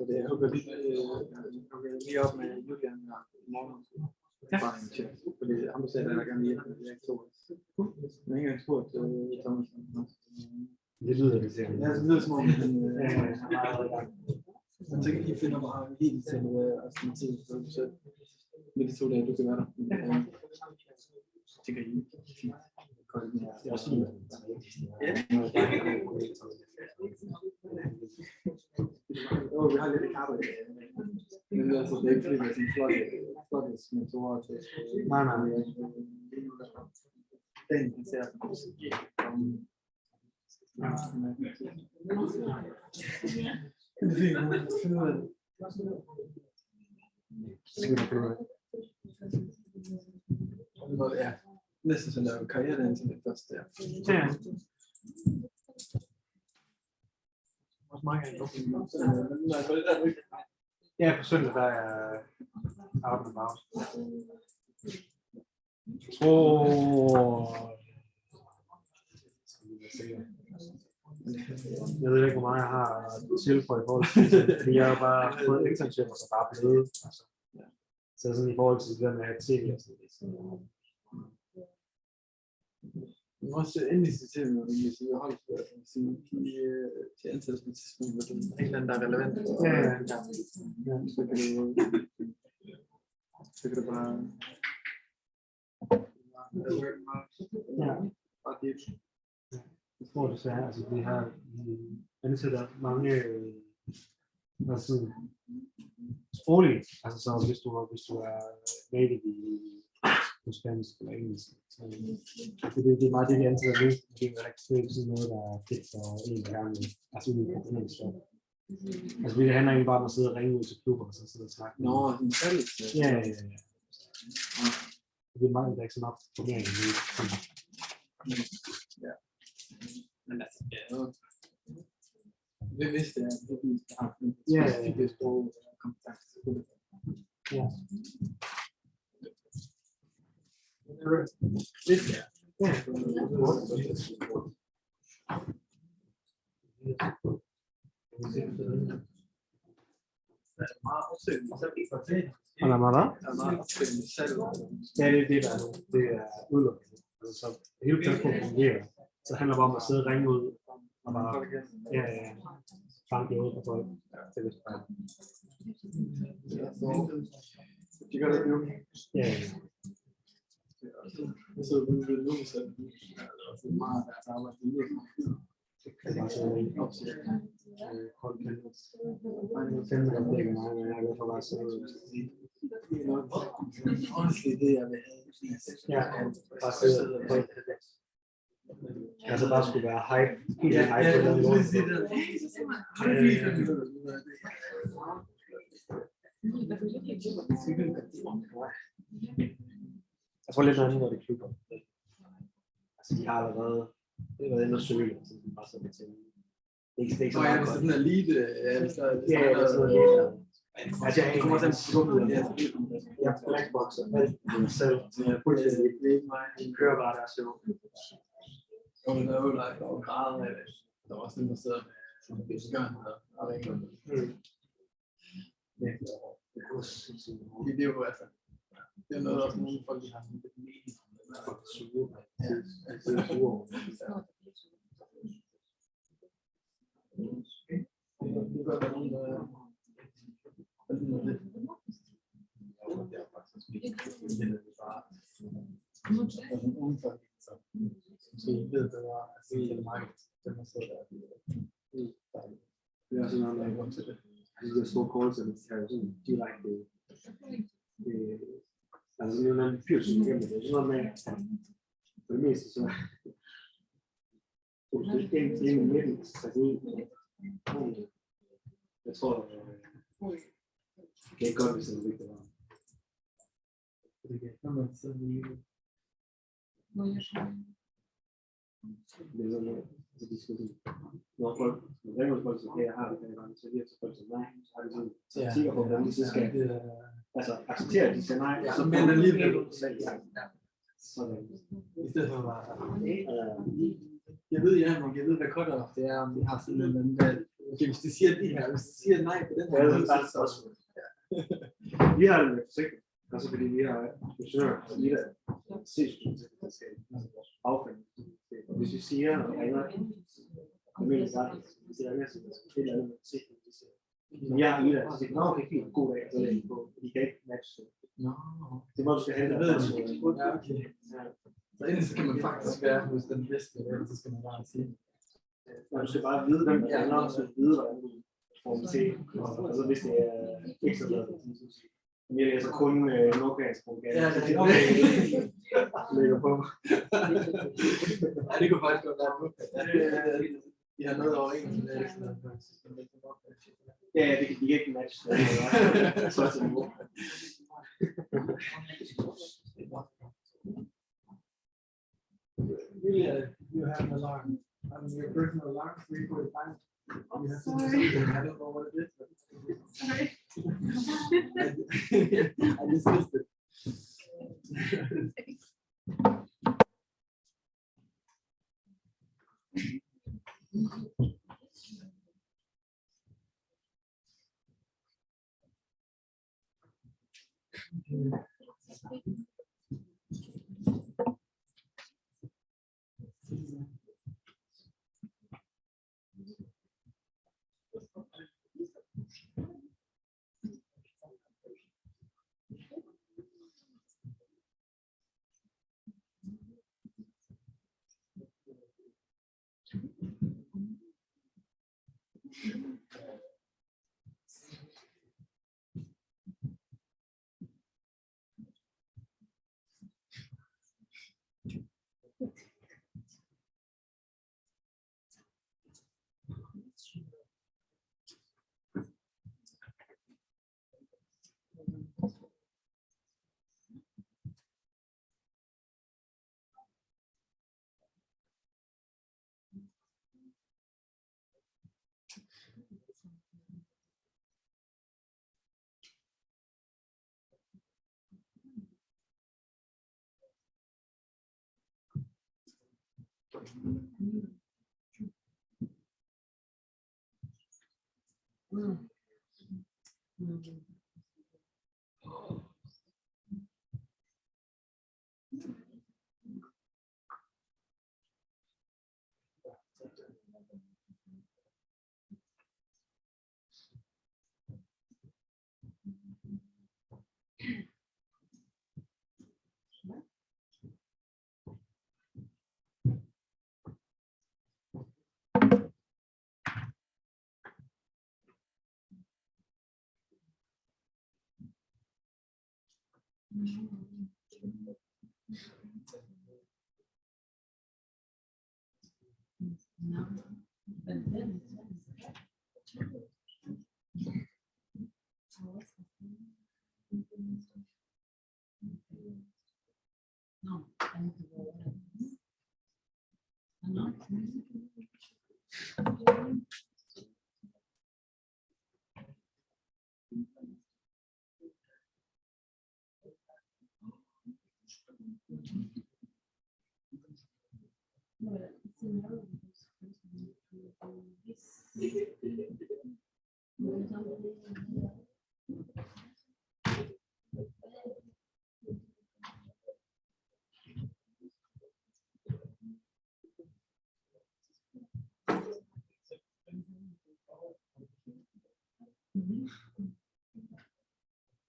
Det hugger lige op med Julian i morgen. Fordi han sagde, at jeg gerne vil hjælpe med det. Jeg har ikke engang spurgt Thomas. Det lyder det selv. Ja, det lyder som om, jeg tænker, I finder mig helt til aften tid, så med de 2 dage, du kan være der. Tænker I, fint. Det er også fint. Vi har lidt kaffe. Men det er altså ikke fordi, det er sådan flot mentorer til. Nej. Den koncert. Det er fint, man finder ud af det. Ja, næsten sådan der karriere til det første der. Ja. mange gange. Ja, på søndag, der er jeg out and about. Jeg ved ikke, hvor meget jeg har til for i forhold til det, fordi jeg har bare fået internship og så bare blevet. Altså. Så sådan i forhold til det der med at se det. Du må også endelig citere noget, hvis vi har holdt til ansættes på et tidspunkt, hvor det er en eller anden, der er relevant. Ja. Så kan det bare... Ja. Jeg tror desværre, altså vi har ansætter mange sådan, sproglige, altså så hvis du er native på spansk eller engelsk. Så, det er meget det, vi ansætter nu. Det er ikke sådan noget, der er fedt for en gang, altså uden for engelsk. Altså det handler egentlig bare om at sidde og ringe ud til klubber og så sidde og snakke. Nå, den fælles. Ja. Det er meget, der er ikke så meget formering nu. Ja. Men altså, det vidste jeg, at vi har specifikke sprogkompetencer. Ja. Vidste jeg. Og der er meget, Ja, det er det, der er nu. Det er udelukket. Altså, så hele platformen fungerer. Så handler det bare om at sidde og ringe ud og bare banke ud på folk. Det er vist bare. Det gør det jo. Ja. Så vi vil nu så det er meget deres arbejde. Det kan bare sidde og op til koldt kæmper. Jeg kender det ikke meget, men jeg er glad for bare at sidde ud. Honestly, det jeg vil have. Ja, bare sidde og altså bare skulle være hype. Helt hype på den måde. Jeg tror lidt andet, når det klubber. Altså, de har allerede inde og søge, så de bare sådan til. Det er ikke så meget. Hvis det er sådan en elite, hvis der er sådan noget. Altså, jeg kommer til at slukke ud. Jeg er blackboxer, alt selv. Jeg fuldstændig kører bare der show. Og der er jo der grader af det. Der er også nogen, der sidder med skøn og ringer. Det er jo altså. Det er noget, også nogle folk, der har sådan lidt mening. Det er sådan noget, der er grund til det. De der store kål, så det er jo sådan direkte. Altså sådan noget, man fyrer sådan gennem det. Sådan noget med, for det meste så. Så det er ikke en midten, så det er jeg tror, det er godt, hvis det er vigtigt. Det er sådan noget, altså de skal sådan, når folk ringer folk, så jeg har det, kan jeg bare så lige til folk, så nej, så har de sådan, så kigger på, hvordan de så skal, altså acceptere, at de siger nej, så men alligevel, sådan. I stedet for bare, jeg ved, jeg ved, hvad cutoff det er, om vi har sådan en anden, okay, hvis de siger det her, hvis de siger nej på den her, det er faktisk også. Vi har det med forsikring, altså fordi vi har ingeniører, og vi har C-studieselskab, altså vores fagfænd. Hvis vi siger, at der ringer, så mener jeg, at hvis det ringer, så er det et eller andet med forsikring. Jeg har Ida, så siger jeg, okay, fint, god dag, så lægger på, de kan ikke matche det. Det må du skal have, det ved jeg okay. Så endelig så kan man faktisk være hos den bedste, så skal man bare sige. Du skal bare vide, hvem der er, og så vide, hvordan du får dem til. Altså hvis det er ikke så godt. Men jeg læser kun nordgransk program. Ja, det er okay. Lægger på. Ja, det kunne faktisk godt være på. Vi har noget over en. Ja, det kan de ikke matche. Så er det niveau. Really, you have an alarm. Your personal alarm, 3:45. Sorry. I don't know what it is. Sorry. I dismissed it.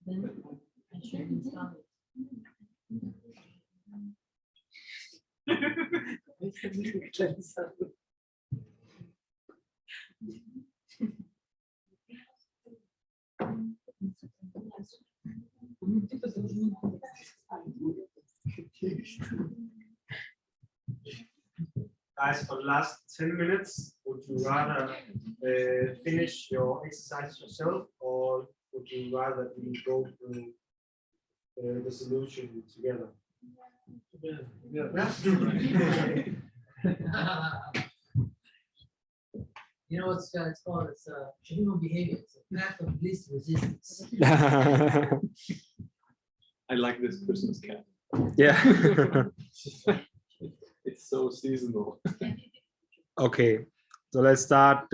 Then I should install it. Guys, for the last 10 minutes, would you rather finish your exercise yourself, or would you rather we go through the solution together? You know what's it's called? It's human behavior. It's a path of least resistance. I like this Christmas cat. Yeah. It's so seasonal. Okay, so let's start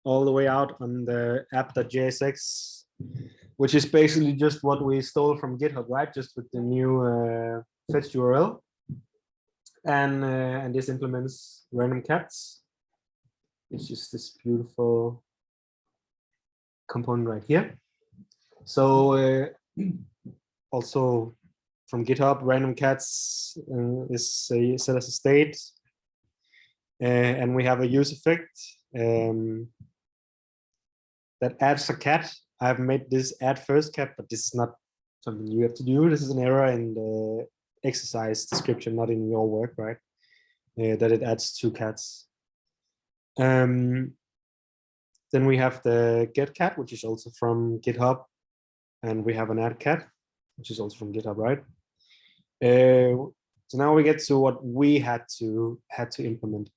all the way out on the app.jsx, which is basically just what we stole from GitHub, right? Just with the new fetch URL. And this implements random cats. It's just this beautiful component right here. So also from GitHub, random cats is set as a state. And we have a use effect that adds a cat. I've made this add first cat, but this is not something you have to do. This is an error in the exercise description, not in your work, right? That it adds 2 cats. Then we have the get cat, which is also from GitHub, and we have an add cat, which is also from GitHub, right? So now we get to what we had to implement.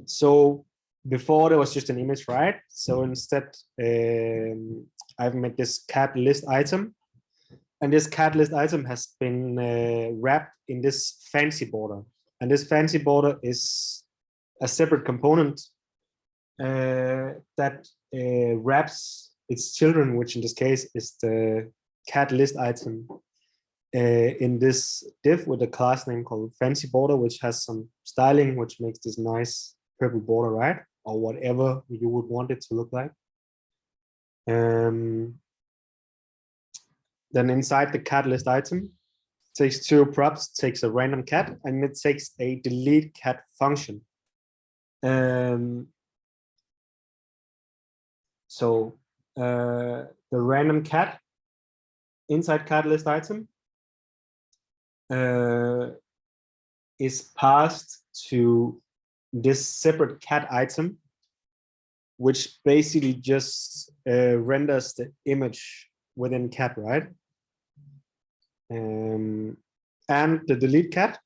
So before there was just an image, right? So instead, I've made this cat list item, and this cat list item has been wrapped in this fancy border, and this fancy border is a separate component that wraps its children, which in this case is the cat list item, in this div with a class name called fancy border, which has some styling, which makes this nice purple border, right? Or whatever you would want it to look like. Then inside the cat list item, takes two props, takes a random cat, and it takes a delete cat function. So the random cat inside cat list item is passed to this separate cat item, which basically just renders the image within cat, right? And the delete cat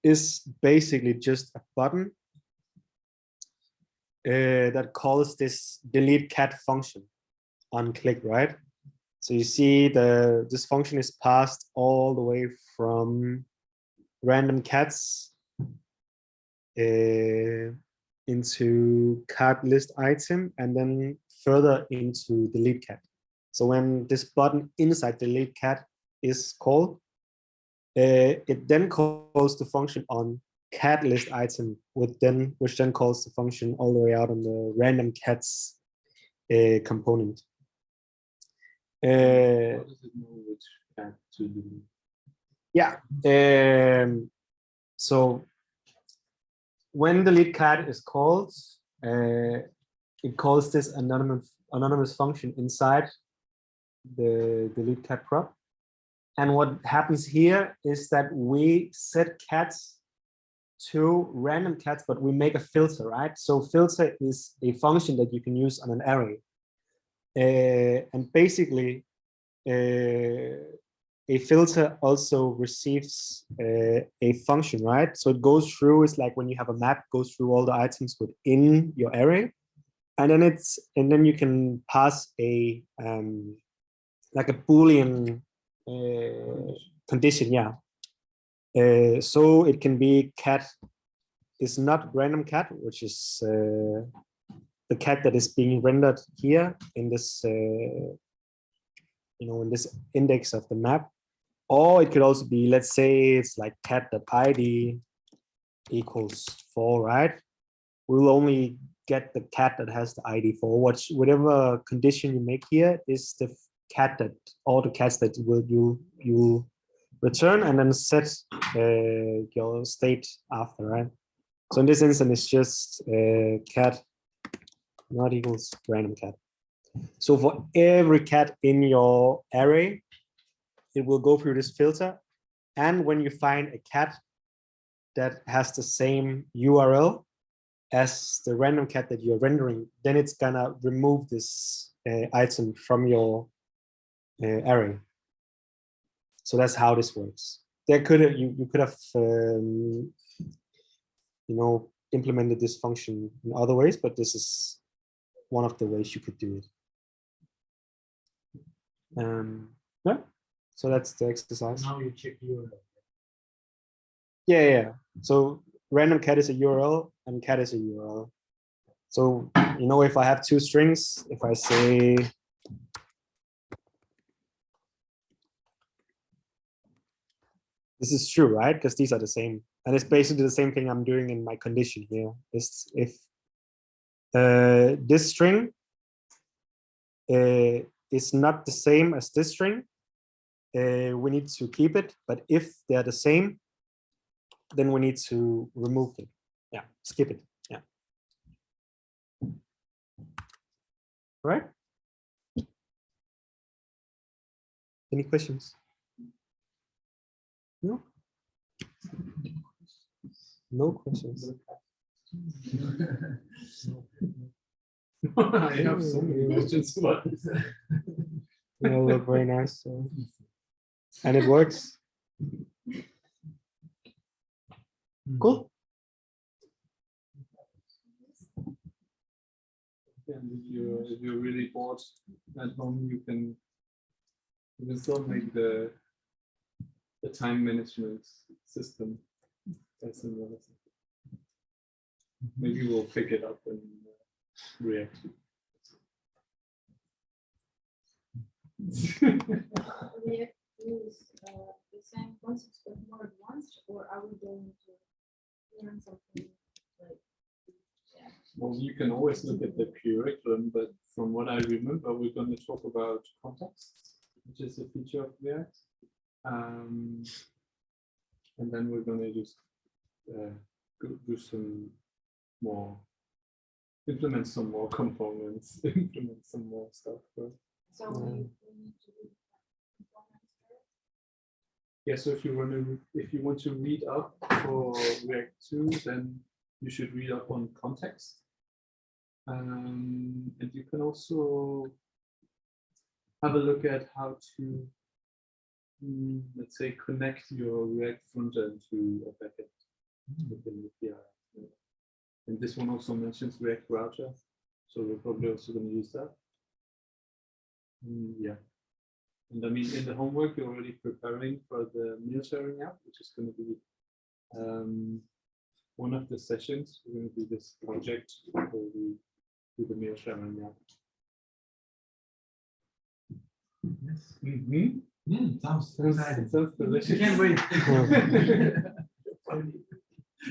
is basically just a button that calls this delete cat function on click, right? So you see this function is passed all the way from random cats into cat list item, and then further into delete cat. So when this button inside delete cat is called, it then calls the function on cat list item, which then calls the function all the way out on the random cats component. How does it know which cat to do? Yeah. So when the delete cat is called, it calls this anonymous function inside the delete cat prop. And what happens here is that we set cats to random cats, but we make a filter, right? So filter is a function that you can use on an array. And basically, a filter also receives a function, right? So it goes through, it's like when you have a map, goes through all the items within your array. And then you can pass a like a Boolean condition, yeah. So it can be cat is not random cat, which is the cat that is being rendered here in this, in this index of the map. Or it could also be, let's say it's like cat.id equals 4, right? We'll only get the cat that has the ID 4. Whatever condition you make here is the cat that all the cats that you return, and then set your state after, right? So in this instance, it's just cat not equals random cat. So for every cat in your array, it will go through this filter. And when you find a cat that has the same URL as the random cat that you're rendering, then it's gonna remove this item from your array. So that's how this works. There you could have implemented this function in other ways, but this is one of the ways you could do it. Yeah. So that's the exercise. Now you check URL. Yeah. So random cat is a URL and cat is a URL. So, if I have two strings, if I say this is true, right? Because these are the same. And it's basically the same thing I'm doing in my condition here. If this string is not the same as this string, we need to keep it. But if they're the same, then we need to remove it. Yeah, skip it. Yeah. All right. Any questions? No? No questions. I have so many questions, but They all look very nice. So. And it works. Cool. And if you're really bored at home, you can still make the time management system as another. Maybe we'll pick it up in React. React use the same concepts but more advanced, or are we going to learn something like? Yeah. Well, you can always look at the curriculum, but from what I remember, we're going to talk about context, which is a feature of React. And then we're going to just do some more, implement some more components, implement some more stuff. So we need to do components first. Yeah, so if you want to read up for React 2, then you should read up on context. And you can also have a look at how to, let's say, connect your React frontend to a backend within the API. And this one also mentions React Router, so we're probably also going to use that. Yeah. And I mean, in the homework, you're already preparing for the mail sharing app, which is going to be one of the sessions. We're going to do this project where we do the mail sharing app. Yes. Sounds exciting. Sounds delicious. Can't wait.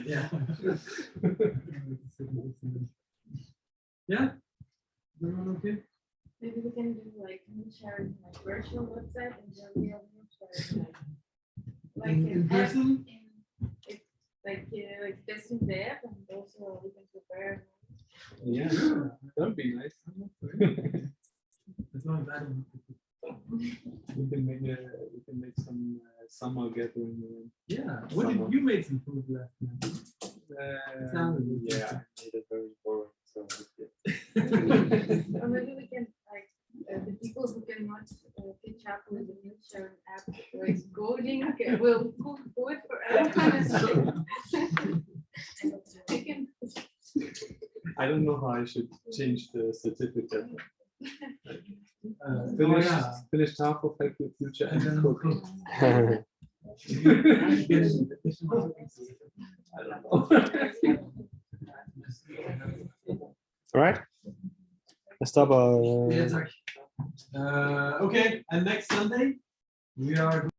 Yeah. Yeah. Everyone okay? Maybe we can do like sharing like virtual website and then we have sharing like In an app person? it's like testing the app and also we can prepare. Yeah, that'd be nice. It's not bad. We can make some summer gathering. Yeah. What did you make some food last night? Sounded Yeah, I made it very boring. So Or maybe we can like the people who cannot catch up with the new sharing app like coding will cook food for everyone. We can I don't know how I should change the certificate. Finished half of Hack Your Future and then cook. I don't know. All right. Let's stop. Okay, and next Sunday we are